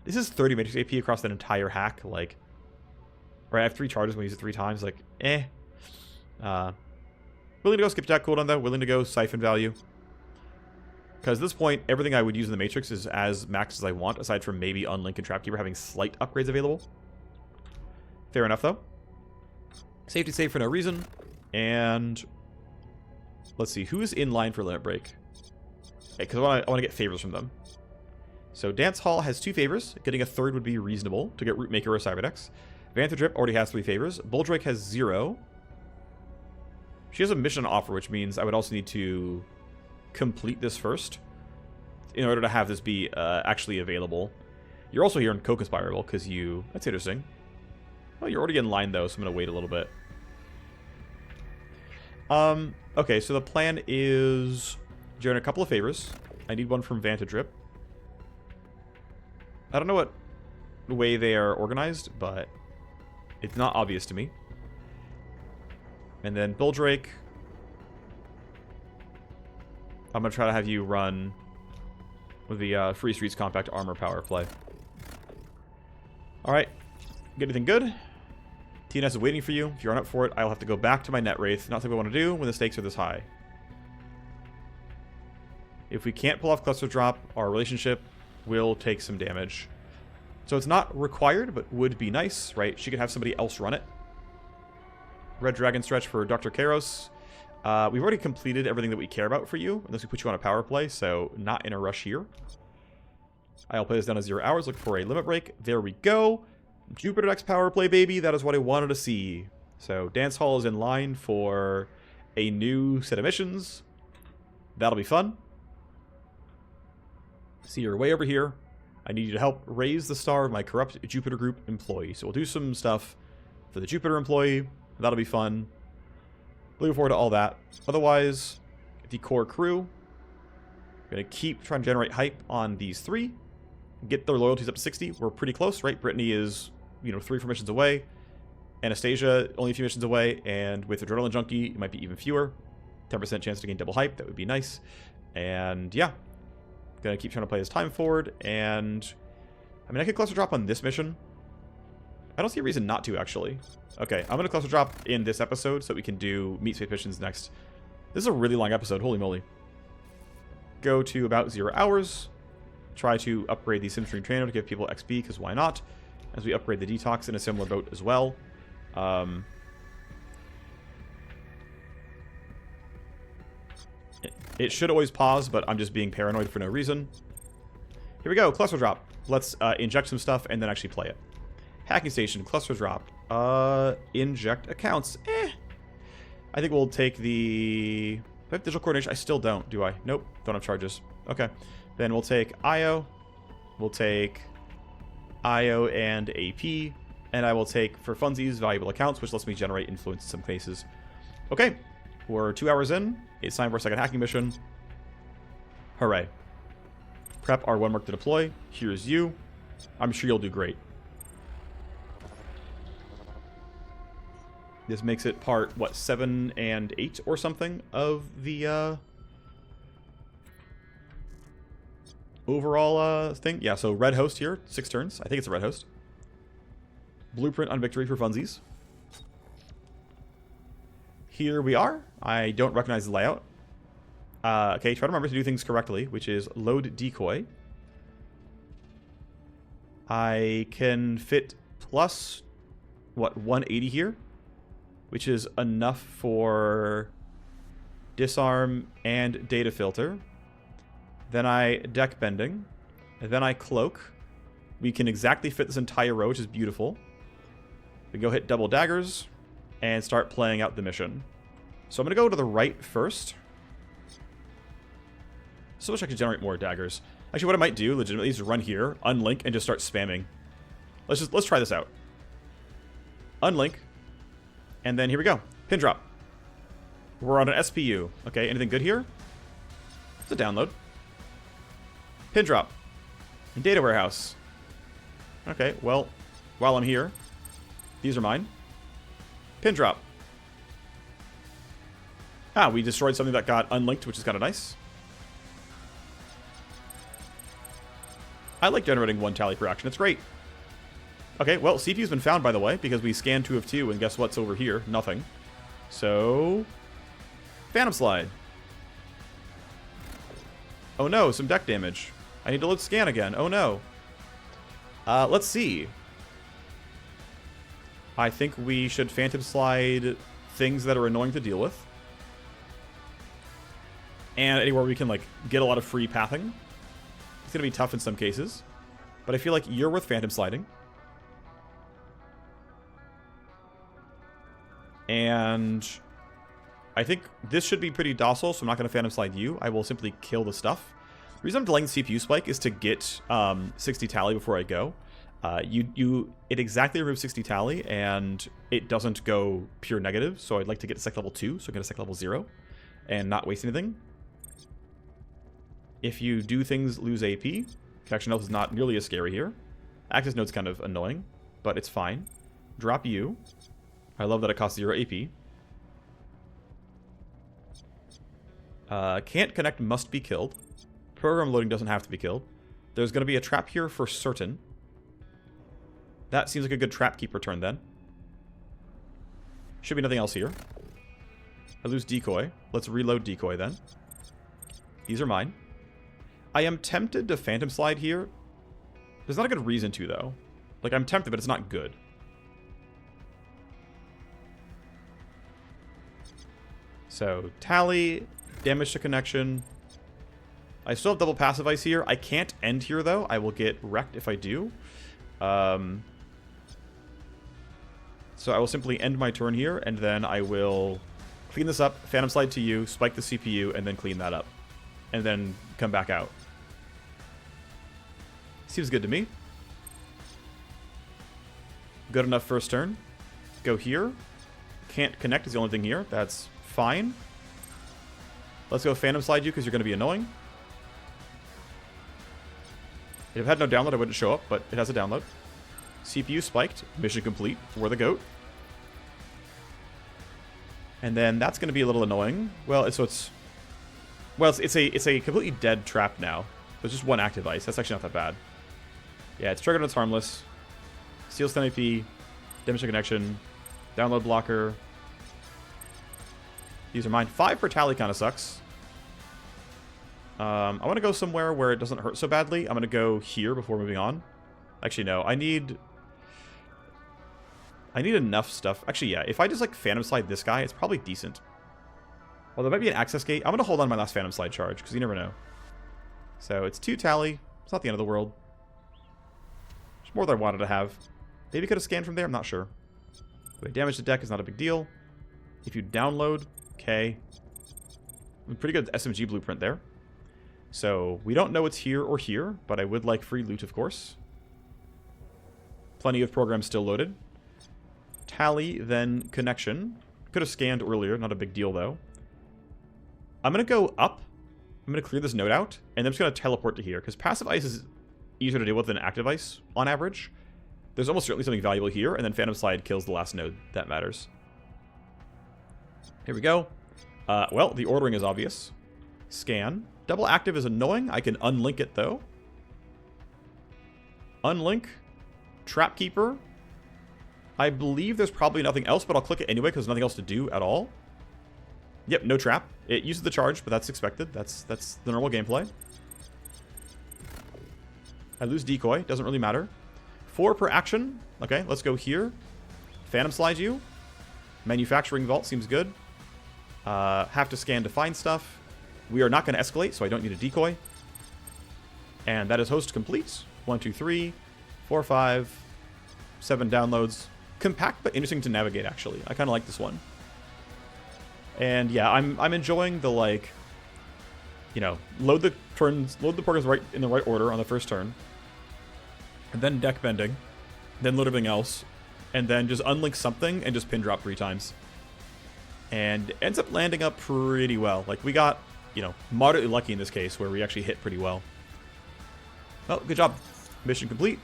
this is 30 matrix AP across that entire hack. Like, right, I have 3 charges when I use it 3 times. Like, eh. Willing to go skipjack cooldown though. Willing to go siphon value. Because at this point, everything I would use in the Matrix is as maxed as I want, aside from maybe Unlink and Trapkeeper having slight upgrades available. Fair enough, though. Safety save for no reason. And let's see, who's in line for Limit Break? Because I want to get favors from them. So Dance Hall has 2 favors. Getting a 3rd would be reasonable to get Root Maker or Cyberdex. Vanthadrip already has 3 favors. Buldrake has 0. She has a mission offer, which means I would also need to complete this first in order to have this be actually available. You're also here in Co-Conspirable because you... That's interesting. Well, you're already in line, though, so I'm going to wait a little bit. Okay, so the plan is generate a couple of favors. I need one from Vanthadrip. I don't know what way they are organized, but it's not obvious to me. And then Buldrake, I'm going to try to have you run with the Free Streets Compact Armor Power play. Alright. Get anything good? TNS is waiting for you. If you aren't up for it, I'll have to go back to my Net Wraith. Not something I want to do when the stakes are this high. If we can't pull off Cluster Drop, our relationship will take some damage. So it's not required, but would be nice, right? She could have somebody else run it. Red Dragon Stretch for Dr. Kairos. We've already completed everything that we care about for you, unless we put you on a power play, so not in a rush here. I'll play this down to 0 hours, look for a limit break. There we go. Jupiter X power play, baby. That is what I wanted to see. So Dance Hall is in line for a new set of missions. That'll be fun. See, you're way over here. I need you to help raise the star of my corrupt Jupiter group employee. So we'll do some stuff for the Jupiter employee. That'll be fun. Looking forward to all that. Otherwise, the core crew, going to keep trying to generate hype on these 3. Get their loyalties up to 60. We're pretty close, right? Brittany is, 3 missions away. Anastasia, only a few missions away. And with Adrenaline Junkie, it might be even fewer. 10% chance to gain double hype. That would be nice. And yeah. Going to keep trying to play this time forward. And I mean, I could cluster drop on this mission. I don't see a reason not to, actually. Okay, I'm going to cluster drop in this episode so we can do Meat Space missions next. This is a really long episode. Holy moly. Go to about 0 hours. Try to upgrade the Simstream Trainer to give people XP, because why not? As we upgrade the Detox in a similar boat as well. It should always pause, but I'm just being paranoid for no reason. Here we go, cluster drop. Let's inject some stuff and then actually play it. Hacking Station, cluster drop. Inject accounts. I think we'll take the... Do I have digital coordination? I still don't, do I? Nope, don't have charges. Okay. Then we'll take IO. We'll take IO and AP. And I will take, for funsies, valuable accounts, which lets me generate influence in some cases. Okay. We're 2 hours in. It's time for a second hacking mission. Hooray. Prep R1 mark to deploy. Here's you. I'm sure you'll do great. This makes it part, what, 7 and 8 or something of the overall thing. Yeah, so red host here, 6 turns. I think it's a red host. Blueprint on victory for funsies. Here we are. I don't recognize the layout. Okay, try to remember to do things correctly, which is load decoy. I can fit plus, what, 180 here, which is enough for disarm and data filter. Then I deck bending. And then I cloak. We can exactly fit this entire row, which is beautiful. We go hit double daggers and start playing out the mission. So I'm going to go to the right first. So wish I could generate more daggers. Actually, what I might do legitimately is run here, unlink, and just start spamming. Let's try this out. Unlink, and then here we go. Pin drop. We're on an SPU. Okay, anything good here? It's a download. Pin drop. And data warehouse. Okay, well, while I'm here, these are mine. Pin drop. Ah, we destroyed something that got unlinked, which is kind of nice. I like generating 1 tally per action. It's great. Okay, well, CPU's been found, by the way, because we scanned 2 of 2, and guess what's over here? Nothing. So, Phantom Slide. Oh no, some deck damage. I need to load scan again. Oh no. Let's see. I think we should Phantom Slide things that are annoying to deal with. And anywhere we can, like, get a lot of free pathing. It's going to be tough in some cases. But I feel like you're worth Phantom Sliding. And I think this should be pretty docile, so I'm not going to Phantom Slide you. I will simply kill the stuff. The reason I'm delaying the CPU spike is to get 60 tally before I go. It exactly removes 60 tally, and it doesn't go pure negative, so I'd like to get to sec level 2, so get a sec level 0, and not waste anything. If you do things lose AP, connection health is not nearly as scary here. Access node's kind of annoying, but it's fine. Drop you. I love that it costs 0 AP. Can't connect, must be killed. Program loading doesn't have to be killed. There's going to be a trap here for certain. That seems like a good trap keeper turn then. Should be nothing else here. I lose decoy. Let's reload decoy then. These are mine. I am tempted to Phantom Slide here. There's not a good reason to, though. Like, I'm tempted, but it's not good. So, tally, damage to connection. I still have double passive ice here. I can't end here, though. I will get wrecked if I do. So I will simply end my turn here, and then I will clean this up, Phantom Slide to you, spike the CPU, and then clean that up. And then come back out. Seems good to me. Good enough first turn. Go here. Can't connect is the only thing here. That's fine. Let's go Phantom Slide you because you're going to be annoying. If it had no download, I wouldn't show up, but it has a download. CPU spiked. Mission complete. We're the GOAT. And then that's going to be a little annoying. Well, it's a completely dead trap now. There's just 1 active ice. That's actually not that bad. Yeah, it's triggered and it's harmless. Steals 10 AP. Damage to connection. Download blocker. These are mine. 5 per tally kind of sucks. I want to go somewhere where it doesn't hurt so badly. I'm going to go here before moving on. Actually, no. I need enough stuff. Actually, yeah. If I just, like, Phantom Slide this guy, it's probably decent. Well, there might be an access gate. I'm going to hold on my last Phantom Slide charge, because you never know. So, it's 2 tally. It's not the end of the world. It's more than I wanted to have. Maybe could have scanned from there. I'm not sure. But damage to deck is not a big deal. If you download, okay. Pretty good SMG blueprint there. So, we don't know what's here or here, but I would like free loot, of course. Plenty of programs still loaded. Tally, then connection. Could have scanned earlier, not a big deal, though. I'm going to go up. I'm going to clear this node out, and I'm just going to teleport to here, because passive ice is easier to deal with than active ice, on average. There's almost certainly something valuable here, and then Phantom Slide kills the last node. That matters. Here we go. Well, the ordering is obvious. Scan. Double active is annoying. I can unlink it, though. Unlink. Trapkeeper. I believe there's probably nothing else, but I'll click it anyway because there's nothing else to do at all. Yep, no trap. It uses the charge, but that's expected. That's the normal gameplay. I lose decoy. Doesn't really matter. 4 per action. Okay, let's go here. Phantom Slide you. Manufacturing Vault seems good. Have to scan to find stuff. We are not going to escalate, so I don't need a decoy. And that is host complete. 1, 2, 3, 4, 5, 7 downloads. Compact but interesting to navigate, actually. I kind of like this one. And yeah, I'm enjoying the, like, you know, load the programs right in the right order on the first turn, and then deck bending, then load everything else, and then just unlink something and just pin drop 3 times. And ends up landing up pretty well. Like, we got, you know, moderately lucky in this case where we actually hit pretty well. Well, good job. Mission complete.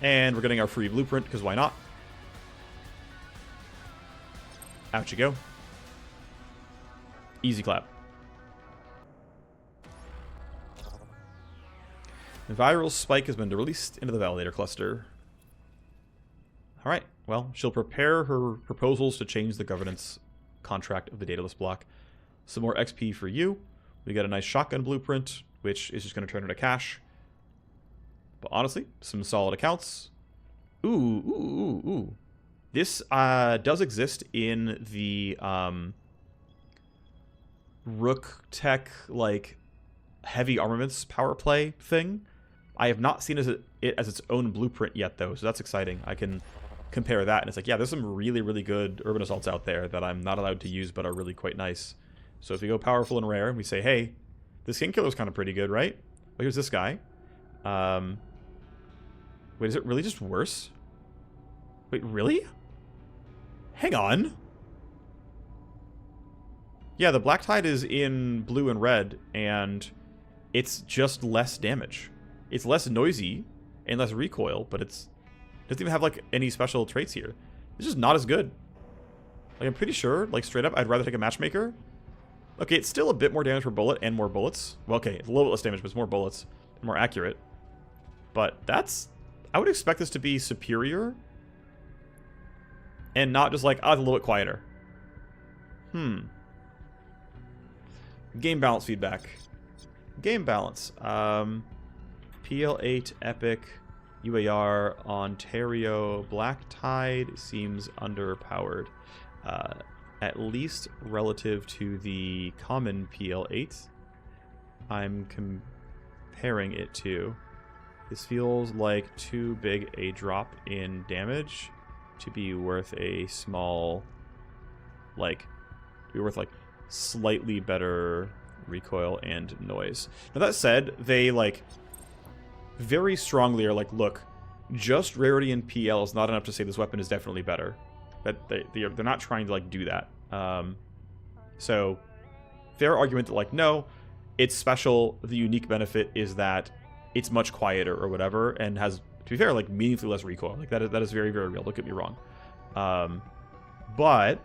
And we're getting our free blueprint, because why not? Out you go. Easy clap. The viral spike has been released into the validator cluster. Alright, well, she'll prepare her proposals to change the governance contract of the Daedalus block. Some more XP for you. We got a nice shotgun blueprint, which is just going to turn into cash. But honestly, some solid accounts. Ooh. This does exist in the Rook Tech, like, heavy armaments power play thing. I have not seen it as its own blueprint yet, though, so that's exciting. I can compare that, and it's like, yeah, there's some really, really good urban assaults out there that I'm not allowed to use but are really quite nice. So if we go powerful and rare, and we say, hey, this King Killer's kind of pretty good, right? Well, here's this guy. Wait, is it really just worse? Wait, really? Hang on. Yeah, the Black Tide is in blue and red, and it's just less damage. It's less noisy and less recoil, but it doesn't even have, like, any special traits here. It's just not as good. Like, I'm pretty sure, like, straight up, I'd rather take a Matchmaker. Okay, it's still a bit more damage per bullet and more bullets. Well, okay, it's a little bit less damage, but it's more bullets and more accurate. But that's... I would expect this to be superior. And not just like, it's a little bit quieter. Game balance feedback. Game balance. PL8 Epic UAR Ontario Black Tide seems underpowered. At least relative to the common PL8 I'm comparing it to. This feels like too big a drop in damage to be worth a small, like, to be worth, like, slightly better recoil and noise. Now, that said, they, like, very strongly are like, look, just rarity in PL is not enough to say this weapon is definitely better. That they're not trying to, like, do that. So, fair argument that, like, no, it's special. The unique benefit is that it's much quieter or whatever, and has, to be fair, like, meaningfully less recoil. Like, that is very, very real. Don't get me wrong. But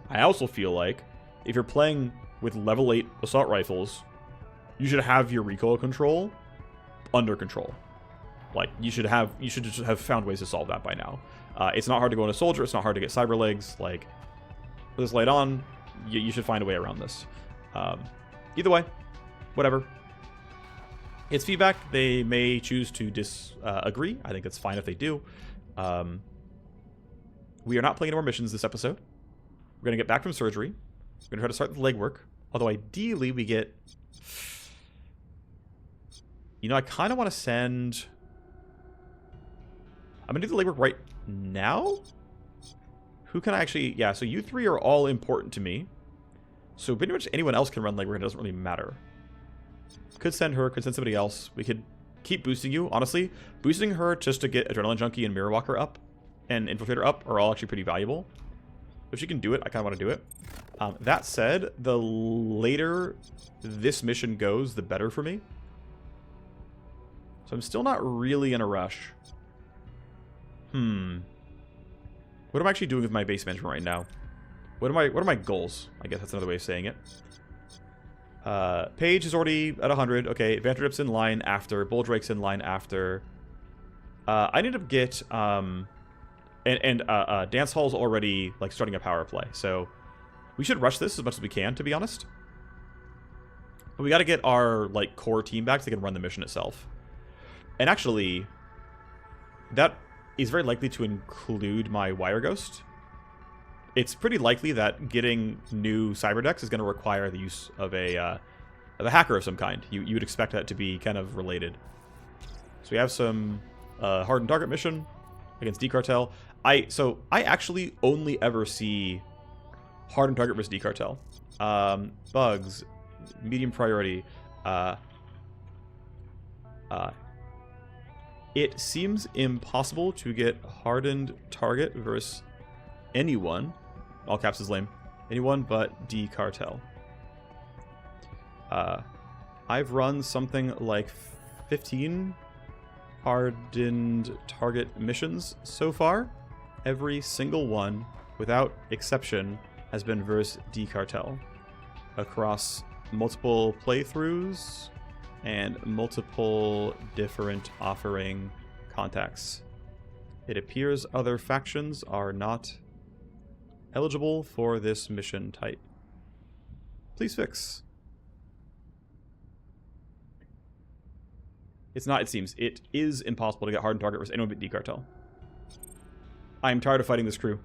I also feel like if you're playing with level 8 assault rifles, you should have your recoil control under control. Like, you should just have found ways to solve that by now. It's not hard to go into soldier. It's not hard to get cyber legs. Like, with this light on, you should find a way around this. Either way, whatever. It's feedback. They may choose to disagree. I think it's fine if they do. We are not playing any more missions this episode. We're going to get back from surgery. We're going to try to start the legwork. Although ideally we get... You know, I kind of want to send... I'm going to do the legwork right now? Who can I actually... Yeah, so you three are all important to me. So pretty much anyone else can run legwork. It doesn't really matter. Could send her, could send somebody else. We could keep boosting you. Honestly, boosting her just to get Adrenaline Junkie and Mirror Walker up and Infiltrator up are all actually pretty valuable. If she can do it, I kind of want to do it. That said, the later this mission goes, the better for me. So I'm still not really in a rush. What am I actually doing with my base management right now? What are my goals? I guess that's another way of saying it. Paige is already at 100. Okay, Vantrip's in line after. Bulldrake's in line after. I need to get... Dance Hall's already, like, starting a power play. So we should rush this as much as we can, to be honest. But we got to get our, like, core team back so they can run the mission itself. And actually, that is very likely to include my Wireghost. It's pretty likely that getting new cyber decks is going to require the use of a the hacker of some kind. You would expect that to be kind of related. So we have some hardened target mission against D-Cartel. So I actually only ever see hardened target versus D-Cartel. Bugs, medium priority. It seems impossible to get hardened target versus anyone. All caps is lame. Anyone but D-Cartel. I've run something like 15 hardened target missions so far. Every single one, without exception, has been versus D-Cartel across multiple playthroughs and multiple different offering contacts. It appears other factions are not eligible for this mission type. Please fix. It's not, it seems. It is impossible to get hardened target versus anyone but D-Cartel. I am tired of fighting this crew.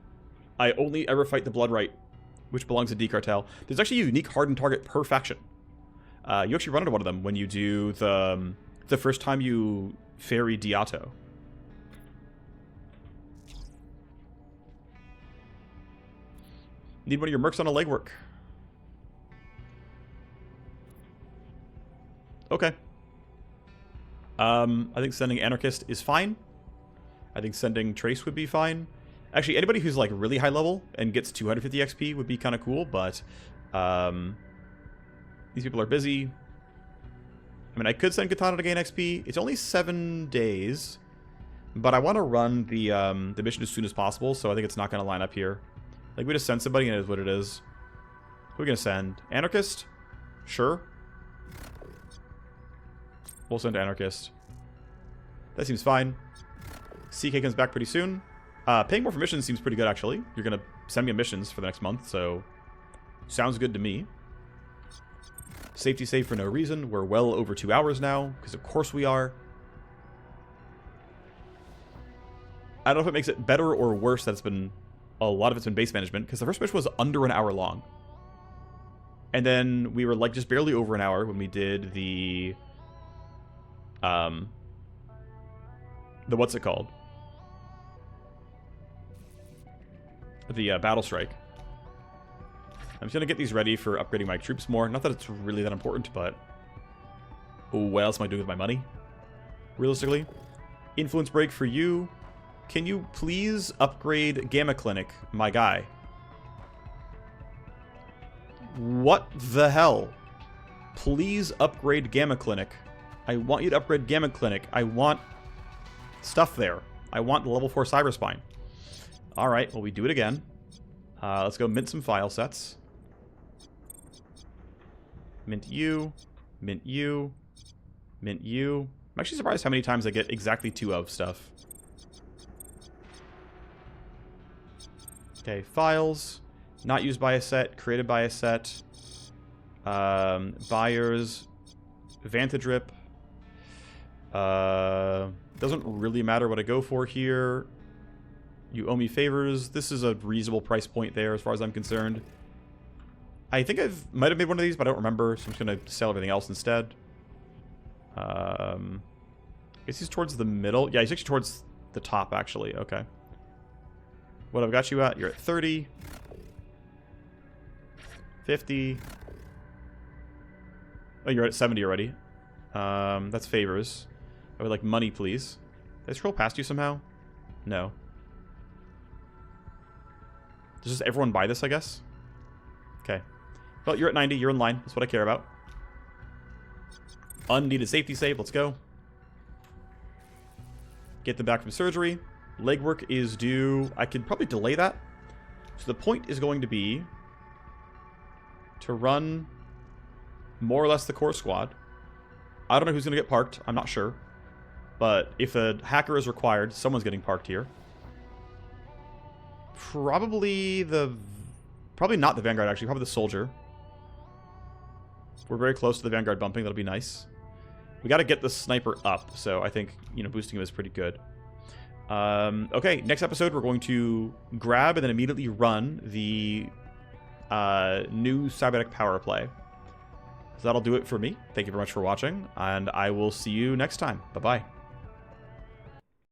I only ever fight the Blood Right, which belongs to D-Cartel. There's actually a unique hardened target per faction. You actually run into one of them when you do the first time you ferry Diato. Need one of your mercs on a legwork. Okay. I think sending Anarchist is fine. I think sending Trace would be fine. Actually, anybody who's like really high level and gets 250 XP would be kind of cool, but these people are busy. I mean, I could send Katana to gain XP. It's only 7 days, but I want to run the mission as soon as possible, so I think it's not going to line up here. Like, we just send somebody and it is what it is. Who are we going to send? Anarchist? Sure. We'll send Anarchist. That seems fine. CK comes back pretty soon. Paying more for missions seems pretty good, actually. You're going to send me missions for the next month, so sounds good to me. Safety save for no reason. We're well over 2 hours now, because of course we are. I don't know if it makes it better or worse that it's been... A lot of it's been base management, because the first mission was under an hour long. And then we were like just barely over an hour when we did the what's it called? The Battle Strike. I'm just going to get these ready for upgrading my troops more. Not that it's really that important, but... what else am I doing with my money? Realistically. Influence break for you. Can you please upgrade Gamma Clinic, my guy? What the hell? Please upgrade Gamma Clinic. I want you to upgrade Gamma Clinic. I want stuff there. I want the level 4 Cyberspine. Alright, well, we do it again. Let's go mint some file sets. Mint you. Mint you. Mint you. I'm actually surprised how many times I get exactly 2 of stuff. Okay, files. Not used by a set. Created by a set. Buyers. Vantage Rip. Doesn't really matter what I go for here. You owe me favors. This is a reasonable price point there as far as I'm concerned. I think might have made one of these, but I don't remember, so I'm just going to sell everything else instead. I guess he's towards the middle. Yeah, he's actually towards the top, actually. Okay. What I've got you at? You're at 30. 50. Oh, you're at 70 already. That's favors. I would like money, please. Did I scroll past you somehow? No. Does just everyone buy this, I guess? Okay. Well, you're at 90. You're in line. That's what I care about. Unneeded safety save. Let's go. Get them back from surgery. Legwork is due. I could probably delay that. So the point is going to be to run more or less the core squad. I don't know who's going to get parked. I'm not sure. But if a hacker is required, someone's getting parked here. Probably not the Vanguard, actually. Probably the Soldier. We're very close to the Vanguard bumping. That'll be nice. We got to get the Sniper up. So I think, boosting him is pretty good. Okay, next episode, we're going to grab and then immediately run the new cybernetic power play. So that'll do it for me. Thank you very much for watching, and I will see you next time. Bye-bye.